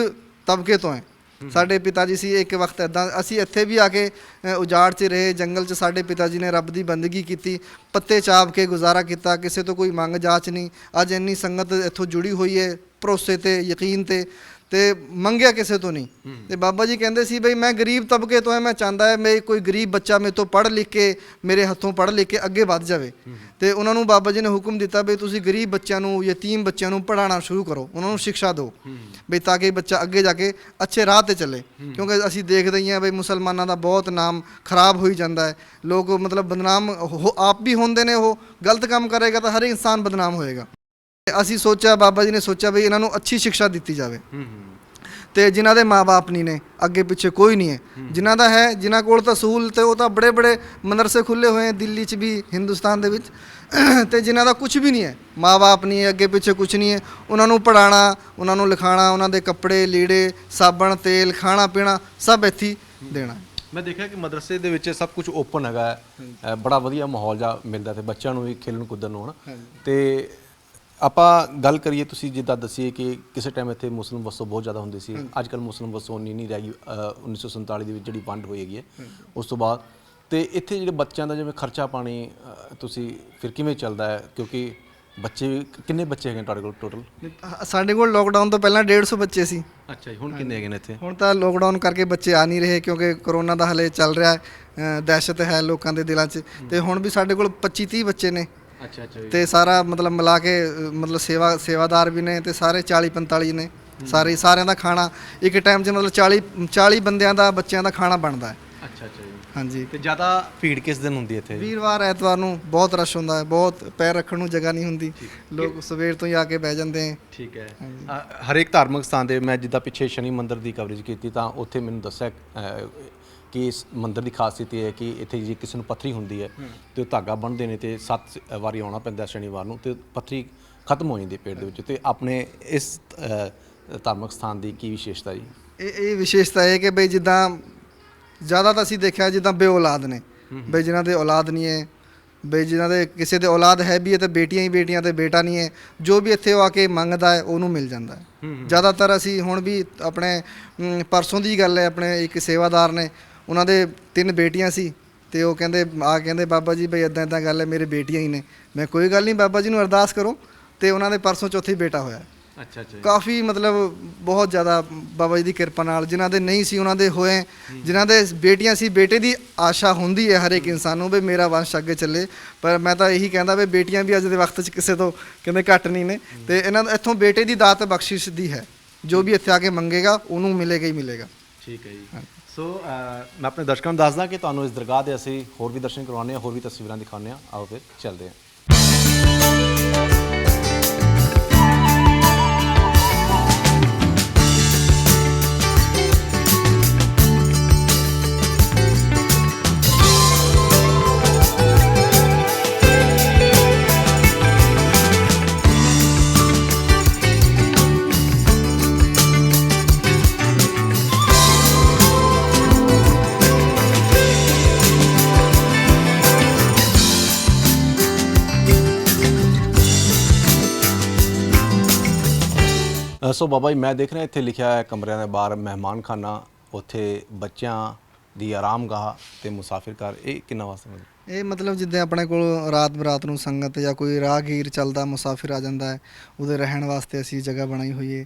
ਤਬਕੇ ਤੋਂ ਹੈ। ਸਾਡੇ ਪਿਤਾ ਜੀ ਸੀ ਇੱਕ ਵਕਤ ਇੱਦਾਂ, ਅਸੀਂ ਇੱਥੇ ਵੀ ਆ ਕੇ ਉਜਾੜ 'ਚ ਰਹੇ, ਜੰਗਲ 'ਚ। ਸਾਡੇ ਪਿਤਾ ਜੀ ਨੇ ਰੱਬ ਦੀ ਬੰਦਗੀ ਕੀਤੀ, ਪੱਤੇ ਚਾਪ ਕੇ ਗੁਜ਼ਾਰਾ ਕੀਤਾ, ਕਿਸੇ ਤੋਂ ਕੋਈ ਮੰਗ ਜਾਚ ਨਹੀਂ। ਅੱਜ ਇੰਨੀ ਸੰਗਤ ਇੱਥੋਂ ਜੁੜੀ ਹੋਈ ਹੈ ਭਰੋਸੇ ਤੇ, ਯਕੀਨ ਤੇ ਮੰਗਿਆ ਕਿਸੇ ਤੋਂ ਨਹੀਂ। ਤੇ ਬਾਬਾ ਜੀ ਕਹਿੰਦੇ ਸੀ ਬਈ ਮੈਂ ਗਰੀਬ ਤਬਕੇ ਤੋਂ ਹਾਂ, ਮੈਂ ਚਾਹੁੰਦਾ ਹੈ ਮੈਂ ਕੋਈ ਗਰੀਬ ਬੱਚਾ ਮੇਰੇ ਤੋਂ ਪੜ੍ਹ ਲਿਖ ਕੇ, ਮੇਰੇ ਹੱਥੋਂ ਪੜ੍ਹ ਲਿਖ ਕੇ ਅੱਗੇ ਵੱਧ ਜਾਵੇ। ਤੇ ਉਹਨਾਂ ਨੂੰ ਬਾਬਾ ਜੀ ਨੇ ਹੁਕਮ ਦਿੱਤਾ ਬਈ ਤੁਸੀਂ ਗਰੀਬ ਬੱਚਿਆਂ ਨੂੰ, ਯਤੀਮ ਬੱਚਿਆਂ ਨੂੰ ਪੜ੍ਹਾਉਣਾ ਸ਼ੁਰੂ ਕਰੋ, ਉਹਨਾਂ ਨੂੰ ਸਿੱਖਿਆ ਦਿਓ ਬਈ ਤਾਂ ਕਿ ਬੱਚਾ ਅੱਗੇ ਜਾ ਕੇ ਅੱਛੇ ਰਾਹ ਤੇ ਚੱਲੇ। ਕਿਉਂਕਿ ਅਸੀਂ ਦੇਖਦੇ ਹੀ ਹਾਂ ਬਈ ਮੁਸਲਮਾਨਾਂ ਦਾ ਬਹੁਤ ਨਾਮ ਖਰਾਬ ਹੋਈ ਜਾਂਦਾ ਹੈ। ਲੋਕ ਮਤਲਬ ਬਦਨਾਮ ਆਪ ਵੀ ਹੁੰਦੇ ਨੇ, ਉਹ ਗਲਤ ਕੰਮ ਕਰੇਗਾ ਤਾਂ ਹਰ ਇਨਸਾਨ ਬਦਨਾਮ ਹੋਏਗਾ। ਅਸੀਂ ਸੋਚਿਆ, ਬਾਬਾ ਜੀ ਨੇ ਸੋਚਿਆ ਬਈ ਇਹਨਾਂ ਨੂੰ ਅੱਛੀ ਸਿੱਖਿਆ ਦਿੱਤੀ ਜਾਵੇ। ਤੇ ਜਿਨ੍ਹਾਂ ਦੇ ਮਾਂ-ਬਾਪ ਨਹੀਂ ਨੇ, ਅੱਗੇ ਪਿੱਛੇ ਕੋਈ ਨਹੀਂ ਹੈ, ਜਿਨ੍ਹਾਂ ਦਾ ਹੈ, ਜਿਨ੍ਹਾਂ ਕੋਲ ਤਾਂ ਸਹੂਲਤ ਹੈ, ਉਹ ਤਾਂ ਬੜੇ ਬੜੇ ਮਦਰਸੇ ਖੁੱਲ੍ਹੇ ਹੋਏ ਹੈ ਦਿੱਲੀ 'ਚ ਵੀ, ਹਿੰਦੁਸਤਾਨ ਦੇ ਵਿੱਚ। ਤੇ ਜਿਨ੍ਹਾਂ ਦਾ ਕੁਝ ਵੀ ਨਹੀਂ ਹੈ, ਮਾਂ-ਬਾਪ ਨਹੀਂ ਹੈ, ਅੱਗੇ ਪਿੱਛੇ ਕੁਝ ਨਹੀਂ ਹੈ, ਉਹਨਾਂ ਨੂੰ ਪੜ੍ਹਾਉਣਾ, ਉਹਨਾਂ ਨੂੰ ਲਿਖਾਉਣਾ, ਉਹਨਾਂ ਦੇ ਕੱਪੜੇ ਲੀੜੇ, ਸਾਬਣ ਤੇਲ, ਖਾਣਾ ਪੀਣਾ ਸਭ ਇੱਥੇ ਹੀ ਦੇਣਾ। ਮੈਂ ਦੇਖਿਆ ਕਿ ਮਦਰਸੇ ਦੇ ਵਿੱਚ ਸਭ ਕੁਝ ਓਪਨ ਹੈਗਾ, ਬੜਾ ਵਧੀਆ ਮਾਹੌਲ ਜਾ ਮਿਲਦਾ ਤੇ ਬੱਚਿਆਂ ਨੂੰ ਵੀ ਖੇਲਣ ਕੁੱਦਣ ਨੂੰ ਹਨਾ। ਤੇ ਆਪਾਂ ਗੱਲ ਕਰੀਏ, ਤੁਸੀਂ ਜਿੱਦਾਂ ਦੱਸੀਏ ਕਿ ਕਿਸੇ ਟਾਈਮ ਇੱਥੇ ਮੁਸਲਿਮ ਵਸੋਂ ਬਹੁਤ ਜ਼ਿਆਦਾ ਹੁੰਦੀ ਸੀ, ਅੱਜ ਕੱਲ੍ਹ ਮੁਸਲਿਮ ਵਸੋਂ ਨਹੀਂ ਰਹਿ ਗਈ। 1947 ਦੇ ਵਿੱਚ ਜਿਹੜੀ ਵੰਡ ਹੋਈ ਹੈਗੀ ਹੈ ਉਸ ਤੋਂ ਬਾਅਦ। ਤੇ ਇੱਥੇ ਜਿਹੜੇ ਬੱਚਿਆਂ ਦਾ ਜਿਵੇਂ ਖਰਚਾ ਪਾਣੀ ਤੁਸੀਂ ਫਿਰ ਕਿਵੇਂ ਚੱਲਦਾ ਹੈ? ਕਿਉਂਕਿ ਬੱਚੇ ਕਿੰਨੇ ਬੱਚੇ ਹੈਗੇ ਤੁਹਾਡੇ ਕੋਲ ਟੋਟਲ? ਸਾਡੇ ਕੋਲ ਲੋਕਡਾਊਨ ਤੋਂ ਪਹਿਲਾਂ 150 ਬੱਚੇ ਸੀ। ਅੱਛਾ ਜੀ, ਹੁਣ ਕਿੰਨੇ ਹੈਗੇ ਨੇ ਇੱਥੇ? ਹੁਣ ਤਾਂ ਲੋਕਡਾਊਨ ਕਰਕੇ ਬੱਚੇ ਆ ਨਹੀਂ ਰਹੇ, ਕਿਉਂਕਿ ਕਰੋਨਾ ਦਾ ਹਲੇ ਚੱਲ ਰਿਹਾ ਹੈ, ਦਹਿਸ਼ਤ ਹੈ ਲੋਕਾਂ ਦੇ ਦਿਲਾਂ 'ਚ। ਤੇ ਹੁਣ ਵੀ ਸਾਡੇ ਕੋਲ 25-30 ਬੱਚੇ ਨੇ। ਅੱਛਾ ਅੱਛਾ। ਤੇ ਸਾਰਾ ਮਤਲਬ ਮਿਲਾ ਕੇ ਮਤਲਬ ਸੇਵਾਦਾਰ ਵੀ ਨੇ, ਤੇ ਸਾਰੇ 40-45 ਨੇ। ਸਾਰਿਆਂ ਦਾ ਖਾਣਾ ਇੱਕ ਟਾਈਮ 'ਚ ਮਤਲਬ 40 ਬੰਦਿਆਂ ਦਾ, ਬੱਚਿਆਂ ਦਾ ਖਾਣਾ ਬਣਦਾ ਹੈ। ਅੱਛਾ ਅੱਛਾ ਜੀ। ਹਾਂਜੀ। ਤੇ ਜ਼ਿਆਦਾ ਭੀੜ ਕਿਸ ਦਿਨ ਹੁੰਦੀ ਹੈ ਇੱਥੇ? ਵੀਰਵਾਰ ਐਤਵਾਰ ਨੂੰ ਬਹੁਤ ਰਸ਼ ਹੁੰਦਾ ਹੈ, ਬਹੁਤ ਪੈਰ ਰੱਖਣ ਨੂੰ ਜਗ੍ਹਾ ਨਹੀਂ ਹੁੰਦੀ, ਲੋਕ ਸਵੇਰ ਤੋਂ ਹੀ ਆ ਕੇ ਬਹਿ ਜਾਂਦੇ ਹੈ। ਠੀਕ ਹੈ। ਹਰੇਕ ਧਾਰਮਿਕ ਸਥਾਨ ਦੇ, ਮੈਂ ਜਿੱਦਾਂ ਪਿੱਛੇ ਸ਼ਨੀ ਮੰਦਿਰ ਦੀ ਕਵਰੇਜ ਕੀਤੀ ਤਾਂ ਉੱਥੇ ਮੈਨੂੰ ਦੱਸਿਆ ਕਿ ਇਸ ਮੰਦਿਰ ਦੀ ਖਾਸੀਅਤ ਇਹ ਹੈ ਕਿ ਇੱਥੇ ਜੇ ਕਿਸੇ ਨੂੰ ਪੱਥਰੀ ਹੁੰਦੀ ਹੈ ਤੇ ਉਹ ਧਾਗਾ ਬੰਨ੍ਹਦੇ ਨੇ ਤੇ 7 ਵਾਰੀ ਆਉਣਾ ਪੈਂਦਾ ਸ਼ਨੀਵਾਰ ਨੂੰ, ਤੇ ਪੱਥਰੀ ਖਤਮ ਹੋ ਜਾਂਦੀ ਹੈ ਪੇਟ ਦੇ ਵਿੱਚ। ਤੇ ਆਪਣੇ ਇਸ ਧਾਰਮਿਕ ਸਥਾਨ ਦੀ ਕੀ ਵਿਸ਼ੇਸ਼ਤਾ ਜੀ? ਇਹ ਵਿਸ਼ੇਸ਼ਤਾ ਇਹ ਕਿ ਬਈ ਜਿੱਦਾਂ ਜ਼ਿਆਦਾ ਤਾਂ ਅਸੀਂ ਦੇਖਿਆ ਜਿੱਦਾਂ ਬੇਔਲਾਦ ਨੇ, ਬਈ ਜਿਨ੍ਹਾਂ ਦੇ ਔਲਾਦ ਨਹੀਂ ਹੈ, ਬਈ ਜਿਨ੍ਹਾਂ ਦੇ ਕਿਸੇ ਦੇ ਔਲਾਦ ਹੈ ਵੀ ਹੈ ਤੇ ਬੇਟੀਆਂ ਹੀ ਬੇਟੀਆਂ ਤੇ ਬੇਟਾ ਨਹੀਂ ਹੈ, ਜੋ ਵੀ ਇੱਥੇ ਆ ਕੇ ਮੰਗਦਾ ਹੈ ਉਹਨੂੰ ਮਿਲ ਜਾਂਦਾ ਹੈ। ਜ਼ਿਆਦਾਤਰ ਅਸੀਂ ਹੁਣ ਵੀ ਆਪਣੇ ਪਰਸੋਂ ਦੀ ਗੱਲ ਹੈ, ਆਪਣੇ ਇੱਕ ਸੇਵਾਦਾਰ ਨੇ, ਉਹਨਾਂ ਦੇ 3 ਬੇਟੀਆਂ ਸੀ, ਤੇ ਉਹ ਕਹਿੰਦੇ ਬਾਬਾ ਜੀ ਬਈ ਇੱਦਾਂ ਇੱਦਾਂ ਗੱਲ ਹੈ, ਮੇਰੇ ਬੇਟੀਆਂ ਹੀ ਨੇ। ਮੈਂ ਕੋਈ ਗੱਲ ਨਹੀਂ, ਬਾਬਾ ਜੀ ਨੂੰ ਅਰਦਾਸ ਕਰੋ। ਤੇ ਉਹਨਾਂ ਦੇ ਪਰਸੋਂ ਚੌਥੀ ਬੇਟਾ ਹੋਇਆ। ਅੱਛਾ ਅੱਛਾ। ਕਾਫੀ ਮਤਲਬ ਬਹੁਤ ਜ਼ਿਆਦਾ ਬਾਬਾ ਜੀ ਦੀ ਕਿਰਪਾ ਨਾਲ, ਜਿਨ੍ਹਾਂ ਦੇ ਨਹੀਂ ਸੀ ਉਹਨਾਂ ਦੇ ਹੋਏ, ਜਿਨ੍ਹਾਂ ਦੇ ਬੇਟੀਆਂ ਸੀ, ਬੇਟੇ ਦੀ ਆਸ਼ਾ ਹੁੰਦੀ ਹੈ ਹਰ ਇੱਕ ਇਨਸਾਨ ਨੂੰ ਵੀ ਮੇਰਾ ਵੰਸ਼ ਅੱਗੇ ਚੱਲੇ। ਪਰ ਮੈਂ ਤਾਂ ਇਹੀ ਕਹਿੰਦਾ ਵੀ ਬੇਟੀਆਂ ਵੀ ਅੱਜ ਦੇ ਵਕਤ 'ਚ ਕਿਸੇ ਤੋਂ ਘੱਟ ਨਹੀਂ ਨੇ। ਤੇ ਇਹਨਾਂ ਦਾ ਇੱਥੋਂ ਬੇਟੇ ਦੀ ਦਾਤ ਬਖਸ਼ਿਸ਼ ਦੀ ਹੈ, ਜੋ ਵੀ ਇੱਥੇ ਆ ਕੇ ਮੰਗੇਗਾ ਉਹਨੂੰ ਮਿਲੇਗਾ ਹੀ ਮਿਲੇਗਾ। ਠੀਕ ਹੈ ਜੀ। ਸੋ ਮੈਂ ਆਪਣੇ ਦਰਸ਼ਕਾਂ ਨੂੰ ਦੱਸਦਾ ਕਿ ਤੁਹਾਨੂੰ ਇਸ ਦਰਗਾਹ ਦੇ ਅਸੀਂ ਹੋਰ ਵੀ ਦਰਸ਼ਨ ਕਰਵਾਉਂਦੇ ਹਾਂ, ਹੋਰ ਵੀ ਤਸਵੀਰਾਂ ਦਿਖਾਉਂਦੇ ਹਾਂ। ਆਓ ਫਿਰ ਚੱਲਦੇ ਹਾਂ। ਸੋ ਬਾਬਾ ਜੀ ਮੈਂ ਦੇਖ ਰਿਹਾ ਇੱਥੇ ਲਿਖਿਆ ਹੈ ਕਮਰਿਆਂ ਦੇ ਬਾਹਰ ਮਹਿਮਾਨਖਾਨਾ, ਉੱਥੇ ਬੱਚਿਆਂ ਦੀ ਆਰਾਮਗਾਹ ਤੇ ਮੁਸਾਫਿਰ ਘਰ, ਇਹ ਕਿੰਨਾ ਵਾਸਤੇ? ਇਹ ਮਤਲਬ ਜਿੱਦਾਂ ਆਪਣੇ ਕੋਲ ਰਾਤ ਬਰਾਤ ਨੂੰ ਸੰਗਤ ਜਾਂ ਕੋਈ ਰਾਹਗੀਰ ਚੱਲਦਾ ਮੁਸਾਫਿਰ ਆ ਜਾਂਦਾ ਹੈ, ਉਹਦੇ ਰਹਿਣ ਵਾਸਤੇ ਅਸੀਂ ਜਗ੍ਹਾ ਬਣਾਈ ਹੋਈ ਹੈ,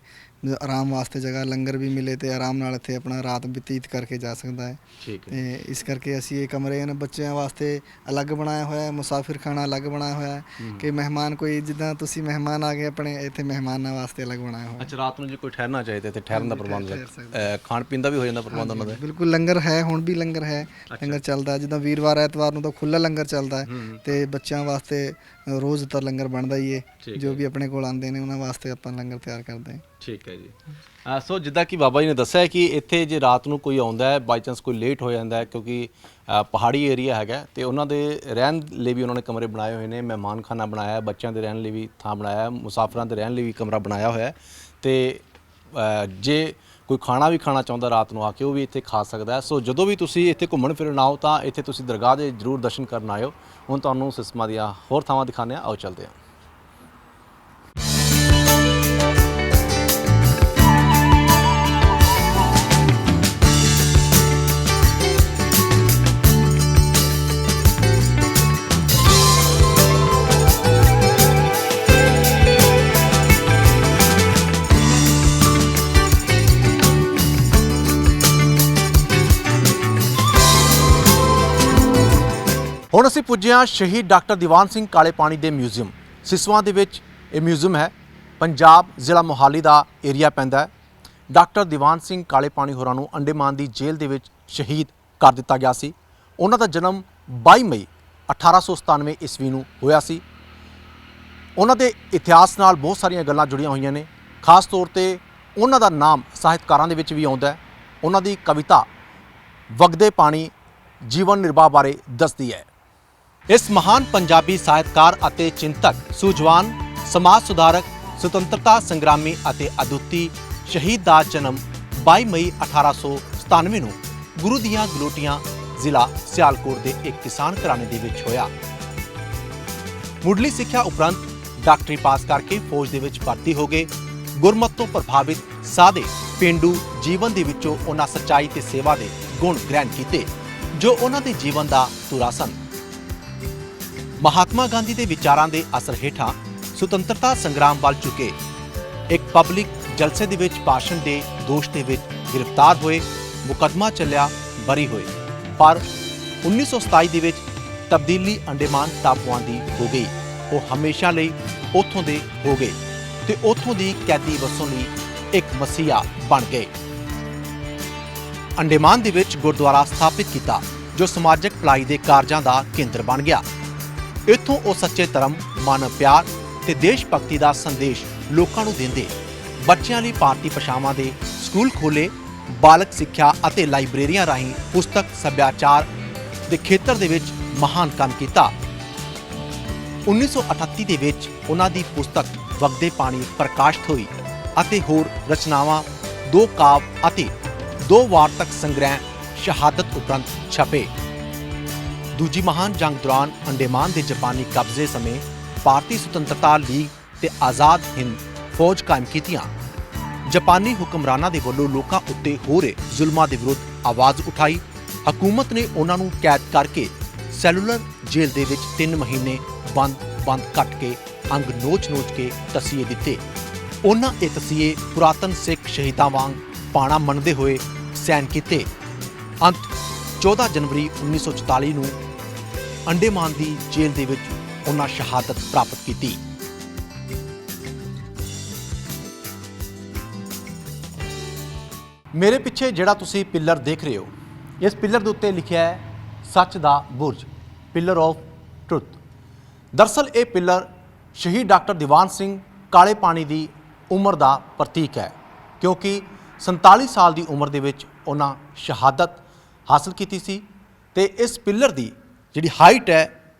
ਆਰਾਮ ਵਾਸਤੇ ਜਗ੍ਹਾ, ਲੰਗਰ ਵੀ ਮਿਲੇ ਤੇ ਆਰਾਮ ਨਾਲ ਇੱਥੇ ਆਪਣਾ ਰਾਤ ਬਤੀਤ ਕਰਕੇ ਜਾ ਸਕਦਾ ਹੈ। ਠੀਕ ਹੈ। ਤੇ ਇਸ ਕਰਕੇ ਅਸੀਂ ਇਹ ਕਮਰੇ ਹਨ ਬੱਚਿਆਂ ਵਾਸਤੇ ਅਲੱਗ ਬਣਾਇਆ ਹੋਇਆ ਹੈ, ਮੁਸਾਫਿਰ ਖਾਣਾ ਅਲੱਗ ਬਣਾਇਆ ਹੋਇਆ ਹੈ ਕਿ ਮਹਿਮਾਨ ਕੋਈ ਜਿੱਦਾਂ ਤੁਸੀਂ ਮਹਿਮਾਨ ਆ ਗਏ ਆਪਣੇ ਇੱਥੇ ਮਹਿਮਾਨਾਂ ਵਾਸਤੇ ਅਲੱਗ ਬਣਾਇਆ ਹੋਇਆ। ਅੱਛਾ, ਰਾਤ ਨੂੰ ਜੇ ਕੋਈ ਠਹਿਰਨਾ ਚਾਹੇ ਤੇ ਇੱਥੇ ਠਹਿਰਨ ਦਾ ਪ੍ਰਬੰਧ ਹੈ, ਖਾਣ ਪੀਣ ਦਾ ਵੀ ਹੋ ਜਾਂਦਾ ਪ੍ਰਬੰਧ ਉਹਨਾਂ ਦਾ? ਬਿਲਕੁਲ, ਲੰਗਰ ਹੈ, ਹੁਣ ਵੀ ਲੰਗਰ ਹੈ, ਲੰਗਰ ਚੱਲਦਾ, ਜਿੱਦਾਂ ਵੀਰਵਾਰ ਐਤਵਾਰ ਨੂੰ ਤਾਂ ਖੁੱਲ੍ਹਾ ਲੰਗਰ ਚੱਲਦਾ ਹੈ ਤੇ ਬੱਚਿਆਂ ਵਾਸਤੇ ਰੋਜ਼ ਤਾਂ ਲੰਗਰ ਬਣਦਾ ਹੀ ਹੈ। ਜੋ ਵੀ ਆਪਣੇ ਕੋਲ ਆਉਂਦੇ ਨੇ ਉਹਨਾਂ ਵਾਸਤੇ ਆਪਾਂ ਲੰਗਰ ਤਿਆਰ ਕਰਦੇ ਹਾਂ। ਠੀਕ ਹੈ ਜੀ। ਸੋ ਜਿੱਦਾਂ ਕਿ ਬਾਬਾ ਜੀ ਨੇ ਦੱਸਿਆ ਕਿ ਇੱਥੇ ਜੇ ਰਾਤ ਨੂੰ ਕੋਈ ਆਉਂਦਾ ਹੈ, ਬਾਈ ਚਾਂਸ ਕੋਈ ਲੇਟ ਹੋ ਜਾਂਦਾ ਹੈ, ਕਿਉਂਕਿ ਪਹਾੜੀ ਏਰੀਆ ਹੈਗਾ ਤੇ ਉਹਨਾਂ ਦੇ ਰਹਿਣ ਲਈ ਵੀ ਉਹਨਾਂ ਨੇ ਕਮਰੇ ਬਣਾਏ ਹੋਏ ਨੇ, ਮਹਿਮਾਨਖਾਨਾ ਬਣਾਇਆ ਹੈ, ਬੱਚਿਆਂ ਦੇ ਰਹਿਣ ਲਈ ਵੀ ਥਾਂ ਬਣਾਇਆ ਹੈ, ਮੁਸਾਫਰਾਂ ਦੇ ਰਹਿਣ ਲਈ ਵੀ ਕਮਰਾ ਬਣਾਇਆ ਹੋਇਆ ਹੈ ਤੇ ਜੇ ਕੋਈ ਖਾਣਾ ਵੀ ਖਾਣਾ ਚਾਹੁੰਦਾ ਰਾਤ ਨੂੰ ਆ ਕੇ ਉਹ ਵੀ ਇੱਥੇ ਖਾ ਸਕਦਾ ਹੈ। ਸੋ ਜਦੋਂ ਵੀ ਤੁਸੀਂ ਇੱਥੇ ਘੁੰਮਣ ਫਿਰਨ ਆਓ ਤਾਂ ਇੱਥੇ ਤੁਸੀਂ ਦਰਗਾਹ ਦੇ ਜ਼ਰੂਰ ਦਰਸ਼ਨ ਕਰਨ ਆਇਓ। ਹੁਣ ਤੁਹਾਨੂੰ ਸਿਸਮਾਂ ਦੀਆਂ ਹੋਰ ਥਾਵਾਂ ਦਿਖਾਉਂਦੇ ਹਾਂ, ਆਓ ਚੱਲਦੇ ਹਾਂ। ਹੁਣ ਅਸੀਂ ਪੁੱਜੇ ਹਾਂ ਸ਼ਹੀਦ ਡਾਕਟਰ ਦੀਵਾਨ ਸਿੰਘ ਕਾਲੇ ਪਾਣੀ ਦੇ ਮਿਊਜ਼ੀਅਮ ਸਿਸਵਾਂ ਦੇ ਵਿੱਚ। ਇਹ ਮਿਊਜ਼ੀਅਮ ਹੈ, ਪੰਜਾਬ ਜ਼ਿਲ੍ਹਾ ਮੋਹਾਲੀ ਦਾ ਏਰੀਆ ਪੈਂਦਾ ਹੈ। ਡਾਕਟਰ ਦੀਵਾਨ ਸਿੰਘ ਕਾਲੇ ਪਾਣੀ ਹੋਰਾਂ ਨੂੰ ਅੰਡੇਮਾਨ ਦੀ ਜੇਲ੍ਹ ਦੇ ਵਿੱਚ ਸ਼ਹੀਦ ਕਰ ਦਿੱਤਾ ਗਿਆ ਸੀ। ਉਹਨਾਂ ਦਾ ਜਨਮ 22 ਮਈ 1897 ਈਸਵੀ ਨੂੰ ਹੋਇਆ ਸੀ। ਉਹਨਾਂ ਦੇ ਇਤਿਹਾਸ ਨਾਲ ਬਹੁਤ ਸਾਰੀਆਂ ਗੱਲਾਂ ਜੁੜੀਆਂ ਹੋਈਆਂ ਨੇ, ਖਾਸ ਤੌਰ ਤੇ ਉਹਨਾਂ ਦਾ ਨਾਮ ਸਾਹਿਤਕਾਰਾਂ ਦੇ ਵਿੱਚ ਵੀ ਆਉਂਦਾ ਹੈ। ਉਹਨਾਂ ਦੀ ਕਵਿਤਾ ਵਗਦੇ ਪਾਣੀ ਜੀਵਨ ਨਿਰਵਾਹ ਬਾਰੇ ਦੱਸਦੀ ਹੈ। ਇਸ ਮਹਾਨ ਪੰਜਾਬੀ ਸਾਹਿਤਕਾਰ ਅਤੇ ਚਿੰਤਕ, ਸੂਝਵਾਨ ਸਮਾਜ ਸੁਧਾਰਕ, ਸੁਤੰਤਰਤਾ ਸੰਗਰਾਮੀ ਅਤੇ ਅਦੁੱਤੀ ਸ਼ਹੀਦ ਦਾ ਜਨਮ 22 ਮਈ 1897 ਨੂੰ ਗੁਰੂ ਦੀਆਂ ਗਲੋਟੀਆਂ ਜ਼ਿਲ੍ਹਾ ਸਿਆਲਕੋਟ ਦੇ ਇੱਕ ਕਿਸਾਨ ਘਰਾਣੇ ਦੇ ਵਿੱਚ ਹੋਇਆ। ਮੁੱਢਲੀ ਸਿੱਖਿਆ ਉਪਰੰਤ ਡਾਕਟਰੀ ਪਾਸ ਕਰਕੇ ਫੌਜ ਦੇ ਵਿੱਚ ਭਰਤੀ ਹੋ ਗਏ। ਗੁਰਮਤਿ ਤੋਂ ਪ੍ਰਭਾਵਿਤ ਸਾਦੇ ਪੇਂਡੂ ਜੀਵਨ ਦੇ ਵਿੱਚੋਂ ਉਹਨਾਂ ਸੱਚਾਈ ਤੇ ਸੇਵਾ ਦੇ ਗੁਣ ਗ੍ਰਹਿਣ ਕੀਤੇ ਜੋ ਉਹਨਾਂ ਦੇ ਜੀਵਨ ਦਾ ਧੁਰਾ ਸਨ। ਮਹਾਤਮਾ ਗਾਂਧੀ ਦੇ ਵਿਚਾਰਾਂ ਦੇ ਅਸਰ ਹੇਠਾਂ ਸੁਤੰਤਰਤਾ ਸੰਗਰਾਮ ਵੱਲ ਚੁੱਕੇ ਇੱਕ ਪਬਲਿਕ ਜਲਸੇ ਦੇ ਵਿੱਚ ਭਾਸ਼ਣ ਦੇ ਦੋਸ਼ ਦੇ ਵਿੱਚ ਗ੍ਰਿਫਤਾਰ ਹੋਏ। ਮੁਕੱਦਮਾ ਚੱਲਿਆ, ਬਰੀ ਹੋਏ, ਪਰ 1927 ਦੇ ਵਿੱਚ ਤਬਦੀਲੀ ਅੰਡੇਮਾਨ ਟਾਪੂਆਂ ਦੀ ਹੋ ਗਈ। ਉਹ ਹਮੇਸ਼ਾ ਲਈ ਉੱਥੋਂ ਦੇ ਹੋ ਗਏ ਤੇ ਉੱਥੋਂ ਦੀ ਕੈਦੀ ਵਸੋਂ ਲਈ ਇੱਕ ਮਸੀਹਾ ਬਣ ਗਏ। ਅੰਡੇਮਾਨ ਦੇ ਵਿੱਚ ਗੁਰਦੁਆਰਾ ਸਥਾਪਿਤ ਕੀਤਾ ਜੋ ਸਮਾਜਿਕ ਭਲਾਈ ਦੇ ਕਾਰਜਾਂ ਦਾ ਕੇਂਦਰ ਬਣ ਗਿਆ। ਇੱਥੋਂ ਉਹ ਸੱਚੇ ਧਰਮ, ਮਾਨਵ ਪਿਆਰ ਤੇ ਦੇਸ਼ ਭਗਤੀ ਦਾ ਸੰਦੇਸ਼ ਲੋਕਾਂ ਨੂੰ ਦਿੰਦੇ ਬੱਚਿਆਂ ਲਈ ਭਾਰਤੀ ਭਾਸ਼ਾਵਾਂ ਦੇ ਸਕੂਲ ਖੋਲ੍ਹੇ, ਬਾਲਕ ਸਿੱਖਿਆ ਅਤੇ ਲਾਇਬ੍ਰੇਰੀਆਂ ਰਾਹੀਂ ਪੁਸਤਕ ਸੱਭਿਆਚਾਰ ਦੇ ਖੇਤਰ ਦੇ ਵਿੱਚ ਮਹਾਨ ਕੰਮ ਕੀਤਾ। 1938 ਦੇ ਵਿੱਚ ਉਹਨਾਂ ਦੀ ਪੁਸਤਕ ਵਗਦੇ ਪਾਣੀ ਪ੍ਰਕਾਸ਼ਿਤ ਹੋਈ ਅਤੇ ਹੋਰ ਰਚਨਾਵਾਂ, 2 ਕਾਵਿ ਅਤੇ 2 ਵਾਰਤਕ ਸੰਗ੍ਰਹਿ ਸ਼ਹਾਦਤ ਉਪਰੰਤ ਛਪੇ। ਦੂਜੀ ਮਹਾਨ ਜੰਗ ਦੌਰਾਨ ਅੰਡੇਮਾਨ ਦੇ ਜਾਪਾਨੀ ਕਬਜ਼ੇ ਸਮੇਂ ਭਾਰਤੀ ਸੁਤੰਤਰਤਾ ਲੀਗ ਤੇ ਆਜ਼ਾਦ ਹਿੰਦ ਫੌਜ ਕਾਇਮ ਕੀਤੀਆਂ। ਜਾਪਾਨੀ ਹੁਕਮਰਾਨਾਂ ਦੇ ਵੱਲੋਂ ਲੋਕਾਂ ਉੱਤੇ ਹੋ ਰਹੇ ਜ਼ੁਲਮਾਂ ਦੇ ਵਿਰੁੱਧ ਆਵਾਜ਼ ਉਠਾਈ। ਹਕੂਮਤ ਨੇ ਉਹਨਾਂ ਨੂੰ ਕੈਦ ਕਰਕੇ ਸੈਲੂਲਰ ਜੇਲ੍ਹ ਦੇ ਵਿੱਚ 3 ਮਹੀਨੇ ਬੰਦ ਕੱਟ ਕੇ ਅੰਗ ਨੋਚ ਕੇ ਤਸੀਹੇ ਦਿੱਤੇ। ਉਹਨਾਂ ਇਹ ਤਸੀਹੇ ਪੁਰਾਤਨ ਸਿੱਖ ਸ਼ਹੀਦਾਂ ਵਾਂਗ ਪਾਣਾ ਮੰਨਦੇ ਹੋਏ ਸਹਿਣ ਕੀਤੇ। ਅੰਤ 14 ਜਨਵਰੀ 1944 ਨੂੰ ਅੰਡੇਮਾਨ ਦੀ ਜੇਲ੍ਹ ਦੇ ਵਿੱਚ ਉਹਨਾਂ ਸ਼ਹਾਦਤ ਪ੍ਰਾਪਤ ਕੀਤੀ। ਮੇਰੇ ਪਿੱਛੇ ਜਿਹੜਾ ਤੁਸੀਂ ਪਿੱਲਰ ਦੇਖ ਰਹੇ ਹੋ, ਇਸ ਪਿੱਲਰ ਦੇ ਉੱਤੇ ਲਿਖਿਆ ਹੈ ਸੱਚ ਦਾ ਬੁਰਜ, ਪਿੱਲਰ ਆਫ ਟਰੁੱਥ। ਦਰਅਸਲ ਇਹ ਪਿੱਲਰ ਸ਼ਹੀਦ ਡਾਕਟਰ ਦੀਵਾਨ ਸਿੰਘ ਕਾਲੇ ਪਾਣੀ ਦੀ ਉਮਰ ਦਾ ਪ੍ਰਤੀਕ ਹੈ, ਕਿਉਂਕਿ 47 ਸਾਲ ਦੀ ਉਮਰ ਦੇ ਵਿੱਚ ਉਹਨਾਂ ਸ਼ਹਾਦਤ ਹਾਸਲ ਕੀਤੀ ਸੀ ਤੇ ਇਸ ਪਿੱਲਰ ਦੀ ਜਿਹੜੀ ਹਾਈਟ ਹੈ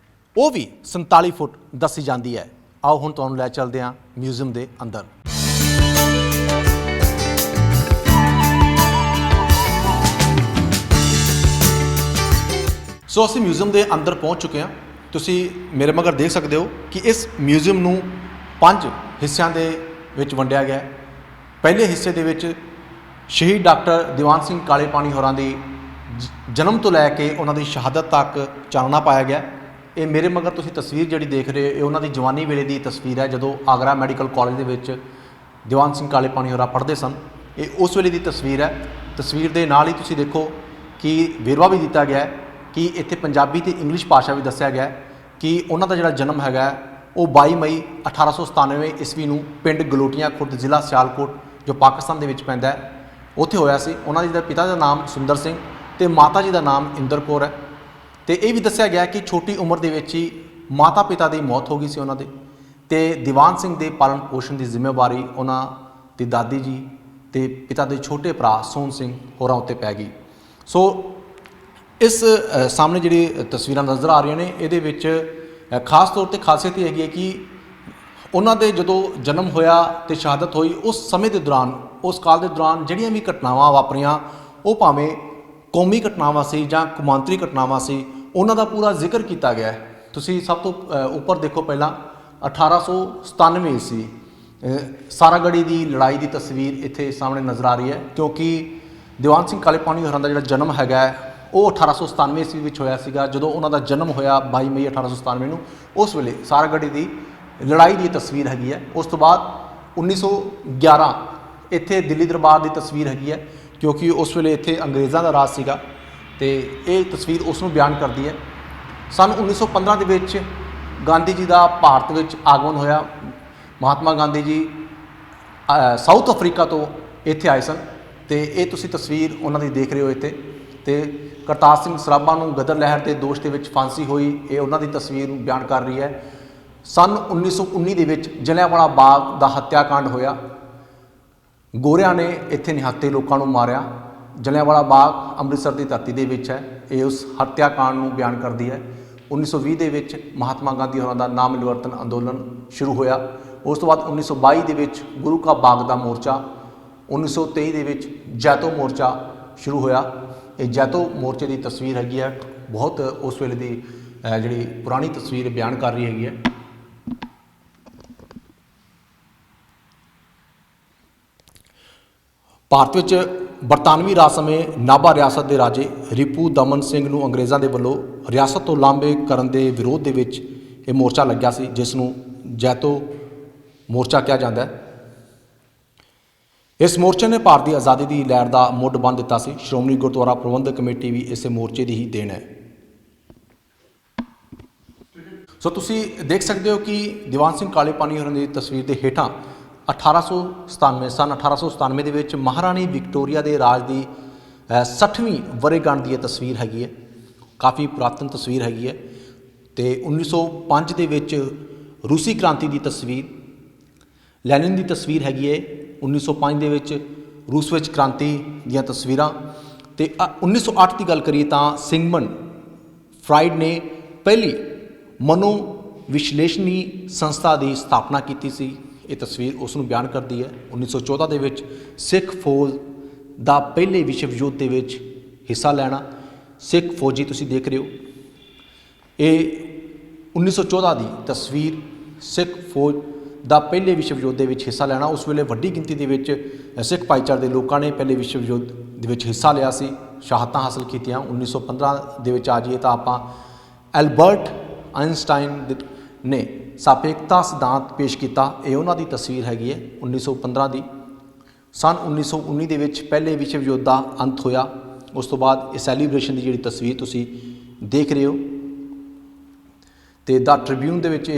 ਉਹ ਵੀ 47 ਫੁੱਟ ਦੱਸੀ ਜਾਂਦੀ ਹੈ। ਆਓ ਹੁਣ ਤੁਹਾਨੂੰ ਲੈ ਚੱਲਦੇ ਹਾਂ ਮਿਊਜ਼ੀਅਮ ਦੇ ਅੰਦਰ। ਸੋ ਅਸੀਂ ਮਿਊਜ਼ੀਅਮ ਦੇ ਅੰਦਰ ਪਹੁੰਚ ਚੁੱਕੇ ਹਾਂ। ਤੁਸੀਂ ਮੇਰੇ ਮਗਰ ਦੇਖ ਸਕਦੇ ਹੋ ਕਿ ਇਸ ਮਿਊਜ਼ੀਅਮ ਨੂੰ 5 ਹਿੱਸਿਆਂ ਦੇ ਵਿੱਚ ਵੰਡਿਆ ਗਿਆ ਹੈ। ਪਹਿਲੇ ਹਿੱਸੇ ਦੇ ਵਿੱਚ ਸ਼ਹੀਦ ਡਾਕਟਰ ਦੀਵਾਨ ਸਿੰਘ ਕਾਲੇ ਪਾਣੀ ਹੋਰਾਂ ਦੀ ਜਨਮ ਤੋਂ ਲੈ ਕੇ ਉਹਨਾਂ ਦੀ ਸ਼ਹਾਦਤ ਤੱਕ ਚਾਨਣਾ ਪਾਇਆ ਗਿਆ। ਇਹ ਮੇਰੇ ਮਗਰ ਤੁਸੀਂ ਤਸਵੀਰ ਜਿਹੜੀ ਦੇਖ ਰਹੇ ਹੋ, ਇਹ ਉਹਨਾਂ ਦੀ ਜਵਾਨੀ ਵੇਲੇ ਦੀ ਤਸਵੀਰ ਹੈ, ਜਦੋਂ ਆਗਰਾ ਮੈਡੀਕਲ ਕਾਲਜ ਦੇ ਵਿੱਚ ਦੀਵਾਨ ਸਿੰਘ ਕਾਲੇ ਪਾਣੀ ਹੋਰਾਂ ਪੜ੍ਹਦੇ ਸਨ। ਇਹ ਉਸ ਵੇਲੇ ਦੀ ਤਸਵੀਰ ਹੈ। ਤਸਵੀਰ ਦੇ ਨਾਲ ਹੀ ਤੁਸੀਂ ਦੇਖੋ ਕਿ ਵੇਰਵਾ ਵੀ ਦਿੱਤਾ ਗਿਆ ਹੈ ਕਿ ਇੱਥੇ ਪੰਜਾਬੀ ਅਤੇ ਇੰਗਲਿਸ਼ ਭਾਸ਼ਾ ਵੀ ਦੱਸਿਆ ਗਿਆ ਕਿ ਉਹਨਾਂ ਦਾ ਜਿਹੜਾ ਜਨਮ ਹੈਗਾ ਉਹ 22 ਮਈ 1897 ਈਸਵੀ ਨੂੰ ਪਿੰਡ ਗਲੋਟੀਆਂ ਖੁਰਦ, ਜ਼ਿਲ੍ਹਾ ਸਿਆਲਕੋਟ, ਜੋ ਪਾਕਿਸਤਾਨ ਦੇ ਵਿੱਚ ਪੈਂਦਾ ਹੈ, ਉੱਥੇ ਹੋਇਆ ਸੀ। ਉਹਨਾਂ ਜੀ ਦਾ ਪਿਤਾ ਦਾ ਨਾਮ ਸੁੰਦਰ ਸਿੰਘ ਅਤੇ ਮਾਤਾ ਜੀ ਦਾ ਨਾਮ ਇੰਦਰ ਕੌਰ ਹੈ। ਅਤੇ ਇਹ ਵੀ ਦੱਸਿਆ ਗਿਆ ਕਿ ਛੋਟੀ ਉਮਰ ਦੇ ਵਿੱਚ ਹੀ ਮਾਤਾ ਪਿਤਾ ਦੀ ਮੌਤ ਹੋ ਗਈ ਸੀ ਉਹਨਾਂ ਦੇ, ਅਤੇ ਦੀਵਾਨ ਸਿੰਘ ਦੇ ਪਾਲਣ ਪੋਸ਼ਣ ਦੀ ਜ਼ਿੰਮੇਵਾਰੀ ਉਹਨਾਂ ਦੀ ਦਾਦੀ ਜੀ ਅਤੇ ਪਿਤਾ ਦੇ ਛੋਟੇ ਭਰਾ ਸੋਹਣ ਸਿੰਘ ਹੋਰਾਂ ਉੱਤੇ ਪੈ ਗਈ। ਸੋ ਇਸ ਸਾਹਮਣੇ ਜਿਹੜੀ ਤਸਵੀਰਾਂ ਨਜ਼ਰ ਆ ਰਹੀਆਂ ਨੇ, ਇਹਦੇ ਵਿੱਚ ਖਾਸ ਤੌਰ 'ਤੇ ਖਾਸੀਅਤ ਇਹ ਹੈਗੀ ਹੈ ਕਿ ਉਹਨਾਂ ਦੇ ਜਦੋਂ ਜਨਮ ਹੋਇਆ ਅਤੇ ਸ਼ਹਾਦਤ ਹੋਈ, ਉਸ ਸਮੇਂ ਦੇ ਦੌਰਾਨ, ਉਸ ਕਾਲ ਦੇ ਦੌਰਾਨ ਜਿਹੜੀਆਂ ਵੀ ਘਟਨਾਵਾਂ ਵਾਪਰੀਆਂ, ਉਹ ਭਾਵੇਂ ਕੌਮੀ ਘਟਨਾਵਾਂ ਸੀ ਜਾਂ ਕੌਮਾਂਤਰੀ ਘਟਨਾਵਾਂ ਸੀ, ਉਹਨਾਂ ਦਾ ਪੂਰਾ ਜ਼ਿਕਰ ਕੀਤਾ ਗਿਆ ਹੈ। ਤੁਸੀਂ ਸਭ ਤੋਂ ਉੱਪਰ ਦੇਖੋ, ਪਹਿਲਾਂ 1897 ਈਸਵੀ ਸਾਰਾਗੜੀ ਦੀ ਲੜਾਈ ਦੀ ਤਸਵੀਰ ਇੱਥੇ ਸਾਹਮਣੇ ਨਜ਼ਰ ਆ ਰਹੀ ਹੈ, ਕਿਉਂਕਿ ਦੀਵਾਨ ਸਿੰਘ ਕਾਲੇ ਪਾਣੀ ਹੋਰਾਂ ਦਾ ਜਿਹੜਾ ਜਨਮ ਹੈਗਾ ਉਹ 1897 ਈਸਵੀ ਵਿੱਚ ਹੋਇਆ ਸੀਗਾ। ਜਦੋਂ ਉਹਨਾਂ ਦਾ ਜਨਮ ਹੋਇਆ 22 ਮਈ 1897 ਨੂੰ, ਉਸ ਵੇਲੇ ਸਾਰਾਗੜੀ ਦੀ ਲੜਾਈ ਦੀ ਤਸਵੀਰ ਹੈਗੀ ਹੈ। ਉਸ ਤੋਂ ਬਾਅਦ 1911 ਇੱਥੇ ਦਿੱਲੀ ਦਰਬਾਰ ਦੀ ਤਸਵੀਰ ਹੈਗੀ ਹੈ, ਕਿਉਂਕਿ ਉਸ ਵੇਲੇ ਇੱਥੇ ਅੰਗਰੇਜ਼ਾਂ ਦਾ ਰਾਜ ਸੀਗਾ, ਅਤੇ ਇਹ ਤਸਵੀਰ ਉਸ ਨੂੰ ਬਿਆਨ ਕਰਦੀ ਹੈ। ਸੰਨ 1915 ਦੇ ਵਿੱਚ ਗਾਂਧੀ ਜੀ ਦਾ ਭਾਰਤ ਵਿੱਚ ਆਗਮਨ ਹੋਇਆ। ਮਹਾਤਮਾ ਗਾਂਧੀ ਜੀ ਸਾਊਥ ਅਫਰੀਕਾ ਤੋਂ ਇੱਥੇ ਆਏ ਸਨ, ਅਤੇ ਇਹ ਤੁਸੀਂ ਤਸਵੀਰ ਉਹਨਾਂ ਦੀ ਦੇਖ ਰਹੇ ਹੋ ਇੱਥੇ। ਅਤੇ ਕਰਤਾਰ ਸਿੰਘ ਸਰਾਭਾ ਨੂੰ ਗਦਰ ਲਹਿਰ ਦੇ ਦੋਸ਼ ਦੇ ਵਿੱਚ ਫਾਂਸੀ ਹੋਈ, ਇਹ ਉਹਨਾਂ ਦੀ ਤਸਵੀਰ ਨੂੰ ਬਿਆਨ ਕਰ ਰਹੀ ਹੈ। ਸੰਨ 1919 ਦੇ ਵਿੱਚ ਜਲਿਆਂਵਾਲਾ ਬਾਗ ਦਾ ਹੱਤਿਆਕਾਂਡ ਹੋਇਆ। ਗੋਰਿਆਂ ਨੇ ਇੱਥੇ ਨਿਹੱਥੇ ਲੋਕਾਂ ਨੂੰ ਮਾਰਿਆ। ਜਲਿਆਂਵਾਲਾ ਬਾਗ ਅੰਮ੍ਰਿਤਸਰ ਦੀ ਧਰਤੀ ਦੇ ਵਿੱਚ ਹੈ। ਇਹ ਉਸ ਹੱਤਿਆਕਾਂਡ ਨੂੰ ਬਿਆਨ ਕਰਦੀ ਹੈ। 1920 ਦੇ ਵਿੱਚ ਮਹਾਤਮਾ ਗਾਂਧੀ ਹੋਰਾਂ ਦਾ ਨਾਮ ਮਿਲਵਰਤਨ ਅੰਦੋਲਨ ਸ਼ੁਰੂ ਹੋਇਆ। ਉਸ ਤੋਂ ਬਾਅਦ 1922 ਦੇ ਵਿੱਚ ਗੁਰੂ ਕਾ ਬਾਗ ਦਾ ਮੋਰਚਾ, 1923 ਦੇ ਵਿੱਚ ਜੈਤੋ ਮੋਰਚਾ ਸ਼ੁਰੂ ਹੋਇਆ। ਇਹ ਜੈਤੋ ਮੋਰਚੇ ਦੀ ਤਸਵੀਰ ਹੈਗੀ ਹੈ, ਬਹੁਤ ਉਸ ਵੇਲੇ ਦੀ ਜਿਹੜੀ ਪੁਰਾਣੀ ਤਸਵੀਰ ਬਿਆਨ ਕਰ ਰਹੀ ਹੈਗੀ ਹੈ। ਭਾਰਤ ਵਿੱਚ ਬਰਤਾਨਵੀ ਰਾਜ ਸਮੇਂ ਨਾਭਾ ਰਿਆਸਤ ਦੇ ਰਾਜੇ ਰਿਪੂ ਦਮਨ ਸਿੰਘ ਨੂੰ ਅੰਗਰੇਜ਼ਾਂ ਦੇ ਵੱਲੋਂ ਰਿਆਸਤ ਤੋਂ ਲਾਂਭੇ ਕਰਨ ਦੇ ਵਿਰੋਧ ਦੇ ਵਿੱਚ ਇਹ ਮੋਰਚਾ ਲੱਗਿਆ ਸੀ, ਜਿਸ ਨੂੰ ਜੈਤੋ ਮੋਰਚਾ ਕਿਹਾ ਜਾਂਦਾ ਹੈ। ਇਸ ਮੋਰਚੇ ਨੇ ਭਾਰਤ ਦੀ ਆਜ਼ਾਦੀ ਦੀ ਲਹਿਰ ਦਾ ਮੁੱਢ ਬੰਨ੍ਹ ਦਿੱਤਾ ਸੀ। ਸ਼੍ਰੋਮਣੀ ਗੁਰਦੁਆਰਾ ਪ੍ਰਬੰਧਕ ਕਮੇਟੀ ਵੀ ਇਸੇ ਮੋਰਚੇ ਦੀ ਹੀ ਦੇਣ ਹੈ। ਸੋ ਤੁਸੀਂ ਦੇਖ ਸਕਦੇ ਹੋ ਕਿ ਦੀਵਾਨ ਸਿੰਘ ਕਾਲੇ ਪਾਣੀ ਹੋਰਾਂ ਦੀ ਤਸਵੀਰ ਦੇ ਹੇਠਾਂ 1897 ਦੇ ਵਿੱਚ ਮਹਾਰਾਣੀ ਵਿਕਟੋਰੀਆ ਦੇ ਰਾਜ ਦੀ 60ਵੀਂ ਵਰ੍ਹੇਗੰਢ ਦੀ ਇਹ ਤਸਵੀਰ ਹੈਗੀ ਹੈ। ਕਾਫੀ ਪੁਰਾਤਨ ਤਸਵੀਰ ਹੈਗੀ ਹੈ। ਅਤੇ 1905 ਦੇ ਵਿੱਚ ਰੂਸੀ ਕ੍ਰਾਂਤੀ ਦੀ ਤਸਵੀਰ, ਲੈਨਿਨ ਦੀ ਤਸਵੀਰ ਹੈਗੀ ਹੈ। 1905 ਦੇ ਵਿੱਚ ਰੂਸ ਵਿੱਚ ਕ੍ਰਾਂਤੀ ਦੀਆਂ ਤਸਵੀਰਾਂ। ਅਤੇ 1908 ਦੀ ਗੱਲ ਕਰੀਏ ਤਾਂ ਸਿਗਮੰਡ ਫਰਾਇਡ ਨੇ ਪਹਿਲੀ ਮਨੋ ਵਿਸ਼ਲੇਸ਼ਣੀ ਸੰਸਥਾ ਦੀ ਸਥਾਪਨਾ ਕੀਤੀ ਸੀ। ਇਹ ਤਸਵੀਰ ਉਸ ਨੂੰ ਬਿਆਨ ਕਰਦੀ ਹੈ। 1914 ਦੇ ਵਿੱਚ ਸਿੱਖ ਫੌਜ ਦਾ ਪਹਿਲੇ ਵਿਸ਼ਵ ਯੁੱਧ ਦੇ ਵਿੱਚ ਹਿੱਸਾ ਲੈਣਾ। ਸਿੱਖ ਫੌਜੀ ਤੁਸੀਂ ਦੇਖ ਰਹੇ ਹੋ, ਇਹ 1914 ਦੀ ਤਸਵੀਰ, ਸਿੱਖ ਫੌਜ ਦਾ ਪਹਿਲੇ ਵਿਸ਼ਵ ਯੁੱਧ ਦੇ ਵਿੱਚ ਹਿੱਸਾ ਲੈਣਾ। ਉਸ ਵੇਲੇ ਵੱਡੀ ਗਿਣਤੀ ਦੇ ਵਿੱਚ ਸਿੱਖ ਭਾਈਚਾਰੇ ਦੇ ਲੋਕਾਂ ਨੇ ਪਹਿਲੇ ਵਿਸ਼ਵ ਯੁੱਧ ਦੇ ਵਿੱਚ ਹਿੱਸਾ ਲਿਆ ਸੀ, ਸ਼ਹਾਦਤਾਂ ਹਾਸਲ ਕੀਤੀਆਂ। 1915 ਦੇ ਵਿੱਚ ਆ ਜਾਈਏ ਤਾਂ ਆਪਾਂ ਐਲਬਰਟ ਆਇਨਸਟਾਈਨ ਨੇ ਸਾਪੇਖਤਾ ਸਿਧਾਂਤ ਪੇਸ਼ ਕੀਤਾ। ਇਹ ਉਹਨਾਂ ਦੀ ਤਸਵੀਰ ਹੈਗੀ ਹੈ 1915 ਦੀ। ਸੰਨ 1919 ਦੇ ਵਿੱਚ ਪਹਿਲੇ ਵਿਸ਼ਵ ਯੁੱਧ ਦਾ ਅੰਤ ਹੋਇਆ। ਉਸ ਤੋਂ ਬਾਅਦ ਇਹ ਸੈਲੀਬ੍ਰੇਸ਼ਨ ਦੀ ਜਿਹੜੀ ਤਸਵੀਰ ਤੁਸੀਂ ਦੇਖ ਰਹੇ ਹੋ, ਅਤੇ ਦਾ ਟ੍ਰਿਬਿਊਨ ਦੇ ਵਿੱਚ,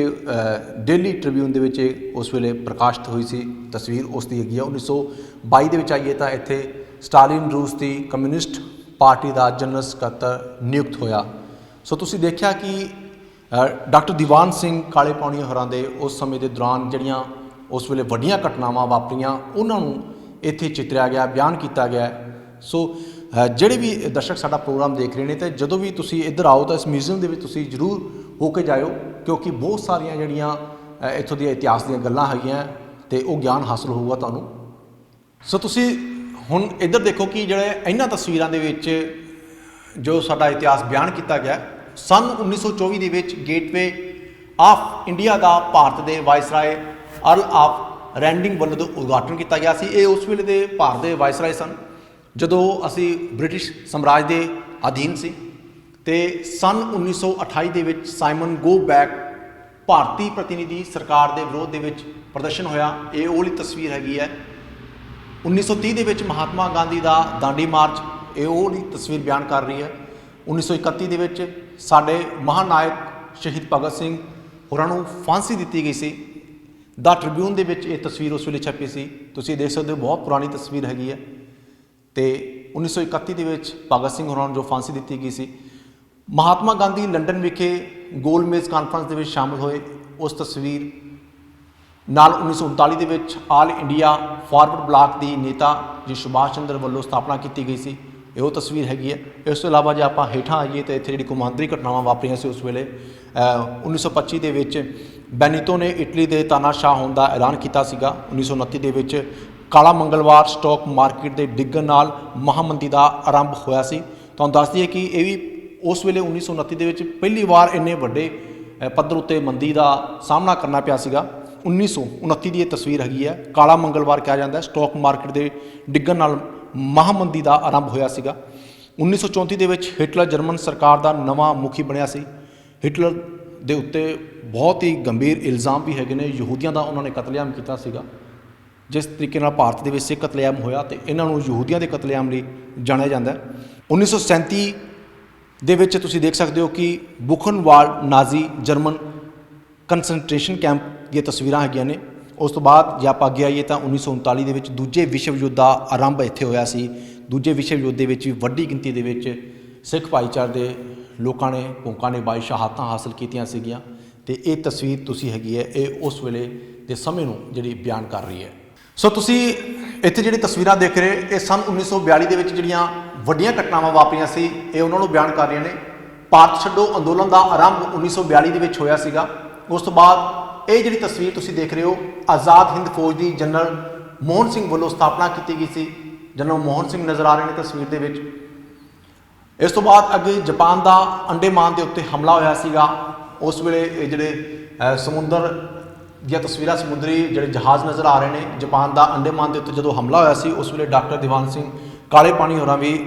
ਡੇਲੀ ਟ੍ਰਿਬਿਊਨ ਦੇ ਵਿੱਚ ਉਸ ਵੇਲੇ ਪ੍ਰਕਾਸ਼ਿਤ ਹੋਈ ਸੀ ਤਸਵੀਰ ਉਸ ਦੀ ਹੈਗੀ ਆ। 1922 ਦੇ ਵਿੱਚ ਆਈਏ ਤਾਂ ਇੱਥੇ ਸਟਾਲਿਨ ਰੂਸ ਦੀ ਕਮਿਊਨਿਸਟ ਪਾਰਟੀ ਦਾ ਜਨਰਲ ਸਕੱਤਰ ਨਿਯੁਕਤ ਹੋਇਆ। ਸੋ ਤੁਸੀਂ ਦੇਖਿਆ ਕਿ ਡਾਕਟਰ ਦੀਵਾਨ ਸਿੰਘ ਕਾਲੇ ਪਾਣੀ ਹੋਰਾਂ ਦੇ ਉਸ ਸਮੇਂ ਦੇ ਦੌਰਾਨ ਜਿਹੜੀਆਂ ਉਸ ਵੇਲੇ ਵੱਡੀਆਂ ਘਟਨਾਵਾਂ ਵਾਪਰੀਆਂ, ਉਹਨਾਂ ਨੂੰ ਇੱਥੇ ਚਿਤਰਿਆ ਗਿਆ, ਬਿਆਨ ਕੀਤਾ ਗਿਆ। ਸੋ ਜਿਹੜੇ ਵੀ ਦਰਸ਼ਕ ਸਾਡਾ ਪ੍ਰੋਗਰਾਮ ਦੇਖ ਰਹੇ ਨੇ, ਅਤੇ ਜਦੋਂ ਵੀ ਤੁਸੀਂ ਇੱਧਰ ਆਓ ਤਾਂ ਇਸ ਮਿਊਜ਼ੀਅਮ ਦੇ ਵਿੱਚ ਤੁਸੀਂ ਜ਼ਰੂਰ ਹੋ ਕੇ ਜਾਇਓ, ਕਿਉਂਕਿ ਬਹੁਤ ਸਾਰੀਆਂ ਜਿਹੜੀਆਂ ਇੱਥੋਂ ਦੀਆਂ ਇਤਿਹਾਸ ਦੀਆਂ ਗੱਲਾਂ ਹੈਗੀਆਂ, ਅਤੇ ਉਹ ਗਿਆਨ ਹਾਸਲ ਹੋਊਗਾ ਤੁਹਾਨੂੰ। ਸੋ ਤੁਸੀਂ ਹੁਣ ਇੱਧਰ ਦੇਖੋ ਕਿ ਜਿਹੜੇ ਇਹਨਾਂ ਤਸਵੀਰਾਂ ਦੇ ਵਿੱਚ ਜੋ ਸਾਡਾ ਇਤਿਹਾਸ ਬਿਆਨ ਕੀਤਾ ਗਿਆ। ਸੰਨ 1924 ਦੇ ਵਿੱਚ ਗੇਟਵੇ ਆਫ ਇੰਡੀਆ ਦਾ ਭਾਰਤ ਦੇ ਵਾਇਸਰਾਏ ਅਰਲ ਆਫ ਰੈਂਡਿੰਗ ਵੱਲੋਂ ਉਦਘਾਟਨ ਕੀਤਾ ਗਿਆ ਸੀ। ਇਹ ਉਸ ਵੇਲੇ ਦੇ ਭਾਰਤ ਦੇ ਵਾਇਸਰਾਏ ਸਨ ਜਦੋਂ ਅਸੀਂ ਬ੍ਰਿਟਿਸ਼ ਸਾਮਰਾਜ ਦੇ ਅਧੀਨ ਸੀ। ਤੇ ਸਨ 1928 ਦੇ ਵਿੱਚ ਸਾਈਮਨ ਗੋ ਬੈਕ ਭਾਰਤੀ ਪ੍ਰਤੀਨਿਧੀ ਸਰਕਾਰ ਦੇ ਵਿਰੋਧ ਦੇ ਵਿੱਚ ਪ੍ਰਦਰਸ਼ਨ ਹੋਇਆ। ਇਹ ਉਹ ਵਾਲੀ ਤਸਵੀਰ ਹੈਗੀ ਹੈ। 1930 ਦੇ ਵਿੱਚ ਮਹਾਤਮਾ ਗਾਂਧੀ ਦਾ ਦਾਂਡੀ ਮਾਰਚ, ਇਹ ਉਹ ਵਾਲੀ ਤਸਵੀਰ ਬਿਆਨ ਕਰ ਰਹੀ ਹੈ। 1931 ਦੇ ਵਿੱਚ ਸਾਡੇ ਮਹਾਨਾਇਕ ਸ਼ਹੀਦ ਭਗਤ ਸਿੰਘ ਹੋਰਾਂ ਨੂੰ ਫਾਂਸੀ ਦਿੱਤੀ ਗਈ ਸੀ। ਦਾ ਟ੍ਰਿਬਿਊਨ ਦੇ ਵਿੱਚ ਇਹ ਤਸਵੀਰ ਉਸ ਵੇਲੇ ਛਪੀ ਸੀ। ਤੁਸੀਂ ਦੇਖ ਸਕਦੇ ਹੋ, ਬਹੁਤ ਪੁਰਾਣੀ ਤਸਵੀਰ ਹੈਗੀ ਹੈ। ਤੇ 1931 ਦੇ ਵਿੱਚ ਭਗਤ ਸਿੰਘ ਹੋਰਾਂ ਨੂੰ ਜੋ ਫਾਂਸੀ ਦਿੱਤੀ ਗਈ ਸੀ। ਮਹਾਤਮਾ ਗਾਂਧੀ ਲੰਡਨ ਵਿਖੇ ਗੋਲਮੇਜ਼ ਕਾਨਫਰੰਸ ਦੇ ਵਿੱਚ ਸ਼ਾਮਲ ਹੋਏ, ਉਸ ਤਸਵੀਰ ਨਾਲ 1939 ਦੇ ਵਿੱਚ ਆਲ ਇੰਡੀਆ ਫਾਰਵਰਡ ਬਲਾਕ ਦੀ ਨੇਤਾ ਜੀ ਸੁਭਾਸ਼ ਚੰਦਰ ਵੱਲੋਂ ਸਥਾਪਨਾ ਕੀਤੀ ਗਈ ਸੀ। ਇਹ ਉਹ ਤਸਵੀਰ ਹੈਗੀ ਹੈ। ਇਸ ਤੋਂ ਇਲਾਵਾ ਜੇ ਆਪਾਂ ਹੇਠਾਂ ਆਈਏ ਤਾਂ ਇੱਥੇ ਜਿਹੜੀ ਕੌਮਾਂਤਰੀ ਘਟਨਾਵਾਂ ਵਾਪਰੀਆਂ ਸੀ ਉਸ ਵੇਲੇ 1925 ਦੇ ਵਿੱਚ ਬੈਨੀਤੋ ਨੇ ਇਟਲੀ ਦੇ ਤਾਨਾਸ਼ਾਹ ਹੋਣ ਦਾ ਐਲਾਨ ਕੀਤਾ ਸੀਗਾ। 1929 ਦੇ ਵਿੱਚ ਕਾਲਾ ਮੰਗਲਵਾਰ ਸਟਾਕ ਮਾਰਕੀਟ ਦੇ ਡਿੱਗਣ ਨਾਲ ਮਹਾਮੰਦੀ ਦਾ ਆਰੰਭ ਹੋਇਆ ਸੀ। ਤੁਹਾਨੂੰ ਦੱਸ ਦਈਏ ਕਿ ਇਹ ਵੀ ਉਸ ਵੇਲੇ 1929 ਦੇ ਵਿੱਚ ਪਹਿਲੀ ਵਾਰ ਇੰਨੇ ਵੱਡੇ ਪੱਧਰ ਉੱਤੇ ਮੰਦੀ ਦਾ ਸਾਹਮਣਾ ਕਰਨਾ ਪਿਆ ਸੀਗਾ। 1929 ਦੀ ਇਹ ਤਸਵੀਰ ਹੈਗੀ ਹੈ। ਕਾਲਾ ਮੰਗਲਵਾਰ ਕਿਹਾ ਜਾਂਦਾ, ਸਟਾਕ ਮਾਰਕੀਟ ਦੇ ਡਿੱਗਣ ਨਾਲ ਮਹਾਮੰਦੀ ਦਾ ਆਰੰਭ ਹੋਇਆ ਸੀਗਾ। 1934 ਦੇ ਵਿੱਚ ਹਿਟਲਰ ਜਰਮਨ ਸਰਕਾਰ ਦਾ ਨਵਾਂ ਮੁਖੀ ਬਣਿਆ ਸੀ। ਹਿਟਲਰ ਦੇ ਉੱਤੇ ਬਹੁਤ ਹੀ ਗੰਭੀਰ ਇਲਜ਼ਾਮ ਵੀ ਹੈਗੇ ਨੇ। ਯਹੂਦੀਆਂ ਦਾ ਉਹਨਾਂ ਨੇ ਕਤਲੇਆਮ ਕੀਤਾ ਸੀਗਾ। ਜਿਸ ਤਰੀਕੇ ਨਾਲ ਭਾਰਤ ਦੇ ਵਿੱਚ ਸਿੱਖ ਕਤਲੇਆਮ ਹੋਇਆ ਤੇ ਇਹਨਾਂ ਨੂੰ ਯਹੂਦੀਆਂ ਦੇ ਕਤਲੇਆਮ ਲਈ ਜਾਣਿਆ ਜਾਂਦਾ ਹੈ। 1937 ਦੇ ਵਿੱਚ ਤੁਸੀਂ ਦੇਖ ਸਕਦੇ ਹੋ ਕਿ ਬੁਖਨਵਾਲਡ ਨਾਜ਼ੀ ਜਰਮਨ ਕੰਸੈਂਟਰੇਸ਼ਨ ਕੈਂਪ ਦੀਆਂ ਤਸਵੀਰਾਂ ਹੈਗੀਆਂ ਨੇ। ਉਸ ਤੋਂ ਬਾਅਦ ਜੇ ਆਪਾਂ ਅੱਗੇ ਆਈਏ ਤਾਂ 1939 ਦੇ ਵਿੱਚ ਦੂਜੇ ਵਿਸ਼ਵ ਯੁੱਧ ਦਾ ਆਰੰਭ ਇੱਥੇ ਹੋਇਆ ਸੀ। ਦੂਜੇ ਵਿਸ਼ਵ ਯੁੱਧ ਦੇ ਵਿੱਚ ਵੀ ਵੱਡੀ ਗਿਣਤੀ ਦੇ ਵਿੱਚ ਸਿੱਖ ਭਾਈਚਾਰੇ ਦੇ ਲੋਕਾਂ ਨੇ ਭੂਕਾਂ ਨਿਭਾਈ, ਸ਼ਹਾਦਤਾਂ ਹਾਸਲ ਕੀਤੀਆਂ ਸੀਗੀਆਂ। ਤੇ ਇਹ ਤਸਵੀਰ ਤੁਸੀਂ ਹੈਗੀ ਹੈ, ਇਹ ਉਸ ਵੇਲੇ ਦੇ ਸਮੇਂ ਨੂੰ ਜਿਹੜੀ ਬਿਆਨ ਕਰ ਰਹੀ ਹੈ। ਸੋ ਤੁਸੀਂ ਇੱਥੇ ਜਿਹੜੀ ਤਸਵੀਰਾਂ ਦੇਖ ਰਹੇ, ਇਹ ਸਨ 1942 ਦੇ ਵਿੱਚ ਜਿਹੜੀਆਂ ਵੱਡੀਆਂ ਘਟਨਾਵਾਂ ਵਾਪਰੀਆਂ ਸੀ, ਇਹ ਉਹਨਾਂ ਨੂੰ ਬਿਆਨ ਕਰ ਰਹੀਆਂ ਨੇ। ਭਾਰਤ ਛੱਡੋ ਅੰਦੋਲਨ ਦਾ ਆਰੰਭ 1942 ਦੇ ਵਿੱਚ ਹੋਇਆ ਸੀਗਾ। ਉਸ ਤੋਂ ਬਾਅਦ ਇਹ ਜਿਹੜੀ ਤਸਵੀਰ ਤੁਸੀਂ ਦੇਖ ਰਹੇ ਹੋ, ਆਜ਼ਾਦ ਹਿੰਦ ਫੌਜ ਦੀ ਜਨਰਲ ਮੋਹਨ ਸਿੰਘ ਵੱਲੋਂ ਸਥਾਪਨਾ ਕੀਤੀ ਗਈ ਸੀ। ਜਨਰਲ ਮੋਹਨ ਸਿੰਘ ਨਜ਼ਰ ਆ ਰਹੇ ਨੇ ਤਸਵੀਰ ਦੇ ਵਿੱਚ। ਇਸ ਤੋਂ ਬਾਅਦ ਅੱਗੇ ਜਾਪਾਨ ਦਾ ਅੰਡੇਮਾਨ ਦੇ ਉੱਤੇ ਹਮਲਾ ਹੋਇਆ ਸੀਗਾ। ਉਸ ਵੇਲੇ ਇਹ ਜਿਹੜੇ ਸਮੁੰਦਰ ਦੀਆਂ ਤਸਵੀਰਾਂ, ਸਮੁੰਦਰੀ ਜਿਹੜੇ ਜਹਾਜ਼ ਨਜ਼ਰ ਆ ਰਹੇ ਨੇ। ਜਾਪਾਨ ਦਾ ਅੰਡੇਮਾਨ ਦੇ ਉੱਤੇ ਜਦੋਂ ਹਮਲਾ ਹੋਇਆ ਸੀ, ਉਸ ਵੇਲੇ ਡਾਕਟਰ ਦੀਵਾਨ ਸਿੰਘ ਕਾਲੇ ਪਾਣੀ ਹੋਰਾਂ ਵੀ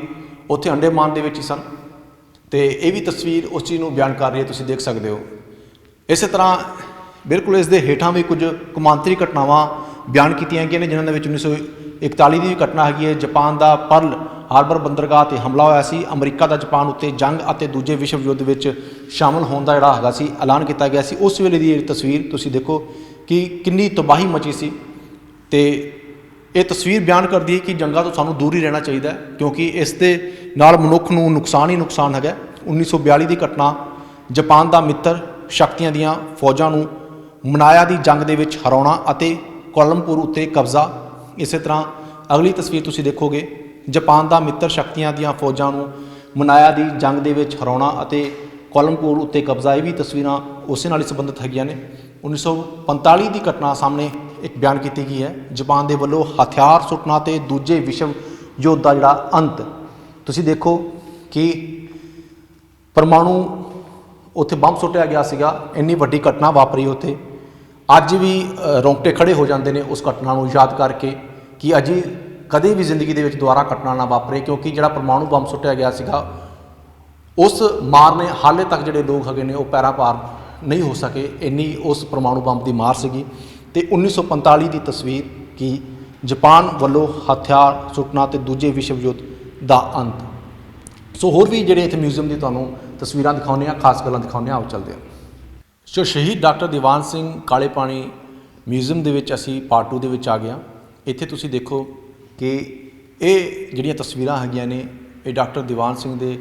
ਉੱਥੇ ਅੰਡੇਮਾਨ ਦੇ ਵਿੱਚ ਹੀ ਸਨ। ਤੇ ਇਹ ਵੀ ਤਸਵੀਰ ਉਸ ਚੀਜ਼ ਨੂੰ ਬਿਆਨ ਕਰ ਰਹੀ ਹੈ, ਤੁਸੀਂ ਦੇਖ ਸਕਦੇ ਹੋ। ਇਸੇ ਤਰ੍ਹਾਂ ਬਿਲਕੁਲ ਇਸ ਦੇ ਹੇਠਾਂ ਵੀ ਕੁਝ ਕੌਮਾਂਤਰੀ ਘਟਨਾਵਾਂ ਬਿਆਨ ਕੀਤੀਆਂ ਗਈਆਂ ਨੇ, ਜਿਨ੍ਹਾਂ ਦੇ ਵਿੱਚ 1941 ਦੀ ਵੀ ਘਟਨਾ ਹੈਗੀ ਹੈ। ਜਾਪਾਨ ਦਾ ਪਰਲ ਹਾਰਬਰ ਬੰਦਰਗਾਹ 'ਤੇ ਹਮਲਾ ਹੋਇਆ ਸੀ। ਅਮਰੀਕਾ ਦਾ ਜਾਪਾਨ ਉੱਤੇ ਜੰਗ ਅਤੇ ਦੂਜੇ ਵਿਸ਼ਵ ਯੁੱਧ ਵਿੱਚ ਸ਼ਾਮਲ ਹੋਣ ਦਾ ਜਿਹੜਾ ਹੈਗਾ ਸੀ ਐਲਾਨ ਕੀਤਾ ਗਿਆ ਸੀ। ਉਸ ਵੇਲੇ ਦੀ ਇਹ ਤਸਵੀਰ ਤੁਸੀਂ ਦੇਖੋ ਕਿ ਕਿੰਨੀ ਤਬਾਹੀ ਮਚੀ ਸੀ। ਤੇ ਇਹ ਤਸਵੀਰ ਬਿਆਨ ਕਰਦੀ ਹੈ ਕਿ ਜੰਗਾਂ ਤੋਂ ਸਾਨੂੰ ਦੂਰ ਹੀ ਰਹਿਣਾ ਚਾਹੀਦਾ ਹੈ, ਕਿਉਂਕਿ ਇਸ ਦੇ ਨਾਲ ਮਨੁੱਖ ਨੂੰ ਨੁਕਸਾਨ ਹੀ ਨੁਕਸਾਨ ਹੈਗਾ। 1942 ਦੀ ਘਟਨਾ ਜਾਪਾਨ ਦਾ ਮਿੱਤਰ ਸ਼ਕਤੀਆਂ ਦੀਆਂ ਫੌਜਾਂ ਨੂੰ ਮਨਾਇਆ ਦੀ ਜੰਗ ਦੇ ਵਿੱਚ ਹਰਾਉਣਾ ਅਤੇ ਕੋਲੰਪੁਰ ਉੱਤੇ ਕਬਜ਼ਾ। ਇਸੇ ਤਰ੍ਹਾਂ ਅਗਲੀ ਤਸਵੀਰ ਤੁਸੀਂ ਦੇਖੋਗੇ, ਜਾਪਾਨ ਦਾ ਮਿੱਤਰ ਸ਼ਕਤੀਆਂ ਦੀਆਂ ਫੌਜਾਂ ਨੂੰ ਮਨਾਇਆ ਦੀ ਜੰਗ ਦੇ ਵਿੱਚ ਹਰਾਉਣਾ ਅਤੇ ਕੋਲੰਪੁਰ ਉੱਤੇ ਕਬਜ਼ਾ। ਇਹ ਵੀ ਤਸਵੀਰਾਂ ਉਸੇ ਨਾਲ ਹੀ ਸੰਬੰਧਿਤ ਹੈਗੀਆਂ ਨੇ। 1945 ਦੀ ਘਟਨਾ ਸਾਹਮਣੇ ਇੱਕ ਬਿਆਨ ਕੀਤੀ ਗਈ ਹੈ। ਜਾਪਾਨ ਦੇ ਵੱਲੋਂ ਹਥਿਆਰ ਸੁੱਟਣਾ ਤੇ ਦੂਜੇ ਵਿਸ਼ਵ ਯੁੱਧ ਦਾ ਜਿਹੜਾ ਅੰਤ। ਤੁਸੀਂ ਦੇਖੋ ਕਿ ਪਰਮਾਣੂ ਉੱਥੇ ਬੰਬ ਸੁੱਟਿਆ ਗਿਆ ਸੀਗਾ। ਇੰਨੀ ਵੱਡੀ ਘਟਨਾ ਵਾਪਰੀ ਉੱਥੇ। ਅੱਜ ਵੀ ਰੌਂਗਟੇ ਖੜੇ ਹੋ ਜਾਂਦੇ ਨੇ ਉਸ ਘਟਨਾ ਨੂੰ ਯਾਦ ਕਰਕੇ ਕਿ ਅਜੇ ਕਦੇ ਵੀ ਜ਼ਿੰਦਗੀ ਦੇ ਵਿੱਚ ਦੁਬਾਰਾ ਘਟਨਾ ਨਾ ਵਾਪਰੇ, ਕਿਉਂਕਿ ਜਿਹੜਾ ਪਰਮਾਣੂ ਬੰਬ ਸੁੱਟਿਆ ਗਿਆ ਸੀਗਾ ਉਸ ਮਾਰ ਨੇ ਹਾਲੇ ਤੱਕ ਜਿਹੜੇ ਲੋਕ ਹੈਗੇ ਨੇ ਉਹ ਪੈਰਾਂ ਭਾਰ ਨਹੀਂ ਹੋ ਸਕੇ। ਇੰਨੀ ਉਸ ਪਰਮਾਣੂ ਬੰਬ ਦੀ ਮਾਰ ਸੀਗੀ। ਤੇ 1945 ਦੀ ਤਸਵੀਰ ਕਿ ਜਾਪਾਨ ਵੱਲੋਂ ਹਥਿਆਰ ਸੁੱਟਣਾ ਤੇ ਦੂਜੇ ਵਿਸ਼ਵ ਯੁੱਧ ਦਾ ਅੰਤ। ਸੋ ਹੋਰ ਵੀ ਜਿਹੜੇ ਇੱਥੇ ਮਿਊਜ਼ੀਅਮ ਦੀ ਤੁਹਾਨੂੰ ਤਸਵੀਰਾਂ ਦਿਖਾਉਂਦੇ ਹਾਂ, ਖਾਸ ਗੱਲਾਂ ਦਿਖਾਉਂਦੇ ਹਾਂ। ਆਓ ਚੱਲਦੇ ਹਾਂ। ਸੋ ਸ਼ਹੀਦ ਡਾਕਟਰ ਦੀਵਾਨ ਸਿੰਘ ਕਾਲੇ ਪਾਣੀ ਮਿਊਜ਼ੀਅਮ ਦੇ ਵਿੱਚ ਅਸੀਂ ਪਾਰਟ 2 ਦੇ ਵਿੱਚ ਆ ਗਏ ਹਾਂ। ਇੱਥੇ ਤੁਸੀਂ ਦੇਖੋ ਕਿ ਇਹ ਜਿਹੜੀਆਂ ਤਸਵੀਰਾਂ ਹੈਗੀਆਂ ਨੇ, ਇਹ ਡਾਕਟਰ ਦੀਵਾਨ ਸਿੰਘ ਦੇ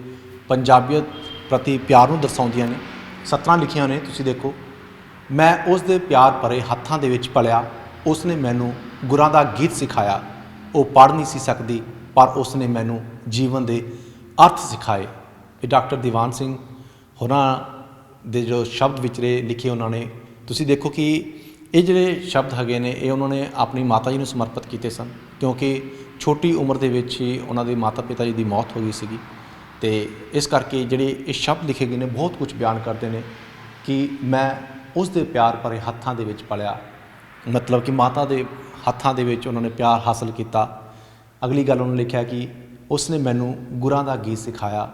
ਪੰਜਾਬੀਅਤ ਪ੍ਰਤੀ ਪਿਆਰ ਨੂੰ ਦਰਸਾਉਂਦੀਆਂ ਨੇ। ਸਤਰਾਂ ਲਿਖੀਆਂ ਨੇ, ਤੁਸੀਂ ਦੇਖੋ। ਮੈਂ ਉਸ ਦੇ ਪਿਆਰ ਭਰੇ ਹੱਥਾਂ ਦੇ ਵਿੱਚ ਪਲਿਆ, ਉਸ ਨੇ ਮੈਨੂੰ ਗੁਰਾਂ ਦਾ ਗੀਤ ਸਿਖਾਇਆ। ਉਹ ਪੜ੍ਹ ਨਹੀਂ ਸੀ ਸਕਦੀ ਪਰ ਉਸ ਨੇ ਮੈਨੂੰ ਜੀਵਨ ਦੇ ਅਰਥ ਸਿਖਾਏ। ਇਹ ਡਾਕਟਰ ਦੀਵਾਨ ਸਿੰਘ ਹੋਰਾਂ ਦੇ ਜੋ ਸ਼ਬਦ ਵਿਚਰੇ ਲਿਖੇ ਉਹਨਾਂ ਨੇ। ਤੁਸੀਂ ਦੇਖੋ ਕਿ ਇਹ ਜਿਹੜੇ ਸ਼ਬਦ ਹੈਗੇ ਨੇ ਇਹ ਉਹਨਾਂ ਨੇ ਆਪਣੀ ਮਾਤਾ ਜੀ ਨੂੰ ਸਮਰਪਿਤ ਕੀਤੇ ਸਨ, ਕਿਉਂਕਿ ਛੋਟੀ ਉਮਰ ਦੇ ਵਿੱਚ ਹੀ ਉਹਨਾਂ ਦੇ ਮਾਤਾ ਪਿਤਾ ਜੀ ਦੀ ਮੌਤ ਹੋ ਗਈ ਸੀਗੀ। ਤੇ ਇਸ ਕਰਕੇ ਜਿਹੜੇ ਇਹ ਸ਼ਬਦ ਲਿਖੇ ਗਏ ਨੇ ਬਹੁਤ ਕੁਝ ਬਿਆਨ ਕਰਦੇ ਨੇ ਕਿ ਮੈਂ ਉਸ ਦੇ ਪਿਆਰ ਭਰੇ ਹੱਥਾਂ ਦੇ ਵਿੱਚ ਪਲਿਆ, ਮਤਲਬ ਕਿ ਮਾਤਾ ਦੇ ਹੱਥਾਂ ਦੇ ਵਿੱਚ ਉਹਨਾਂ ਨੇ ਪਿਆਰ ਹਾਸਲ ਕੀਤਾ। ਅਗਲੀ ਗੱਲ ਉਹਨਾਂ ਨੇ ਲਿਖਿਆ ਕਿ ਉਸ ਨੇ ਮੈਨੂੰ ਗੁਰਾਂ ਦਾ ਗੀਤ ਸਿਖਾਇਆ,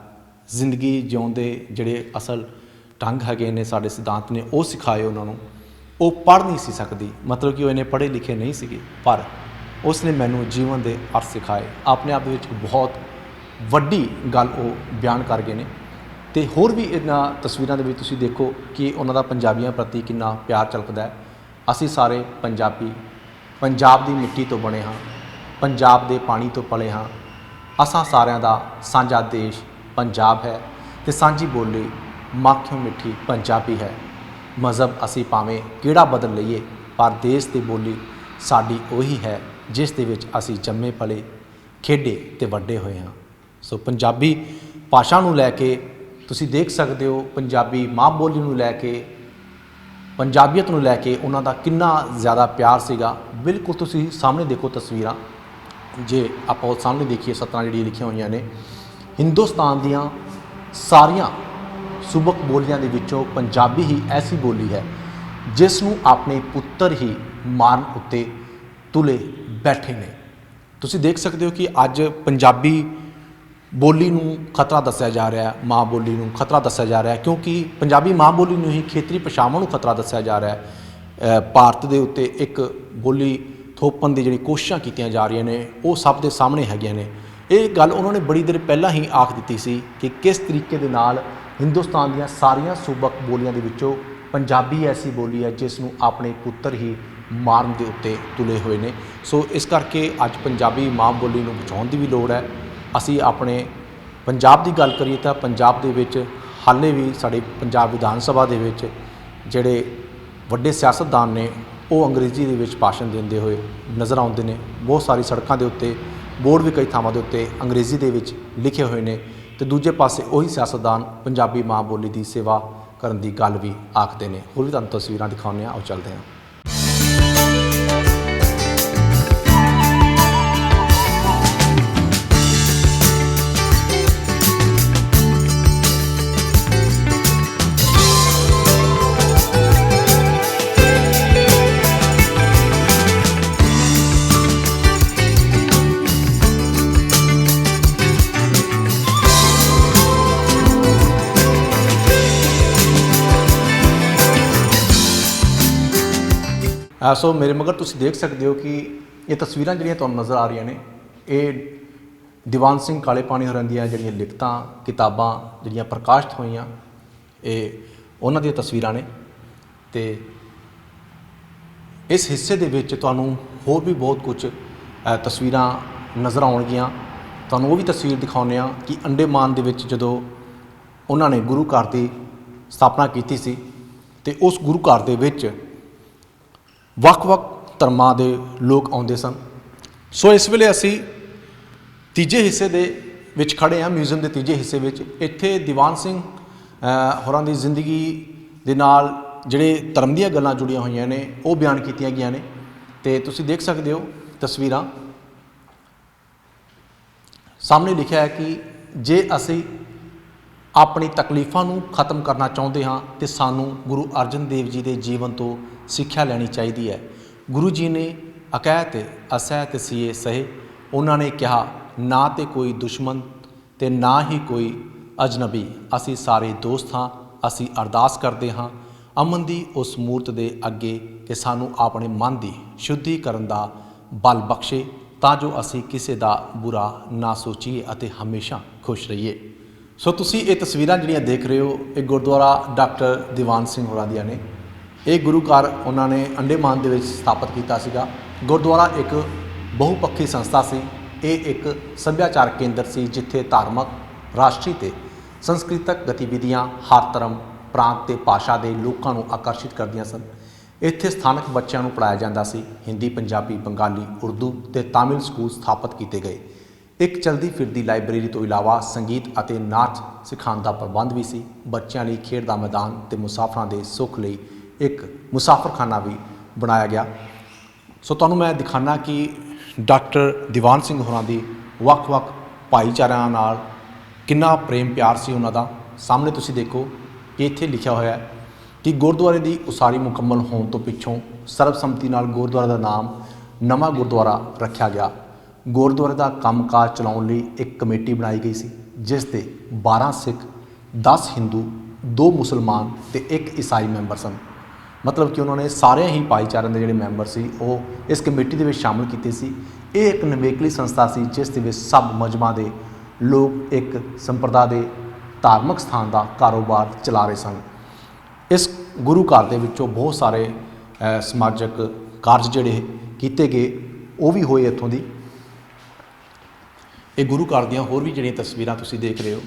ਜ਼ਿੰਦਗੀ ਜਿਉਣ ਦੇ ਜਿਹੜੇ ਅਸਲ ਢੰਗ ਹੈਗੇ ਨੇ, ਸਾਡੇ ਸਿਧਾਂਤ ਨੇ, ਉਹ ਸਿਖਾਏ ਉਹਨਾਂ ਨੂੰ। ਉਹ ਪੜ੍ਹ ਨਹੀਂ ਸੀ ਸਕਦੀ, ਮਤਲਬ ਕਿ ਉਹ ਇਹਨੇ ਪੜ੍ਹੇ ਲਿਖੇ ਨਹੀਂ ਸੀਗੇ, ਪਰ ਉਸ ਨੇ ਮੈਨੂੰ ਜੀਵਨ ਦੇ ਅਰਥ ਸਿਖਾਏ। ਆਪਣੇ ਆਪ ਦੇ ਵਿੱਚ ਬਹੁਤ ਵੱਡੀ ਗੱਲ ਉਹ ਬਿਆਨ ਕਰ ਗਏ ਨੇ। ਅਤੇ ਹੋਰ ਵੀ ਇਹਨਾਂ ਤਸਵੀਰਾਂ ਦੇ ਵਿੱਚ ਤੁਸੀਂ ਦੇਖੋ ਕਿ ਉਹਨਾਂ ਦਾ ਪੰਜਾਬੀਆਂ ਪ੍ਰਤੀ ਕਿੰਨਾ ਪਿਆਰ ਝਲਕਦਾ ਹੈ। ਅਸੀਂ ਸਾਰੇ ਪੰਜਾਬੀ, ਪੰਜਾਬ ਦੀ ਮਿੱਟੀ ਤੋਂ ਬਣੇ ਹਾਂ, ਪੰਜਾਬ ਦੇ ਪਾਣੀ ਤੋਂ ਪਲੇ ਹਾਂ। ਅਸਾਂ ਸਾਰਿਆਂ ਦਾ ਸਾਂਝਾ ਦੇਸ਼ ਪੰਜਾਬ ਹੈ ਅਤੇ ਸਾਂਝੀ ਬੋਲੀ ਮਾਖਿਓਂ ਮਿੱਠੀ ਪੰਜਾਬੀ ਹੈ। ਮਜ਼ਹਬ ਅਸੀਂ ਭਾਵੇਂ ਕਿਹੜਾ ਬਦਲ ਲਈਏ, ਪਰ ਦੇਸ਼ ਦੀ ਬੋਲੀ ਸਾਡੀ ਉਹੀ ਹੈ ਜਿਸ ਦੇ ਵਿੱਚ ਅਸੀਂ ਜੰਮੇ ਪਲੇ, ਖੇਡੇ ਅਤੇ ਵੱਡੇ ਹੋਏ ਹਾਂ। ਸੋ ਪੰਜਾਬੀ ਭਾਸ਼ਾ ਨੂੰ ਲੈ ਕੇ ਤੁਸੀਂ ਦੇਖ ਸਕਦੇ ਹੋ, ਪੰਜਾਬੀ ਮਾਂ ਬੋਲੀ ਨੂੰ ਲੈ ਕੇ, ਪੰਜਾਬੀਅਤ ਨੂੰ ਲੈ ਕੇ ਉਹਨਾਂ ਦਾ ਕਿੰਨਾ ਜ਼ਿਆਦਾ ਪਿਆਰ ਸੀਗਾ। ਬਿਲਕੁਲ ਤੁਸੀਂ ਸਾਹਮਣੇ ਦੇਖੋ ਤਸਵੀਰਾਂ, ਜੇ ਆਪਾਂ ਉਹ ਸਾਹਮਣੇ ਦੇਖੀਏ ਸਤਰਾਂ ਜਿਹੜੀਆਂ ਲਿਖੀਆਂ ਹੋਈਆਂ ਨੇ, ਹਿੰਦੁਸਤਾਨ ਦੀਆਂ ਸਾਰੀਆਂ ਸੂਬਕ ਬੋਲੀਆਂ ਦੇ ਵਿੱਚੋਂ ਪੰਜਾਬੀ ਹੀ ਐਸੀ ਬੋਲੀ ਹੈ ਜਿਸ ਨੂੰ ਆਪਣੇ ਪੁੱਤਰ ਹੀ ਮਾਰਨ ਉੱਤੇ ਤੁਲੇ ਬੈਠੇ ਨੇ। ਤੁਸੀਂ ਦੇਖ ਸਕਦੇ ਹੋ ਕਿ ਅੱਜ ਪੰਜਾਬੀ ਬੋਲੀ ਨੂੰ ਖਤਰਾ ਦੱਸਿਆ ਜਾ ਰਿਹਾ ਹੈ, ਮਾਂ ਬੋਲੀ ਨੂੰ ਖਤਰਾ ਦੱਸਿਆ ਜਾ ਰਿਹਾ ਹੈ, ਕਿਉਂਕਿ ਪੰਜਾਬੀ ਮਾਂ ਬੋਲੀ ਨੂੰ ਹੀ ਖੇਤਰੀ ਭਾਸ਼ਾਵਾਂ ਨੂੰ ਖਤਰਾ ਦੱਸਿਆ ਜਾ ਰਿਹਾ ਹੈ। ਭਾਰਤ ਦੇ ਉੱਤੇ ਇੱਕ ਬੋਲੀ ਥੋਪਣ ਦੀ ਜਿਹੜੀ ਕੋਸ਼ਿਸ਼ਾਂ ਕੀਤੀਆਂ ਜਾ ਰਹੀਆਂ ਨੇ, ਉਹ ਸਭ ਦੇ ਸਾਹਮਣੇ ਹੈਗੀਆਂ ਨੇ। ਇਹ ਗੱਲ ਉਹਨਾਂ ਨੇ ਬੜੀ ਦੇਰ ਪਹਿਲਾਂ ਹੀ ਆਖ ਦਿੱਤੀ ਸੀ ਕਿ ਕਿਸ ਤਰੀਕੇ ਦੇ ਨਾਲ ਹਿੰਦੁਸਤਾਨ ਦੀਆਂ ਸਾਰੀਆਂ ਸੂਬਕ ਬੋਲੀਆਂ ਦੇ ਵਿੱਚੋਂ ਪੰਜਾਬੀ ਐਸੀ ਬੋਲੀ ਹੈ ਜਿਸ ਨੂੰ ਆਪਣੇ ਪੁੱਤਰ ਹੀ ਮਾਰਨ ਦੇ ਉੱਤੇ ਤੁਲੇ ਹੋਏ ਨੇ। ਸੋ ਇਸ ਕਰਕੇ ਅੱਜ ਪੰਜਾਬੀ ਮਾਂ ਬੋਲੀ ਨੂੰ ਬਚਾਉਣ ਦੀ ਵੀ ਲੋੜ ਹੈ। ਅਸੀਂ ਆਪਣੇ ਪੰਜਾਬ ਦੀ ਗੱਲ ਕਰੀਏ ਤਾਂ ਪੰਜਾਬ ਦੇ ਵਿੱਚ ਹਾਲੇ ਵੀ ਸਾਡੇ ਪੰਜਾਬ ਵਿਧਾਨ ਸਭਾ ਦੇ ਵਿੱਚ ਜਿਹੜੇ ਵੱਡੇ ਸਿਆਸਤਦਾਨ ਨੇ, ਉਹ ਅੰਗਰੇਜ਼ੀ ਦੇ ਵਿੱਚ ਭਾਸ਼ਣ ਦਿੰਦੇ ਹੋਏ ਨਜ਼ਰ ਆਉਂਦੇ ਨੇ। ਬਹੁਤ ਸਾਰੀ ਸੜਕਾਂ ਦੇ ਉੱਤੇ ਬੋਰਡ ਵੀ ਕਈ ਥਾਵਾਂ ਦੇ ਉੱਤੇ ਅੰਗਰੇਜ਼ੀ ਦੇ ਵਿੱਚ ਲਿਖੇ ਹੋਏ ਨੇ, ਅਤੇ ਦੂਜੇ ਪਾਸੇ ਉਹੀ ਸਿਆਸਤਦਾਨ ਪੰਜਾਬੀ ਮਾਂ ਬੋਲੀ ਦੀ ਸੇਵਾ ਕਰਨ ਦੀ ਗੱਲ ਵੀ ਆਖਦੇ ਨੇ। ਹੋਰ ਵੀ ਤੁਹਾਨੂੰ ਤਸਵੀਰਾਂ ਦਿਖਾਉਂਦੇ ਹਾਂ, ਆਓ ਚੱਲਦੇ ਹਾਂ। ਸੋ ਮੇਰੇ ਮਗਰ ਤੁਸੀਂ ਦੇਖ ਸਕਦੇ ਹੋ ਕਿ ਇਹ ਤਸਵੀਰਾਂ ਜਿਹੜੀਆਂ ਤੁਹਾਨੂੰ ਨਜ਼ਰ ਆ ਰਹੀਆਂ ਨੇ, ਇਹ ਦੀਵਾਨ ਸਿੰਘ ਕਾਲੇ ਪਾਣੀ ਹੋਰਾਂ ਦੀਆਂ ਜਿਹੜੀਆਂ ਲਿਖਤਾਂ, ਕਿਤਾਬਾਂ ਜਿਹੜੀਆਂ ਪ੍ਰਕਾਸ਼ਿਤ ਹੋਈਆਂ, ਇਹ ਉਹਨਾਂ ਦੀਆਂ ਤਸਵੀਰਾਂ ਨੇ। ਅਤੇ ਇਸ ਹਿੱਸੇ ਦੇ ਵਿੱਚ ਤੁਹਾਨੂੰ ਹੋਰ ਵੀ ਬਹੁਤ ਕੁਝ ਤਸਵੀਰਾਂ ਨਜ਼ਰ ਆਉਣਗੀਆਂ। ਤੁਹਾਨੂੰ ਉਹ ਵੀ ਤਸਵੀਰ ਦਿਖਾਉਂਦੇ ਹਾਂ ਕਿ ਅੰਡੇਮਾਨ ਦੇ ਵਿੱਚ ਜਦੋਂ ਉਹਨਾਂ ਨੇ ਗੁਰੂ ਘਰ ਦੀ ਸਥਾਪਨਾ ਕੀਤੀ ਸੀ, ਅਤੇ ਉਸ ਗੁਰੂ ਘਰ ਦੇ ਵਿੱਚ ਵੱਖ-ਵੱਖ ਧਰਮਾਂ ਦੇ ਲੋਕ ਆਉਂਦੇ ਸਨ। ਸੋ ਇਸ ਵੇਲੇ ਅਸੀਂ ਤੀਜੇ ਹਿੱਸੇ ਦੇ ਵਿੱਚ ਖੜ੍ਹੇ ਹਾਂ, ਮਿਊਜ਼ੀਅਮ ਦੇ ਤੀਜੇ ਹਿੱਸੇ ਵਿੱਚ। ਇੱਥੇ ਦੀਵਾਨ ਸਿੰਘ ਹੋਰਾਂ ਦੀ ਜ਼ਿੰਦਗੀ ਦੇ ਨਾਲ ਜਿਹੜੇ ਧਰਮ ਦੀਆਂ ਗੱਲਾਂ ਜੁੜੀਆਂ ਹੋਈਆਂ ਨੇ, ਉਹ ਬਿਆਨ ਕੀਤੀਆਂ ਗਈਆਂ ਨੇ। ਅਤੇ ਤੁਸੀਂ ਦੇਖ ਸਕਦੇ ਹੋ ਤਸਵੀਰਾਂ ਸਾਹਮਣੇ ਲਿਖਿਆ ਹੈ ਕਿ ਜੇ ਅਸੀਂ ਆਪਣੀ ਤਕਲੀਫਾਂ ਨੂੰ ਖਤਮ ਕਰਨਾ ਚਾਹੁੰਦੇ ਹਾਂ ਤੇ ਸਾਨੂੰ ਗੁਰੂ ਅਰਜਨ ਦੇਵ ਜੀ ਦੇ ਜੀਵਨ ਤੋਂ ਸਿੱਖਿਆ ਲੈਣੀ ਚਾਹੀਦੀ ਹੈ। ਗੁਰੂ ਜੀ ਨੇ ਅਕਹਿਤ ਅਸਹਿਤ ਸੀਏ ਸਹੇ। ਉਹਨਾਂ ਨੇ ਕਿਹਾ ਨਾ ਤੇ ਕੋਈ ਦੁਸ਼ਮਣ ਤੇ ਨਾ ਹੀ ਕੋਈ ਅਜਨਬੀ, ਅਸੀਂ ਸਾਰੇ ਦੋਸਤ ਹਾਂ। ਅਸੀਂ ਅਰਦਾਸ ਕਰਦੇ ਹਾਂ ਅਮਨ ਦੀ ਉਸ ਮੂਰਤ ਦੇ ਅੱਗੇ ਕਿ ਸਾਨੂੰ ਆਪਣੇ ਮਨ ਦੀ ਸ਼ੁੱਧੀ ਕਰਨ ਦਾ ਬਲ ਬਖਸ਼ੇ, ਤਾਂ ਜੋ ਅਸੀਂ ਕਿਸੇ ਦਾ ਬੁਰਾ ਨਾ ਸੋਚੀਏ ਅਤੇ ਹਮੇਸ਼ਾ ਖੁਸ਼ ਰਹੀਏ। ਸੋ ਤੁਸੀਂ ਇਹ ਤਸਵੀਰਾਂ ਜਿਹੜੀਆਂ ਦੇਖ ਰਹੇ ਹੋ, ਇਹ ਗੁਰਦੁਆਰਾ ਡਾਕਟਰ ਦੀਵਾਨ ਸਿੰਘ ਹੋਰਾਂ ਦੀਆਂ ਨੇ। ਇਹ ਗੁਰੂ ਘਰ ਉਹਨਾਂ ਨੇ ਅੰਡੇਮਾਨ ਦੇ ਵਿੱਚ ਸਥਾਪਿਤ ਕੀਤਾ ਸੀਗਾ। ਗੁਰਦੁਆਰਾ ਇੱਕ ਬਹੁਪੱਖੀ ਸੰਸਥਾ ਸੀ। ਇਹ ਇੱਕ ਸੱਭਿਆਚਾਰਕ ਕੇਂਦਰ ਸੀ ਜਿੱਥੇ ਧਾਰਮਿਕ, ਰਾਸ਼ਟਰੀ ਅਤੇ ਸੰਸਕ੍ਰਿਤਕ ਗਤੀਵਿਧੀਆਂ ਹਰ ਧਰਮ, ਪ੍ਰਾਂਤ ਅਤੇ ਭਾਸ਼ਾ ਦੇ ਲੋਕਾਂ ਨੂੰ ਆਕਰਸ਼ਿਤ ਕਰਦੀਆਂ ਸਨ। ਇੱਥੇ ਸਥਾਨਕ ਬੱਚਿਆਂ ਨੂੰ ਪੜ੍ਹਾਇਆ ਜਾਂਦਾ ਸੀ। ਹਿੰਦੀ, ਪੰਜਾਬੀ, ਬੰਗਾਲੀ, ਉਰਦੂ ਅਤੇ ਤਾਮਿਲ ਸਕੂਲ ਸਥਾਪਿਤ ਕੀਤੇ ਗਏ। ਇੱਕ ਚਲਦੀ ਫਿਰਦੀ ਲਾਇਬ੍ਰੇਰੀ ਤੋਂ ਇਲਾਵਾ ਸੰਗੀਤ ਅਤੇ ਨਾਚ ਸਿਖਾਉਣ ਦਾ ਪ੍ਰਬੰਧ ਵੀ ਸੀ। ਬੱਚਿਆਂ ਲਈ ਖੇਡ ਦਾ ਮੈਦਾਨ ਅਤੇ ਮੁਸਾਫਰਾਂ ਦੇ ਸੁੱਖ ਲਈ ਇੱਕ ਮੁਸਾਫਰਖਾਨਾ ਵੀ ਬਣਾਇਆ ਗਿਆ। ਸੋ ਤੁਹਾਨੂੰ ਮੈਂ ਦਿਖਾਉਣਾ ਕਿ ਡਾਕਟਰ ਦੀਵਾਨ ਸਿੰਘ ਹੋਰਾਂ ਦੀ ਵੱਖ-ਵੱਖ ਭਾਈਚਾਰਿਆਂ ਨਾਲ ਕਿੰਨਾ ਪ੍ਰੇਮ ਪਿਆਰ ਸੀ ਉਹਨਾਂ ਦਾ। ਸਾਹਮਣੇ ਤੁਸੀਂ ਦੇਖੋ ਕਿ ਇੱਥੇ ਲਿਖਿਆ ਹੋਇਆ ਹੈ ਕਿ ਗੁਰਦੁਆਰੇ ਦੀ ਉਸਾਰੀ ਮੁਕੰਮਲ ਹੋਣ ਤੋਂ ਪਿੱਛੋਂ ਸਰਬਸੰਮਤੀ ਨਾਲ ਗੁਰਦੁਆਰਾ ਦਾ ਨਾਮ ਨਵਾਂ ਗੁਰਦੁਆਰਾ ਰੱਖਿਆ ਗਿਆ। ਗੁਰਦੁਆਰੇ ਦਾ ਕੰਮਕਾਜ ਚਲਾਉਣ ਲਈ ਇੱਕ ਕਮੇਟੀ ਬਣਾਈ ਗਈ ਸੀ, ਜਿਸ ਦੇ 12 ਸਿੱਖ, 10 ਹਿੰਦੂ, 2 ਮੁਸਲਮਾਨ ਤੇ 1 ਈਸਾਈ ਮੈਂਬਰ ਸਨ। ਮਤਲਬ ਕਿ ਉਹਨਾਂ ਨੇ ਸਾਰੇ ਹੀ ਭਾਈਚਾਰਿਆਂ ਦੇ ਜਿਹੜੇ ਮੈਂਬਰ ਸੀ ਉਹ ਇਸ ਕਮੇਟੀ ਦੇ ਵਿੱਚ ਸ਼ਾਮਲ ਕੀਤੇ ਸੀ। ਇਹ ਇੱਕ ਨਿਵੇਕਲੀ ਸੰਸਥਾ ਸੀ, ਜਿਸ ਦੇ ਵਿੱਚ ਸਭ ਮਜ਼ਹਬਾਂ ਦੇ ਲੋਕ ਇੱਕ ਸੰਪਰਦਾ ਦੇ ਧਾਰਮਿਕ ਸਥਾਨ ਦਾ ਕਾਰੋਬਾਰ ਚਲਾ ਰਹੇ ਸਨ। ਇਸ ਗੁਰੂ ਘਰ ਦੇ ਵਿੱਚੋਂ ਬਹੁਤ ਸਾਰੇ ਸਮਾਜਿਕ ਕਾਰਜ ਜਿਹੜੇ ਕੀਤੇ ਗਏ ਉਹ ਵੀ ਹੋਏ ਇੱਥੋਂ ਦੀ। ਇਹ ਗੁਰੂ ਘਰ ਦੀਆਂ ਹੋਰ ਵੀ ਜਿਹੜੀਆਂ ਤਸਵੀਰਾਂ ਤੁਸੀਂ ਦੇਖ ਰਹੇ ਹੋ।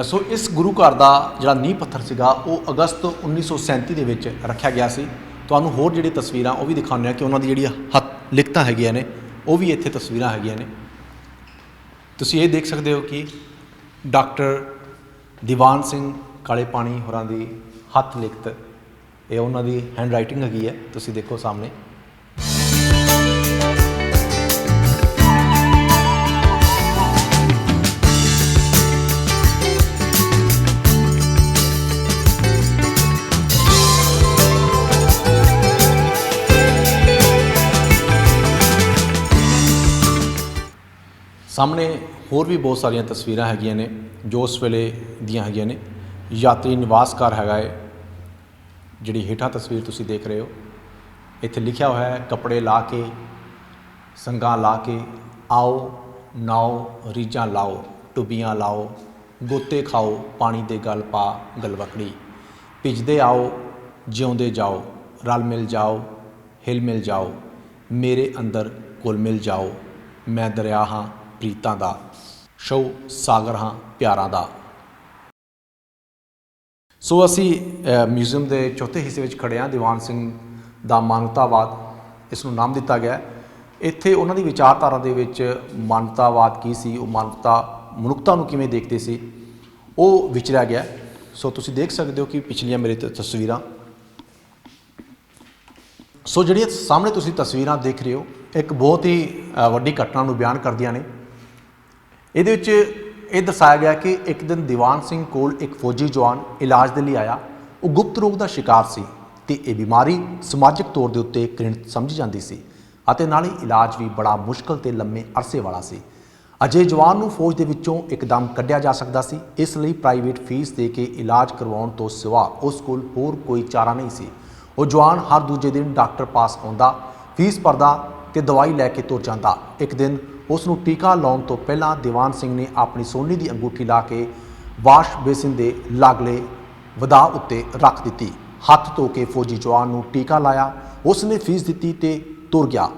ਸੋ ਇਸ ਗੁਰੂ ਘਰ ਦਾ ਜਿਹੜਾ ਨੀਂਹ ਪੱਥਰ ਸੀਗਾ ਉਹ ਅਗਸਤ 1937 ਦੇ ਵਿੱਚ ਰੱਖਿਆ ਗਿਆ ਸੀ। ਤੁਹਾਨੂੰ ਹੋਰ ਜਿਹੜੀ ਤਸਵੀਰਾਂ ਉਹ ਵੀ ਦਿਖਾਉਂਦੇ ਹਾਂ ਕਿ ਉਹਨਾਂ ਦੀ ਜਿਹੜੀਆਂ ਹੱਥ ਲਿਖਤਾਂ ਹੈਗੀਆਂ ਨੇ ਉਹ ਵੀ ਇੱਥੇ ਤਸਵੀਰਾਂ ਹੈਗੀਆਂ ਨੇ। ਤੁਸੀਂ ਇਹ ਦੇਖ ਸਕਦੇ ਹੋ ਕਿ ਡਾਕਟਰ ਦੀਵਾਨ ਸਿੰਘ ਕਾਲੇ ਪਾਣੀ ਹੋਰਾਂ ਦੀ ਹੱਥ ਲਿਖਤ, ਇਹ ਉਹਨਾਂ ਦੀ ਹੈਂਡ ਰਾਈਟਿੰਗ ਹੈਗੀ ਹੈ, ਤੁਸੀਂ ਦੇਖੋ ਸਾਹਮਣੇ। ਸਾਹਮਣੇ ਹੋਰ ਵੀ ਬਹੁਤ ਸਾਰੀਆਂ ਤਸਵੀਰਾਂ ਹੈਗੀਆਂ ਨੇ ਜੋ ਉਸ ਵੇਲੇ ਦੀਆਂ ਹੈਗੀਆਂ ਨੇ। ਯਾਤਰੀ ਨਿਵਾਸ ਘਰ ਹੈਗਾ ਹੈ, ਜਿਹੜੀ ਹੇਠਾਂ ਤਸਵੀਰ ਤੁਸੀਂ ਦੇਖ ਰਹੇ ਹੋ। ਇੱਥੇ ਲਿਖਿਆ ਹੋਇਆ ਹੈ, ਕੱਪੜੇ ਲਾ ਕੇ ਸੰਗਾਂ ਲਾ ਕੇ ਆਓ ਨਾਓ ਰੀਝਾਂ ਲਾਓ, ਟੁੱਬੀਆਂ ਲਾਓ, ਗੋਤੇ ਖਾਓ, ਪਾਣੀ ਦੇ ਗਲ ਪਾ ਗਲਵਕੜੀ, ਭਿੱਜਦੇ ਆਓ ਜਿਉਂਦੇ ਜਾਓ, ਰਲ ਮਿਲ ਜਾਓ ਹਿਲ ਮਿਲ ਜਾਓ, ਮੇਰੇ ਅੰਦਰ ਘੁਲ ਮਿਲ ਜਾਓ, ਮੈਂ ਦਰਿਆ ਹਾਂ ਪ੍ਰੀਤਾਂ ਦਾ, ਸ਼ਉ ਸਾਗਰ ਹਾਂ ਪਿਆਰਾਂ ਦਾ। ਸੋ ਅਸੀਂ ਮਿਊਜ਼ੀਅਮ ਦੇ ਚੌਥੇ ਹਿੱਸੇ ਵਿੱਚ ਖੜ੍ਹੇ ਹਾਂ। ਦੀਵਾਨ ਸਿੰਘ ਦਾ ਮਾਨਵਤਾਵਾਦ ਇਸ ਨੂੰ ਨਾਮ ਦਿੱਤਾ ਗਿਆ। ਇੱਥੇ ਉਹਨਾਂ ਦੀ ਵਿਚਾਰਧਾਰਾ ਦੇ ਵਿੱਚ ਮਾਨਵਤਾਵਾਦ ਕੀ ਸੀ, ਉਹ ਮਨੁੱਖਤਾ ਨੂੰ ਕਿਵੇਂ ਦੇਖਦੇ ਸੀ, ਉਹ ਵਿਚਰਿਆ ਗਿਆ। ਸੋ ਤੁਸੀਂ ਦੇਖ ਸਕਦੇ ਹੋ ਕਿ ਪਿਛਲੀਆਂ ਮੇਰੇ ਤਸਵੀਰਾਂ, ਸੋ ਜਿਹੜੀਆਂ ਸਾਹਮਣੇ ਤੁਸੀਂ ਤਸਵੀਰਾਂ ਦੇਖ ਰਹੇ ਹੋ, ਇੱਕ ਬਹੁਤ ਹੀ ਵੱਡੀ ਘਟਨਾ ਨੂੰ ਬਿਆਨ ਕਰਦੀਆਂ ਨੇ। ਇਹਦੇ ਵਿੱਚ ਇਹ ਦਰਸਾਇਆ ਗਿਆ ਕਿ ਇੱਕ ਦਿਨ ਦੀਵਾਨ ਸਿੰਘ ਕੋਲ ਇੱਕ ਫੌਜੀ ਜਵਾਨ ਇਲਾਜ ਦੇ ਲਈ ਆਇਆ। ਉਹ ਗੁਪਤ ਰੋਗ ਦਾ ਸ਼ਿਕਾਰ ਸੀ ਅਤੇ ਇਹ ਬਿਮਾਰੀ ਸਮਾਜਿਕ ਤੌਰ ਦੇ ਉੱਤੇ ਘ੍ਰਿਣਿਤ ਸਮਝੀ ਜਾਂਦੀ ਸੀ ਅਤੇ ਨਾਲ ਹੀ ਇਲਾਜ ਵੀ ਬੜਾ ਮੁਸ਼ਕਲ ਅਤੇ ਲੰਮੇ ਅਰਸੇ ਵਾਲਾ ਸੀ। ਅਜੇ ਜਵਾਨ ਨੂੰ ਫੌਜ ਦੇ ਵਿੱਚੋਂ ਇੱਕਦਮ ਕੱਢਿਆ ਜਾ ਸਕਦਾ ਸੀ, ਇਸ ਲਈ ਪ੍ਰਾਈਵੇਟ ਫੀਸ ਦੇ ਕੇ ਇਲਾਜ ਕਰਵਾਉਣ ਤੋਂ ਸਿਵਾ ਉਸ ਕੋਲ ਹੋਰ ਕੋਈ ਚਾਰਾ ਨਹੀਂ ਸੀ। ਉਹ ਜਵਾਨ ਹਰ ਦੂਜੇ ਦਿਨ ਡਾਕਟਰ ਪਾਸ ਆਉਂਦਾ, ਫੀਸ ਭਰਦਾ ਤੇ ਦਵਾਈ ਲੈ ਕੇ ਤੁਰ ਜਾਂਦਾ। ਇੱਕ ਦਿਨ ਉਸ ਨੂੰ ਟੀਕਾ ਲਾਉਣ ਤੋਂ ਪਹਿਲਾਂ ਦੀਵਾਨ ਸਿੰਘ ਨੇ ਆਪਣੀ ਸੋਨੇ ਦੀ ਅੰਗੂਠੀ ਲਾ ਕੇ ਵਾਸ਼ ਬੇਸਿਨ ਦੇ ਲਾਗਲੇ ਵਧਾ ਉੱਤੇ ਰੱਖ ਦਿੱਤੀ। ਹੱਥ ਧੋ ਕੇ ਫੌਜੀ ਜਵਾਨ ਨੂੰ ਟੀਕਾ ਲਾਇਆ, ਉਸ ਨੇ ਫੀਸ ਦਿੱਤੀ ਤੇ ਤੁਰ ਗਿਆ।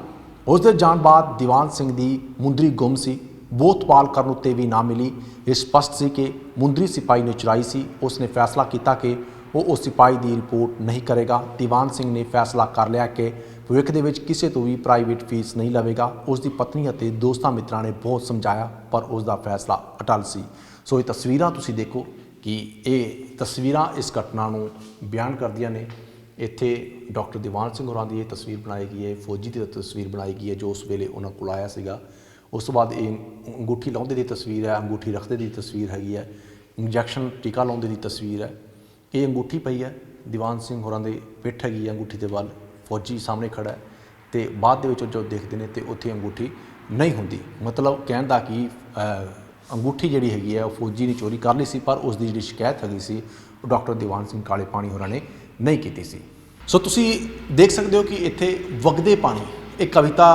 ਉਸ ਦੇ ਜਾਣ ਬਾਅਦ ਦੀਵਾਨ ਸਿੰਘ ਦੀ ਮੁੰਦਰੀ ਗੁੰਮ ਸੀ, ਬਹੁਤ ਪਾਲ ਕਰਨ ਉੱਤੇ ਵੀ ਨਾ ਮਿਲੀ। ਇਹ ਸਪਸ਼ਟ ਸੀ ਕਿ ਮੁੰਦਰੀ ਸਿਪਾਹੀ ਨੇ ਚੁਰਾਈ ਸੀ। ਉਸ ਨੇ ਫੈਸਲਾ ਕੀਤਾ ਕਿ ਉਹ ਉਸ ਸਿਪਾਹੀ ਦੀ ਰਿਪੋਰਟ ਨਹੀਂ ਕਰੇਗਾ। ਦੀਵਾਨ ਸਿੰਘ ਨੇ ਫੈਸਲਾ ਕਰ ਲਿਆ ਕਿ ਭਵਿੱਖ ਦੇ ਵਿੱਚ ਕਿਸੇ ਤੋਂ ਵੀ ਪ੍ਰਾਈਵੇਟ ਫੀਸ ਨਹੀਂ ਲਵੇਗਾ। ਉਸ ਦੀ ਪਤਨੀ ਅਤੇ ਦੋਸਤਾਂ ਮਿੱਤਰਾਂ ਨੇ ਬਹੁਤ ਸਮਝਾਇਆ, ਪਰ ਉਸ ਦਾ ਫੈਸਲਾ ਅਟਲ ਸੀ। ਸੋ ਇਹ ਤਸਵੀਰਾਂ ਤੁਸੀਂ ਦੇਖੋ ਕਿ ਇਹ ਤਸਵੀਰਾਂ ਇਸ ਘਟਨਾ ਨੂੰ ਬਿਆਨ ਕਰਦੀਆਂ ਨੇ। ਇੱਥੇ ਡਾਕਟਰ ਦੀਵਾਨ ਸਿੰਘ ਹੋਰਾਂ ਦੀ ਇਹ ਤਸਵੀਰ ਬਣਾਈ ਗਈ ਹੈ, ਫੌਜੀ ਦੀ ਤਸਵੀਰ ਬਣਾਈ ਗਈ ਹੈ ਜੋ ਉਸ ਵੇਲੇ ਉਹਨਾਂ ਕੋਲ ਆਇਆ ਸੀਗਾ। ਉਸ ਤੋਂ ਬਾਅਦ ਇਹ ਅੰਗੂਠੀ ਲਾਉਂਦੇ ਦੀ ਤਸਵੀਰ ਹੈ, ਅੰਗੂਠੀ ਰੱਖਦੇ ਦੀ ਤਸਵੀਰ ਹੈਗੀ ਹੈ, ਇੰਜੈਕਸ਼ਨ ਟੀਕਾ ਲਾਉਂਦੇ ਦੀ ਤਸਵੀਰ ਹੈ। ਇਹ ਅੰਗੂਠੀ ਪਈ ਹੈ, ਦੀਵਾਨ ਸਿੰਘ ਹੋਰਾਂ ਦੇ ਪਿੱਠ ਹੈਗੀ ਹੈ, ਅੰਗੂਠੀ ਦੇ ਵੱਲ ਫੌਜੀ ਸਾਹਮਣੇ ਖੜ੍ਹਾ ਹੈ ਅਤੇ ਬਾਅਦ ਦੇ ਵਿੱਚ ਜੋ ਦੇਖਦੇ ਨੇ ਅਤੇ ਉੱਥੇ ਅੰਗੂਠੀ ਨਹੀਂ ਹੁੰਦੀ। ਮਤਲਬ ਕਹਿਣ ਦਾ ਕਿ ਅੰਗੂਠੀ ਜਿਹੜੀ ਹੈਗੀ ਹੈ ਉਹ ਫੌਜੀ ਨੇ ਚੋਰੀ ਕਰ ਲਈ ਸੀ, ਪਰ ਉਸ ਦੀ ਜਿਹੜੀ ਸ਼ਿਕਾਇਤ ਹੈਗੀ ਸੀ ਉਹ ਡਾਕਟਰ ਦੀਵਾਨ ਸਿੰਘ ਕਾਲੇ ਪਾਣੀ ਹੋਰਾਂ ਨੇ ਨਹੀਂ ਕੀਤੀ ਸੀ। ਸੋ ਤੁਸੀਂ ਦੇਖ ਸਕਦੇ ਹੋ ਕਿ ਇੱਥੇ ਵਗਦੇ ਪਾਣੀ ਇੱਕ ਕਵਿਤਾ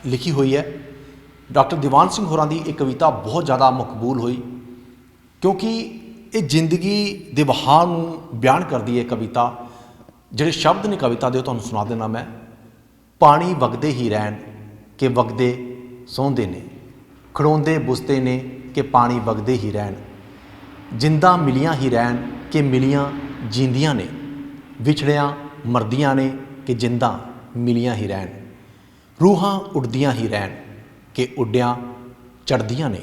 ਲਿਖੀ ਹੋਈ ਹੈ। ਡਾਕਟਰ ਦੀਵਾਨ ਸਿੰਘ ਹੋਰਾਂ ਦੀ ਇਹ ਕਵਿਤਾ ਬਹੁਤ ਜ਼ਿਆਦਾ ਮਕਬੂਲ ਹੋਈ ਕਿਉਂਕਿ ਇਹ ਜ਼ਿੰਦਗੀ ਦੇ ਵਹਾਅ ਨੂੰ ਬਿਆਨ ਕਰਦੀ ਹੈ ਕਵਿਤਾ। ਜਿਹੜੇ ਸ਼ਬਦ ਨੇ ਕਵਿਤਾ ਦੇ ਉਹ ਤੁਹਾਨੂੰ ਸੁਣਾ ਦੇਣਾ ਮੈਂ। ਪਾਣੀ ਵਗਦੇ ਹੀ ਰਹਿਣ ਕਿ ਵਗਦੇ ਸੌਂਦੇ ਨੇ, ਖੜੋਂਦੇ ਬੁਝਦੇ ਨੇ ਕਿ ਪਾਣੀ ਵਗਦੇ ਹੀ ਰਹਿਣ, ਜਿੰਦਾਂ ਮਿਲੀਆਂ ਹੀ ਰਹਿਣ ਕਿ ਮਿਲੀਆਂ ਜੀਂਦੀਆਂ ਨੇ, ਵਿਛੜਿਆਂ ਮਰਦੀਆਂ ਨੇ ਕਿ ਜਿੰਦਾਂ ਮਿਲੀਆਂ ਹੀ ਰਹਿਣ, ਰੂਹਾਂ ਉੱਡਦੀਆਂ ਹੀ ਰਹਿਣ ਕਿ ਉੱਡਿਆਂ ਚੜ੍ਹਦੀਆਂ ਨੇ,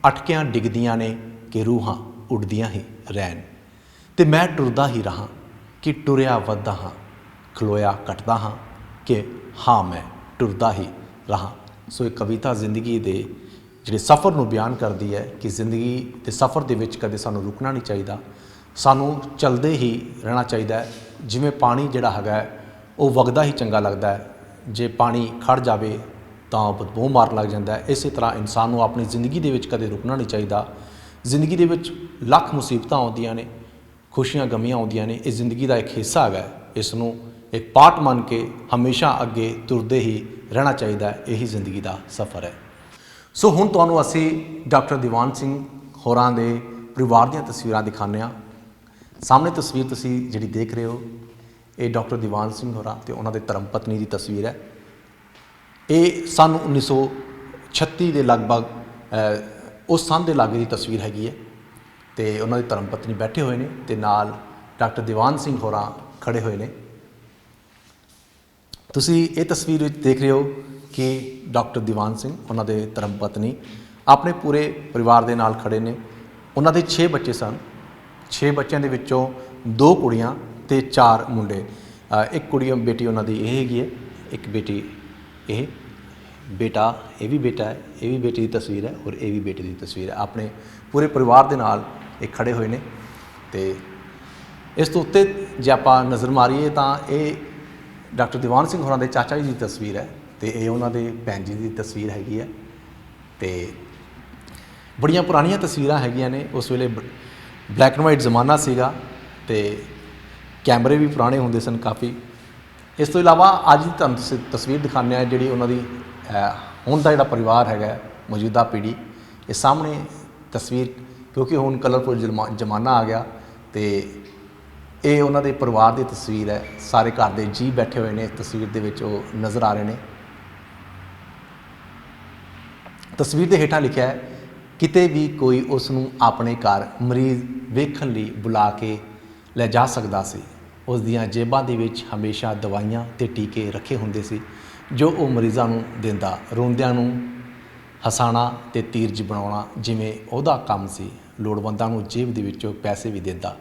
ਅਟਕਿਆਂ ਡਿੱਗਦੀਆਂ ਨੇ ਕਿ ਰੂਹਾਂ ਉੱਡਦੀਆਂ ਹੀ ਰਹਿਣ। ਤੇ ਮੈਂ ਟੁਰਦਾ ਹੀ ਰਹਾਂ ਕਿ ਟੁਰਿਆ ਵੱਧਦਾ ਹਾਂ, ਖਲੋਇਆ ਘਟਦਾ ਹਾਂ ਕਿ ਹਾਂ ਮੈਂ ਟੁਰਦਾ ਹੀ ਰਹਾਂ। ਸੋ ਇਹ ਕਵਿਤਾ ਜ਼ਿੰਦਗੀ ਦੇ ਜਿਹੜੇ ਸਫ਼ਰ ਨੂੰ ਬਿਆਨ ਕਰਦੀ ਹੈ ਕਿ ਜ਼ਿੰਦਗੀ ਦੇ ਸਫ਼ਰ ਦੇ ਵਿੱਚ ਕਦੇ ਸਾਨੂੰ ਰੁਕਣਾ ਨਹੀਂ ਚਾਹੀਦਾ, ਸਾਨੂੰ ਚੱਲਦੇ ਹੀ ਰਹਿਣਾ ਚਾਹੀਦਾ ਹੈ। ਜਿਵੇਂ ਪਾਣੀ ਜਿਹੜਾ ਹੈਗਾ ਉਹ ਵਗਦਾ ਹੀ ਚੰਗਾ ਲੱਗਦਾ ਹੈ, ਜੇ ਪਾਣੀ ਖੜ ਜਾਵੇ ਤਾਂ ਬਦਬੂ ਮਾਰਨ ਲੱਗ ਜਾਂਦਾ ਹੈ। ਇਸੇ ਤਰ੍ਹਾਂ ਇਨਸਾਨ ਨੂੰ ਆਪਣੀ ਜ਼ਿੰਦਗੀ ਦੇ ਵਿੱਚ ਕਦੇ ਰੁਕਣਾ ਨਹੀਂ ਚਾਹੀਦਾ। ਜ਼ਿੰਦਗੀ ਦੇ ਵਿੱਚ ਲੱਖ ਮੁਸੀਬਤਾਂ ਆਉਂਦੀਆਂ ਨੇ, ਖੁਸ਼ੀਆਂ ਗਮੀਆਂ ਆਉਂਦੀਆਂ ਨੇ, ਇਹ ਜ਼ਿੰਦਗੀ ਦਾ ਇੱਕ ਹਿੱਸਾ ਹੈਗਾ। ਇਸ ਨੂੰ ਇੱਕ ਪਾਰਟ ਮੰਨ ਕੇ ਹਮੇਸ਼ਾ ਅੱਗੇ ਤੁਰਦੇ ਹੀ ਰਹਿਣਾ ਚਾਹੀਦਾ ਹੈ। ਇਹੀ ਜ਼ਿੰਦਗੀ ਦਾ ਸਫ਼ਰ ਹੈ। ਸੋ ਹੁਣ ਤੁਹਾਨੂੰ ਅਸੀਂ ਡਾਕਟਰ ਦੀਵਾਨ ਸਿੰਘ ਹੋਰਾਂ ਦੇ ਪਰਿਵਾਰ ਦੀਆਂ ਤਸਵੀਰਾਂ ਦਿਖਾਉਂਦੇ ਹਾਂ। ਸਾਹਮਣੇ ਤਸਵੀਰ ਤੁਸੀਂ ਜਿਹੜੀ ਦੇਖ ਰਹੇ ਹੋ ਇਹ ਡਾਕਟਰ ਦੀਵਾਨ ਸਿੰਘ ਹੋਰਾਂ ਤੇ ਉਹਨਾਂ ਦੇ ਧਰਮ ਪਤਨੀ ਦੀ ਤਸਵੀਰ ਹੈ। ਇਹ ਸੰਨ 1936 ਦੇ ਲਗਭਗ ਉਸ ਸੰਨ ਦੇ ਲਾਗੇ ਦੀ ਤਸਵੀਰ ਹੈਗੀ ਹੈ ਤੇ ਉਹਨਾਂ ਦੀ ਧਰਮ ਪਤਨੀ ਬੈਠੇ ਹੋਏ ਨੇ ਤੇ ਨਾਲ ਡਾਕਟਰ ਦੀਵਾਨ ਸਿੰਘ ਹੋਰਾਂ ਖੜੇ ਹੋਏ ਨੇ। ਤੁਸੀਂ ਇਹ ਤਸਵੀਰ ਵਿੱਚ ਦੇਖ ਰਹੇ ਹੋ ਕਿ ਡਾਕਟਰ ਦੀਵਾਨ ਸਿੰਘ ਉਹਨਾਂ ਦੇ ਧਰਮ ਪਤਨੀ ਆਪਣੇ ਪੂਰੇ ਪਰਿਵਾਰ ਦੇ ਨਾਲ ਖੜੇ ਨੇ। ਉਹਨਾਂ ਦੇ 6 ਬੱਚੇ ਸਨ। 6 ਬੱਚਿਆਂ ਦੇ ਵਿੱਚੋਂ 2 ਕੁੜੀਆਂ ਤੇ 4 ਮੁੰਡੇ। ਇੱਕ ਕੁੜੀ ਬੇਟੀ ਉਹਨਾਂ ਦੀ ਇਹ ਹੈਗੀ ਹੈ, ਇੱਕ ਬੇਟੀ ਇਹ ਬੇਟਾ, ਇਹ ਵੀ ਬੇਟਾ ਹੈ, ਇਹ ਵੀ ਬੇਟੀ ਦੀ ਤਸਵੀਰ ਹੈ ਔਰ ਇਹ ਵੀ ਬੇਟੇ ਦੀ ਤਸਵੀਰ ਹੈ। ਆਪਣੇ ਪੂਰੇ ਪਰਿਵਾਰ ਦੇ ਨਾਲ ਇਹ ਖੜੇ ਹੋਏ ਨੇ। ਤੇ ਇਸ ਤੋਂ ਉੱਤੇ ਜੇ ਆਪਾਂ ਨਜ਼ਰ ਮਾਰੀਏ ਤਾਂ ਇਹ ਡਾਕਟਰ ਦੀਵਾਨ ਸਿੰਘ ਹੋਰਾਂ ਦੇ ਚਾਚਾ ਜੀ ਦੀ ਤਸਵੀਰ ਹੈ ਤੇ ਇਹ ਉਹਨਾਂ ਦੇ ਭੈਣ ਜੀ ਦੀ ਤਸਵੀਰ ਹੈਗੀ ਹੈ। ਤੇ ਬੜੀਆਂ ਪੁਰਾਣੀਆਂ ਤਸਵੀਰਾਂ ਹੈਗੀਆਂ ਨੇ। ਉਸ ਵੇਲੇ ਬਲੈਕ ਐਂਡ ਵਾਈਟ ਜ਼ਮਾਨਾ ਸੀਗਾ ਤੇ ਕੈਮਰੇ ਵੀ ਪੁਰਾਣੇ ਹੁੰਦੇ ਸਨ ਕਾਫੀ। ਇਸ ਤੋਂ ਇਲਾਵਾ ਅੱਜ ਦੀ ਤੁਹਾਨੂੰ ਤਸਵੀਰ ਦਿਖਾਉਂਦੇ ਹਾਂ ਜਿਹੜੀ ਉਹਨਾਂ ਦੀ ਹੁਣ ਦਾ ਜਿਹੜਾ ਪਰਿਵਾਰ ਹੈਗਾ ਮੌਜੂਦਾ ਪੀੜ੍ਹੀ। ਇਹ ਸਾਹਮਣੇ ਤਸਵੀਰ ਕਿਉਂਕਿ ਹੁਣ ਕਲਰਫੁਲ ਜ਼ਮਾਨਾ ਆ ਗਿਆ ਤੇ ਇਹ ਉਹਨਾਂ ਦੇ ਪਰਿਵਾਰ ਦੀ ਤਸਵੀਰ ਹੈ। ਸਾਰੇ ਘਰ ਦੇ ਜੀਅ ਬੈਠੇ ਹੋਏ ਨੇ ਤਸਵੀਰ ਦੇ ਵਿੱਚ, ਉਹ ਨਜ਼ਰ ਆ ਰਹੇ ਨੇ। ਤਸਵੀਰ ਦੇ ਹੇਠਾਂ ਲਿਖਿਆ ਹੈ, ਕਿਤੇ ਵੀ ਕੋਈ ਉਸ ਨੂੰ ਆਪਣੇ ਘਰ ਮਰੀਜ਼ ਵੇਖਣ ਲਈ ਬੁਲਾ ਕੇ ਲੈ ਜਾ ਸਕਦਾ ਸੀ। ਉਸ ਦੀਆਂ ਜੇਬਾਂ ਦੇ ਵਿੱਚ ਹਮੇਸ਼ਾ ਦਵਾਈਆਂ ਤੇ ਟੀਕੇ ਰੱਖੇ ਹੁੰਦੇ ਸੀ ਜੋ ਉਹ ਮਰੀਜ਼ਾਂ ਨੂੰ ਦਿੰਦਾ। ਰੋਂਦਿਆਂ ਨੂੰ ਹਸਾਉਣਾ ਤੇ ਧੀਰਜ ਬਣਾਉਣਾ ਜਿਵੇਂ ਉਹਦਾ ਕੰਮ ਸੀ। ਲੋੜਵੰਦਾਂ ਨੂੰ ਜੇਬ ਦੇ ਵਿੱਚੋਂ ਪੈਸੇ ਵੀ ਦਿੰਦਾ।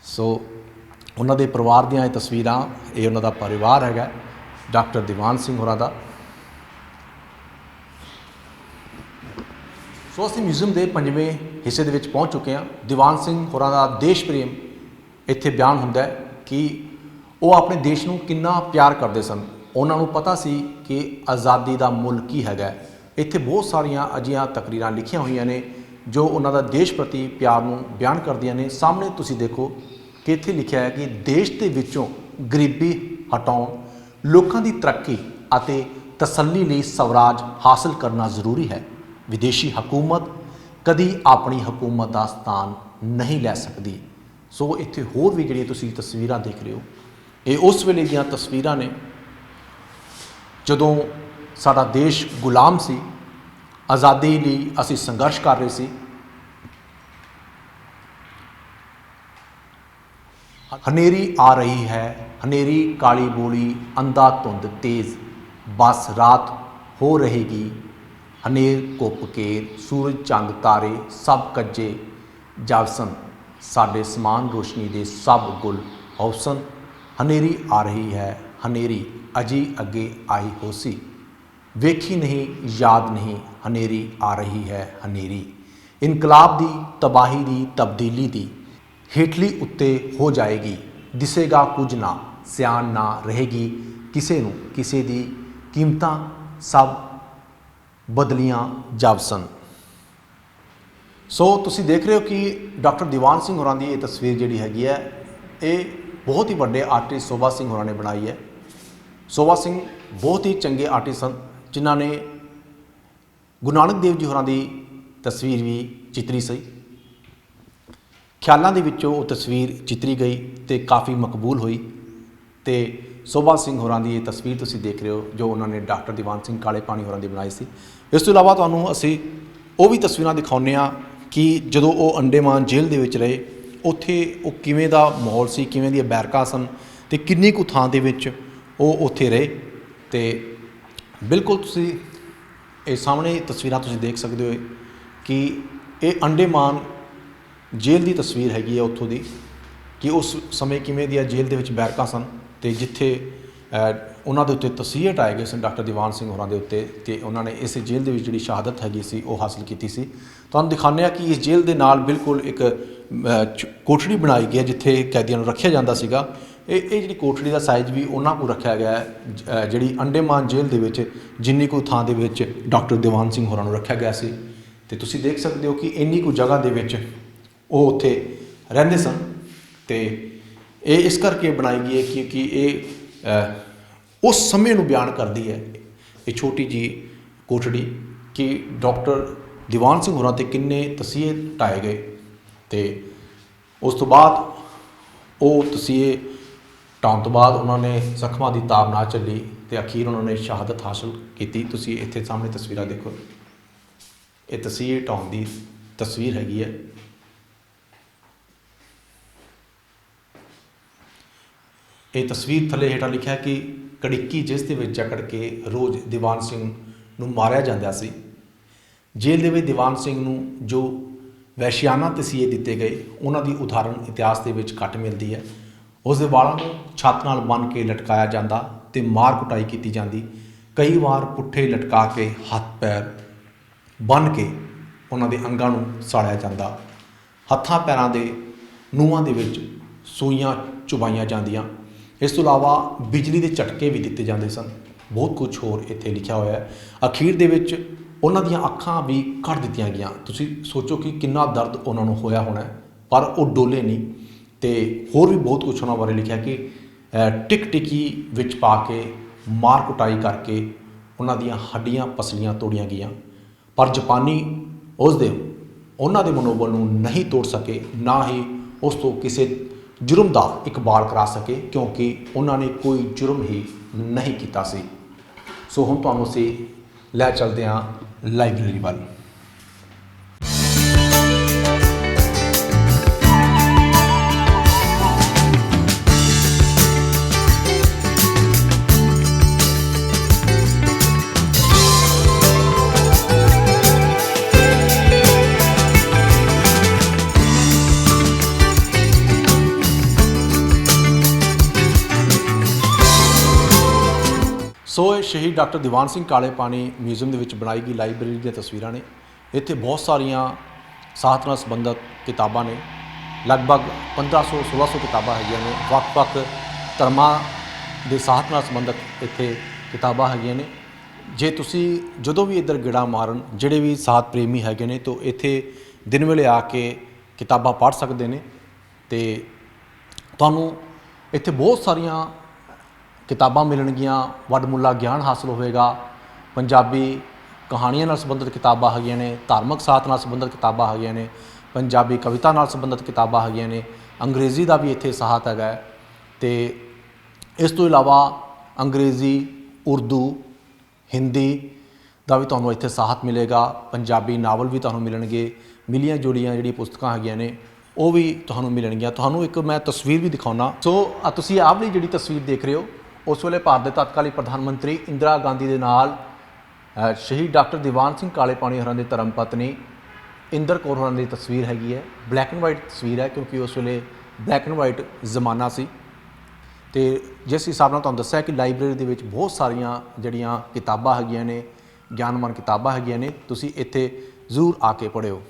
ਸੋ ਉਹਨਾਂ ਦੇ ਪਰਿਵਾਰ ਦੀਆਂ ਇਹ ਤਸਵੀਰਾਂ, ਇਹ ਉਹਨਾਂ ਦਾ ਪਰਿਵਾਰ ਹੈਗਾ ਡਾਕਟਰ ਦੀਵਾਨ ਸਿੰਘ ਹੋਰਾਂ ਦਾ। ਸੋ ਅਸੀਂ ਮਿਊਜ਼ੀਅਮ ਦੇ 5ਵੇਂ ਹਿੱਸੇ ਦੇ ਵਿੱਚ ਪਹੁੰਚ ਚੁੱਕੇ ਹਾਂ। ਦੀਵਾਨ ਸਿੰਘ ਹੋਰਾਂ ਦਾ ਦੇਸ਼ ਪ੍ਰੇਮ ਇੱਥੇ ਬਿਆਨ ਹੁੰਦਾ ਹੈ ਕਿ ਉਹ ਆਪਣੇ ਦੇਸ਼ ਨੂੰ ਕਿੰਨਾ ਪਿਆਰ ਕਰਦੇ ਸਨ। ਉਹਨਾਂ ਨੂੰ ਪਤਾ ਸੀ ਕਿ ਆਜ਼ਾਦੀ ਦਾ ਮੁੱਲ ਕੀ ਹੈਗਾ। ਇੱਥੇ ਬਹੁਤ ਸਾਰੀਆਂ ਅਜਿਹੀਆਂ ਤਕਰੀਰਾਂ ਲਿਖੀਆਂ ਹੋਈਆਂ ਨੇ ਜੋ ਉਹਨਾਂ ਦਾ ਦੇਸ਼ ਪ੍ਰਤੀ ਪਿਆਰ ਨੂੰ ਬਿਆਨ ਕਰਦੀਆਂ ਨੇ। ਸਾਹਮਣੇ ਤੁਸੀਂ ਦੇਖੋ ਕਿ ਇੱਥੇ ਲਿਖਿਆ ਹੈ ਕਿ ਦੇਸ਼ ਦੇ ਵਿੱਚੋਂ ਗਰੀਬੀ ਹਟਾਉਣ, ਲੋਕਾਂ ਦੀ ਤਰੱਕੀ ਅਤੇ ਤਸੱਲੀ ਲਈ ਸਵਰਾਜ ਹਾਸਲ ਕਰਨਾ ਜ਼ਰੂਰੀ ਹੈ। ਵਿਦੇਸ਼ੀ ਹਕੂਮਤ ਕਦੀ ਆਪਣੀ ਹਕੂਮਤ ਦਾ ਸਥਾਨ ਨਹੀਂ ਲੈ ਸਕਦੀ। ਸੋ ਇੱਥੇ ਹੋਰ ਵੀ ਜਿਹੜੀਆਂ ਤੁਸੀਂ ਤਸਵੀਰਾਂ ਦੇਖ ਰਹੇ ਹੋ ਇਹ ਉਸ ਵੇਲੇ ਦੀਆਂ ਤਸਵੀਰਾਂ ਨੇ ਜਦੋਂ ਸਾਡਾ ਦੇਸ਼ ਗੁਲਾਮ ਸੀ, ਆਜ਼ਾਦੀ ਲਈ ਅਸੀਂ ਸੰਘਰਸ਼ ਕਰ ਰਹੇ ਸੀ। ਹਨੇਰੀ ਆ ਰਹੀ ਹੈ, ਹਨੇਰੀ ਕਾਲੀ ਬੋਲੀ, ਅੰਧਾ ਧੁੰਦ ਤੇਜ਼, ਬਸ ਰਾਤ ਹੋ ਰਹੇਗੀ। ਹਨੇਰ ਘੁੱਪ ਕੇ ਸੂਰਜ ਚੰਦ ਤਾਰੇ ਸਭ ਕੱਜੇ ਜਾਵਸਨ, ਸਾਡੇ ਸਮਾਨ ਰੋਸ਼ਨੀ ਦੇ ਸਭ ਗੁਲ ਹੌਸਨ। ਹਨੇਰੀ ਆ ਰਹੀ ਹੈ, ਹਨੇਰੀ ਅਜੀ ਅੱਗੇ ਆਈ ਹੋਸੀ, ਵੇਖੀ ਨਹੀਂ ਯਾਦ ਨਹੀਂ, ਹਨੇਰੀ ਆ ਰਹੀ ਹੈ ਹਨੇਰੀ। ਇਨਕਲਾਬ ਦੀ ਤਬਾਹੀ ਦੀ ਤਬਦੀਲੀ ਦੀ ਹੇਠਲੀ ਉੱਤੇ ਹੋ ਜਾਏਗੀ। ਦਿਸੇਗਾ ਕੁਝ ਨਾ, ਸਿਆਣ ਨਾ ਰਹੇਗੀ ਕਿਸੇ ਨੂੰ, ਕਿਸੇ ਦੀ ਕੀਮਤਾਂ ਸਭ ਬਦਲੀਆਂ ਜਾਵਸਨ। ਸੋ ਤੁਸੀਂ ਦੇਖ ਰਹੇ ਹੋ ਕਿ ਡਾਕਟਰ ਦੀਵਾਨ ਸਿੰਘ ਹੋਰਾਂ ਦੀ ਇਹ ਤਸਵੀਰ ਜਿਹੜੀ ਹੈਗੀ ਹੈ ਇਹ ਬਹੁਤ ਹੀ ਵੱਡੇ ਆਰਟਿਸਟ ਸੋਭਾ ਸਿੰਘ ਹੋਰਾਂ ਨੇ ਬਣਾਈ ਹੈ। ਸੋਭਾ ਸਿੰਘ ਬਹੁਤ ਹੀ ਚੰਗੇ ਆਰਟਿਸਟ ਹਨ ਜਿਨ੍ਹਾਂ ਨੇ ਗੁਰੂ ਨਾਨਕ ਦੇਵ ਜੀ ਹੋਰਾਂ ਦੀ ਤਸਵੀਰ ਵੀ ਚਿੱਤਰੀ ਸੀ। ਖਿਆਲਾਂ ਦੇ ਵਿੱਚੋਂ ਉਹ ਤਸਵੀਰ ਚਿੱਤਰੀ ਗਈ ਤੇ ਕਾਫੀ ਮਕਬੂਲ ਹੋਈ। ਤੇ ਸੋਭਾ ਸਿੰਘ ਹੋਰਾਂ ਦੀ ਇਹ ਤਸਵੀਰ ਤੁਸੀਂ ਦੇਖ ਰਹੇ ਹੋ ਜੋ ਉਹਨਾਂ ਨੇ ਡਾਕਟਰ ਦੀਵਾਨ ਸਿੰਘ ਕਾਲੇ ਪਾਣੀ ਹੋਰਾਂ ਦੀ ਬਣਾਈ ਸੀ। ਇਸ ਤੋਂ ਇਲਾਵਾ ਤੁਹਾਨੂੰ ਅਸੀਂ ਉਹ ਵੀ ਤਸਵੀਰਾਂ ਦਿਖਾਉਂਦੇ ਹਾਂ ਕਿ ਜਦੋਂ ਉਹ ਅੰਡੇਮਾਨ ਜੇਲ੍ਹ ਦੇ ਵਿੱਚ ਰਹੇ ਉੱਥੇ ਉਹ ਕਿਵੇਂ ਦਾ ਮਾਹੌਲ ਸੀ, ਕਿਵੇਂ ਦੀਆਂ ਬੈਰਕਾਂ ਸਨ ਅਤੇ ਕਿੰਨੀ ਕੁ ਥਾਂ ਦੇ ਵਿੱਚ ਉਹ ਉੱਥੇ ਰਹੇ। ਅਤੇ ਬਿਲਕੁਲ ਤੁਸੀਂ ਇਹ ਸਾਹਮਣੇ ਤਸਵੀਰਾਂ ਤੁਸੀਂ ਦੇਖ ਸਕਦੇ ਹੋ ਕਿ ਇਹ ਅੰਡੇਮਾਨ ਜੇਲ੍ਹ ਦੀ ਤਸਵੀਰ ਹੈਗੀ ਹੈ ਉੱਥੋਂ ਦੀ, ਕਿ ਉਸ ਸਮੇਂ ਕਿਵੇਂ ਦੀਆਂ ਜੇਲ੍ਹ ਦੇ ਵਿੱਚ ਬੈਰਕਾਂ ਸਨ ਅਤੇ ਜਿੱਥੇ ਉਹਨਾਂ ਦੇ ਉੱਤੇ ਤਸੀਹੇ ਢਾਏ ਗਏ ਸਨ ਡਾਕਟਰ ਦੀਵਾਨ ਸਿੰਘ ਹੋਰਾਂ ਦੇ ਉੱਤੇ, ਅਤੇ ਉਹਨਾਂ ਨੇ ਇਸ ਜੇਲ੍ਹ ਦੇ ਵਿੱਚ ਜਿਹੜੀ ਸ਼ਹਾਦਤ ਹੈਗੀ ਸੀ ਉਹ ਹਾਸਲ ਕੀਤੀ ਸੀ। ਤੁਹਾਨੂੰ ਦਿਖਾਉਂਦੇ ਹਾਂ ਕਿ ਇਸ ਜੇਲ੍ਹ ਦੇ ਨਾਲ ਬਿਲਕੁਲ ਇੱਕ ਕੋਠੜੀ ਬਣਾਈ ਗਈ ਹੈ ਜਿੱਥੇ ਕੈਦੀਆਂ ਨੂੰ ਰੱਖਿਆ ਜਾਂਦਾ ਸੀਗਾ। ਇਹ ਜਿਹੜੀ ਕੋਠੜੀ ਦਾ ਸਾਈਜ਼ ਵੀ ਉਹਨਾਂ ਕੋਲ ਰੱਖਿਆ ਗਿਆ ਹੈ, ਜਿਹੜੀ ਅੰਡੇਮਾਨ ਜੇਲ੍ਹ ਦੇ ਵਿੱਚ ਜਿੰਨੀ ਕੁ ਥਾਂ ਦੇ ਵਿੱਚ ਡਾਕਟਰ ਦੀਵਾਨ ਸਿੰਘ ਹੋਰਾਂ ਨੂੰ ਰੱਖਿਆ ਗਿਆ ਸੀ। ਅਤੇ ਤੁਸੀਂ ਦੇਖ ਸਕਦੇ ਹੋ ਕਿ ਇੰਨੀ ਕੁ ਜਗ੍ਹਾ ਦੇ ਵਿੱਚ ਉਹ ਉੱਥੇ ਰਹਿੰਦੇ ਸਨ। ਅਤੇ ਇਹ ਇਸ ਕਰਕੇ ਬਣਾਈ ਗਈ ਹੈ ਕਿਉਂਕਿ ਇਹ ਉਸ ਸਮੇਂ ਨੂੰ ਬਿਆਨ ਕਰਦੀ ਹੈ, ਇਹ ਛੋਟੀ ਜਿਹੀ ਕੋਠੜੀ, ਕਿ ਡਾਕਟਰ ਦੀਵਾਨ ਸਿੰਘ ਹੋਰਾਂ 'ਤੇ ਕਿੰਨੇ ਤਸੀਹੇ ਢਾਏ ਗਏ। ਅਤੇ ਉਸ ਤੋਂ ਬਾਅਦ ਉਹ ਤਸੀਹੇ ਢਾਉਣ ਤੋਂ ਬਾਅਦ ਉਹਨਾਂ ਨੇ ਜ਼ਖਮਾਂ ਦੀ ਤਾਬ ਨਾ ਚੱਲੀ ਅਤੇ ਅਖੀਰ ਉਹਨਾਂ ਨੇ ਸ਼ਹਾਦਤ ਹਾਸਲ ਕੀਤੀ। ਤੁਸੀਂ ਇੱਥੇ ਸਾਹਮਣੇ ਤਸਵੀਰਾਂ ਦੇਖੋ, ਇਹ ਤਸੀਹੇ ਢਾਉਣ ਦੀ ਤਸਵੀਰ ਹੈਗੀ ਹੈ। ਇਹ ਤਸਵੀਰ ਥੱਲੇ ਹੇਠਾਂ ਲਿਖਿਆ ਕਿ ਕੜਿੱਕੀ ਜਿਸ ਦੇ ਵਿੱਚ ਜਕੜ ਕੇ ਰੋਜ਼ ਦੀਵਾਨ ਸਿੰਘ ਨੂੰ ਮਾਰਿਆ ਜਾਂਦਾ ਸੀ। ਜੇਲ੍ਹ ਦੇ ਵਿੱਚ ਦੀਵਾਨ ਸਿੰਘ ਨੂੰ ਜੋ ਵੈਸ਼ਿਆਨਾ ਤਸੀਹੇ ਦਿੱਤੇ ਗਏ ਉਹਨਾਂ ਦੀ ਉਦਾਹਰਨ ਇਤਿਹਾਸ ਦੇ ਵਿੱਚ ਘੱਟ ਮਿਲਦੀ ਹੈ। ਉਸ ਦੇ ਵਾਲਾਂ ਨੂੰ ਛੱਤ ਨਾਲ ਬੰਨ੍ਹ ਕੇ ਲਟਕਾਇਆ ਜਾਂਦਾ ਅਤੇ ਮਾਰ ਕੁਟਾਈ ਕੀਤੀ ਜਾਂਦੀ। ਕਈ ਵਾਰ ਪੁੱਠੇ ਲਟਕਾ ਕੇ ਹੱਥ ਪੈਰ ਬੰਨ੍ਹ ਕੇ ਉਹਨਾਂ ਦੇ ਅੰਗਾਂ ਨੂੰ ਸਾੜਿਆ ਜਾਂਦਾ। ਹੱਥਾਂ ਪੈਰਾਂ ਦੇ ਨੂੰਹਾਂ ਦੇ ਵਿੱਚ ਸੂਈਆਂ ਚੁਬਾਈਆਂ ਜਾਂਦੀਆਂ। ਇਸ ਤੋਂ ਇਲਾਵਾ ਬਿਜਲੀ ਦੇ ਝਟਕੇ ਵੀ ਦਿੱਤੇ ਜਾਂਦੇ ਸਨ। ਬਹੁਤ ਕੁਝ ਹੋਰ ਇੱਥੇ ਲਿਖਿਆ ਹੋਇਆ ਹੈ। ਅਖੀਰ ਦੇ ਵਿੱਚ ਉਹਨਾਂ ਦੀਆਂ ਅੱਖਾਂ ਵੀ ਕੱਢ ਦਿੱਤੀਆਂ ਗਈਆਂ। ਤੁਸੀਂ ਸੋਚੋ ਕਿ ਕਿੰਨਾ ਦਰਦ ਉਹਨਾਂ ਨੂੰ ਹੋਇਆ ਹੋਣਾ, ਪਰ ਉਹ ਡੋਲੇ ਨਹੀਂ। ਅਤੇ ਹੋਰ ਵੀ ਬਹੁਤ ਕੁਛ ਉਹਨਾਂ ਬਾਰੇ ਲਿਖਿਆ ਕਿ ਟਿਕ ਟਿਕੀ ਵਿੱਚ ਪਾ ਕੇ ਮਾਰ ਕੁਟਾਈ ਕਰਕੇ ਉਹਨਾਂ ਦੀਆਂ ਹੱਡੀਆਂ ਪਸਲੀਆਂ ਤੋੜੀਆਂ ਗਈਆਂ। ਪਰ ਜਾਪਾਨੀ ਉਹਨਾਂ ਦੇ ਮਨੋਬਲ ਨੂੰ ਨਹੀਂ ਤੋੜ ਸਕੇ, ਨਾ ਹੀ ਉਸ ਤੋਂ ਕਿਸੇ ਜੁਰਮ ਦਾ ਇਕਬਾਲ ਕਰਾ ਸਕੇ, ਕਿਉਂਕਿ ਉਹਨਾਂ ਨੇ ਕੋਈ ਜੁਰਮ ਹੀ ਨਹੀਂ ਕੀਤਾ ਸੀ। ਸੋ ਹੁਣ ਤੁਹਾਨੂੰ ਅਸੀਂ ਲੈ ਚੱਲਦੇ ਹਾਂ ਲਾਇਬ੍ਰੇਰੀ ਵੱਲ। ਸੋ ਇਹ ਸ਼ਹੀਦ ਡਾਕਟਰ ਦੀਵਾਨ ਸਿੰਘ ਕਾਲੇ ਪਾਣੀ ਮਿਊਜ਼ੀਅਮ ਦੇ ਵਿੱਚ ਬਣਾਈ ਗਈ ਲਾਇਬ੍ਰੇਰੀ ਦੀਆਂ ਤਸਵੀਰਾਂ ਨੇ। ਇੱਥੇ ਬਹੁਤ ਸਾਰੀਆਂ ਸਾਹਿਤ ਨਾਲ ਸੰਬੰਧਿਤ ਕਿਤਾਬਾਂ ਨੇ। ਲਗਭਗ 1500-1600 ਕਿਤਾਬਾਂ ਹੈਗੀਆਂ ਨੇ। ਵੱਖ-ਵੱਖ ਧਰਮਾਂ ਦੇ ਸਾਹਿਤ ਨਾਲ ਸੰਬੰਧਿਤ ਇੱਥੇ ਕਿਤਾਬਾਂ ਹੈਗੀਆਂ ਨੇ। ਜੇ ਤੁਸੀਂ ਜਦੋਂ ਵੀ ਇੱਧਰ ਗੇੜਾ ਮਾਰਨ, ਜਿਹੜੇ ਵੀ ਸਾਹਿਤ ਪ੍ਰੇਮੀ ਹੈਗੇ ਨੇ, ਤਾਂ ਇੱਥੇ ਦਿਨ ਵੇਲੇ ਆ ਕੇ ਕਿਤਾਬਾਂ ਪੜ੍ਹ ਸਕਦੇ ਨੇ। ਅਤੇ ਤੁਹਾਨੂੰ ਇੱਥੇ ਬਹੁਤ ਸਾਰੀਆਂ ਕਿਤਾਬਾਂ ਮਿਲਣਗੀਆਂ, ਵੱਡਮੁੱਲਾ ਗਿਆਨ ਹਾਸਲ ਹੋਵੇਗਾ। ਪੰਜਾਬੀ ਕਹਾਣੀਆਂ ਨਾਲ ਸੰਬੰਧਿਤ ਕਿਤਾਬਾਂ ਹੈਗੀਆਂ ਨੇ, ਧਾਰਮਿਕ ਸਾਹਿਤ ਨਾਲ ਸੰਬੰਧਿਤ ਕਿਤਾਬਾਂ ਹੈਗੀਆਂ ਨੇ, ਪੰਜਾਬੀ ਕਵਿਤਾ ਨਾਲ ਸੰਬੰਧਿਤ ਕਿਤਾਬਾਂ ਹੈਗੀਆਂ ਨੇ, ਅੰਗਰੇਜ਼ੀ ਦਾ ਵੀ ਇੱਥੇ ਸਾਹਿਤ ਹੈਗਾ। ਅਤੇ ਇਸ ਤੋਂ ਇਲਾਵਾ ਅੰਗਰੇਜ਼ੀ, ਉਰਦੂ, ਹਿੰਦੀ ਦਾ ਵੀ ਤੁਹਾਨੂੰ ਇੱਥੇ ਸਾਹਿਤ ਮਿਲੇਗਾ। ਪੰਜਾਬੀ ਨਾਵਲ ਵੀ ਤੁਹਾਨੂੰ ਮਿਲਣਗੇ। ਮਿਲੀਆਂ ਜੁਲੀਆਂ ਜਿਹੜੀਆਂ ਪੁਸਤਕਾਂ ਹੈਗੀਆਂ ਨੇ ਉਹ ਵੀ ਤੁਹਾਨੂੰ ਮਿਲਣਗੀਆਂ। ਤੁਹਾਨੂੰ ਇੱਕ ਮੈਂ ਤਸਵੀਰ ਵੀ ਦਿਖਾਉਣਾ। ਸੋ ਤੁਸੀਂ ਆਪ ਲਈ ਜਿਹੜੀ ਤਸਵੀਰ ਦੇਖ ਰਹੇ ਹੋ, ਉਸ ਵੇਲੇ ਭਾਰਤ ਦੇ ਤਤਕਾਲੀ ਪ੍ਰਧਾਨ ਮੰਤਰੀ ਇੰਦਰਾ ਗਾਂਧੀ ਦੇ ਨਾਲ ਸ਼ਹੀਦ ਡਾਕਟਰ ਦੀਵਾਨ ਸਿੰਘ ਕਾਲੇ ਪਾਣੀ ਹੋਰਾਂ ਦੇ ਧਰਮ ਪਤਨੀ ਇੰਦਰ ਕੌਰ ਹੋਰਾਂ ਦੀ ਤਸਵੀਰ ਹੈਗੀ ਹੈ। ਬਲੈਕ ਐਂਡ ਵਾਈਟ ਤਸਵੀਰ ਹੈ, ਕਿਉਂਕਿ ਉਸ ਵੇਲੇ ਬਲੈਕ ਐਂਡ ਵਾਈਟ ਜ਼ਮਾਨਾ ਸੀ। ਅਤੇ ਜਿਸ ਹਿਸਾਬ ਨਾਲ ਤੁਹਾਨੂੰ ਦੱਸਿਆ ਕਿ ਲਾਇਬ੍ਰੇਰੀ ਦੇ ਵਿੱਚ ਬਹੁਤ ਸਾਰੀਆਂ ਜਿਹੜੀਆਂ ਕਿਤਾਬਾਂ ਹੈਗੀਆਂ ਨੇ, ਗਿਆਨਮਨ ਕਿਤਾਬਾਂ ਹੈਗੀਆਂ ਨੇ, ਤੁਸੀਂ ਇੱਥੇ ਜ਼ਰੂਰ ਆ ਕੇ ਪੜ੍ਹਿਓ।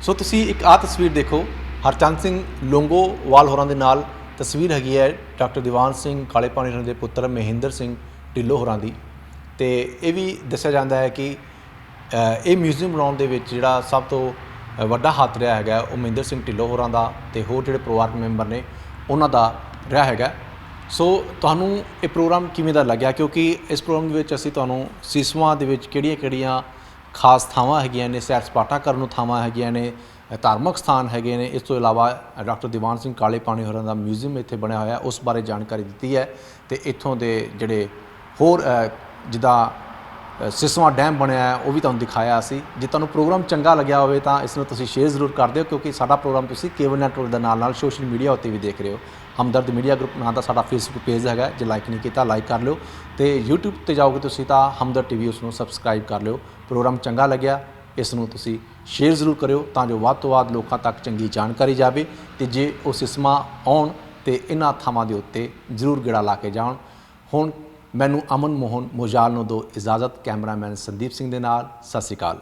ਸੋ ਤੁਸੀਂ ਇੱਕ ਆਹ ਤਸਵੀਰ ਦੇਖੋ, ਹਰਚੰਦ ਸਿੰਘ ਲੋਂਗੋਵਾਲ ਹੋਰਾਂ ਦੇ ਨਾਲ ਤਸਵੀਰ ਹੈਗੀ ਹੈ ਡਾਕਟਰ ਦੀਵਾਨ ਸਿੰਘ ਕਾਲੇ ਪਾਣੀ ਹੋਰਾਂ ਦੇ ਪੁੱਤਰ ਮਹਿੰਦਰ ਸਿੰਘ ਢਿੱਲੋਂ ਹੋਰਾਂ ਦੀ। ਅਤੇ ਇਹ ਵੀ ਦੱਸਿਆ ਜਾਂਦਾ ਹੈ ਕਿ ਇਹ ਮਿਊਜ਼ੀਅਮ ਬਣਾਉਣ ਦੇ ਵਿੱਚ ਜਿਹੜਾ ਸਭ ਤੋਂ ਵੱਡਾ ਹੱਥ ਰਿਹਾ ਹੈਗਾ ਉਹ ਮਹਿੰਦਰ ਸਿੰਘ ਢਿੱਲੋਂ ਹੋਰਾਂ ਦਾ, ਅਤੇ ਹੋਰ ਜਿਹੜੇ ਪਰਿਵਾਰਕ ਮੈਂਬਰ ਨੇ ਉਹਨਾਂ ਦਾ ਰਿਹਾ ਹੈਗਾ। ਸੋ ਤੁਹਾਨੂੰ ਇਹ ਪ੍ਰੋਗਰਾਮ ਕਿਵੇਂ ਦਾ ਲੱਗਿਆ? ਕਿਉਂਕਿ ਇਸ ਪ੍ਰੋਗਰਾਮ ਦੇ ਵਿੱਚ ਅਸੀਂ ਤੁਹਾਨੂੰ ਸਿਸਵਾਂ ਦੇ ਵਿੱਚ ਕਿਹੜੀਆਂ ਖਾਸ ਥਾਵਾਂ ਹੈਗੀਆਂ ਨੇ, ਸੈਰ ਸਪਾਟਾ ਕਰਨ ਨੂੰ ਥਾਵਾਂ ਹੈਗੀਆਂ ਨੇ, ਧਾਰਮਿਕ ਸਥਾਨ ਹੈਗੇ ਨੇ, ਇਸ ਤੋਂ ਇਲਾਵਾ ਡਾਕਟਰ ਦੀਵਾਨ ਸਿੰਘ ਕਾਲੇ ਪਾਣੀ ਹੋਰਾਂ ਦਾ ਮਿਊਜ਼ੀਅਮ ਇੱਥੇ ਬਣਿਆ ਹੋਇਆ, ਉਸ ਬਾਰੇ ਜਾਣਕਾਰੀ ਦਿੱਤੀ ਹੈ। ਅਤੇ ਇੱਥੋਂ ਦੇ ਜਿਹੜੇ ਹੋਰ ਜਿੱਦਾਂ ਸਿਸਵਾਂ ਡੈਮ ਬਣਿਆ ਹੈ ਉਹ ਵੀ ਤੁਹਾਨੂੰ ਦਿਖਾਇਆ ਸੀ। ਜੇ ਤੁਹਾਨੂੰ ਪ੍ਰੋਗਰਾਮ ਚੰਗਾ ਲੱਗਿਆ ਹੋਵੇ ਤਾਂ ਇਸ ਨੂੰ ਤੁਸੀਂ ਸ਼ੇਅਰ ਜ਼ਰੂਰ ਕਰ ਦਿਓ, ਕਿਉਂਕਿ ਸਾਡਾ ਪ੍ਰੋਗਰਾਮ ਤੁਸੀਂ ਕੇਬਲ ਨੈਟਵਰਕ ਦੇ ਨਾਲ ਸੋਸ਼ਲ ਮੀਡੀਆ ਉੱਤੇ ਵੀ ਦੇਖ ਰਹੇ ਹੋ। ਹਮਦਰਦ ਮੀਡੀਆ ਗਰੁੱਪ ਨਾਂ ਦਾ ਸਾਡਾ ਫੇਸਬੁੱਕ ਪੇਜ ਹੈਗਾ, ਜੇ ਲਾਈਕ ਨਹੀਂ ਕੀਤਾ ਲਾਈਕ ਕਰ ਲਿਓ, ਤੇ YouTube ਤੇ ਜਾਓਗੇ ਤੁਸੀਂ ਤਾਂ ਹਮਦਰਦ TV ਉਸ ਨੂੰ ਸਬਸਕ੍ਰਾਈਬ ਕਰ ਲਿਓ। ਪ੍ਰੋਗਰਾਮ ਚੰਗਾ ਲੱਗਿਆ ਇਸ ਨੂੰ ਤੁਸੀਂ ਸ਼ੇਅਰ ਜ਼ਰੂਰ ਕਰਿਓ ਤਾਂ ਜੋ ਵੱਧ ਤੋਂ ਵੱਧ ਲੋਕਾਂ ਤੱਕ ਚੰਗੀ ਜਾਣਕਾਰੀ ਜਾਵੇ, ਤੇ ਜੇ ਉਹ ਸਿਸਮਾਂ ਆਉਣ ਤੇ ਇਹਨਾਂ ਥਾਵਾਂ ਦੇ ਉੱਤੇ ਜ਼ਰੂਰ ਗੇੜਾ ਲਾ ਕੇ ਜਾਣ। ਹੁਣ ਮੈਨੂੰ ਅਮਨ ਮੋਹਨ ਮੋਜਾਲ ਨੂੰ ਦਿਓ ਇਜਾਜ਼ਤ। ਕੈਮਰਾਮੈਨ ਸੰਦੀਪ ਸਿੰਘ ਦੇ ਨਾਲ, ਸਤਿ ਸ਼੍ਰੀ ਅਕਾਲ।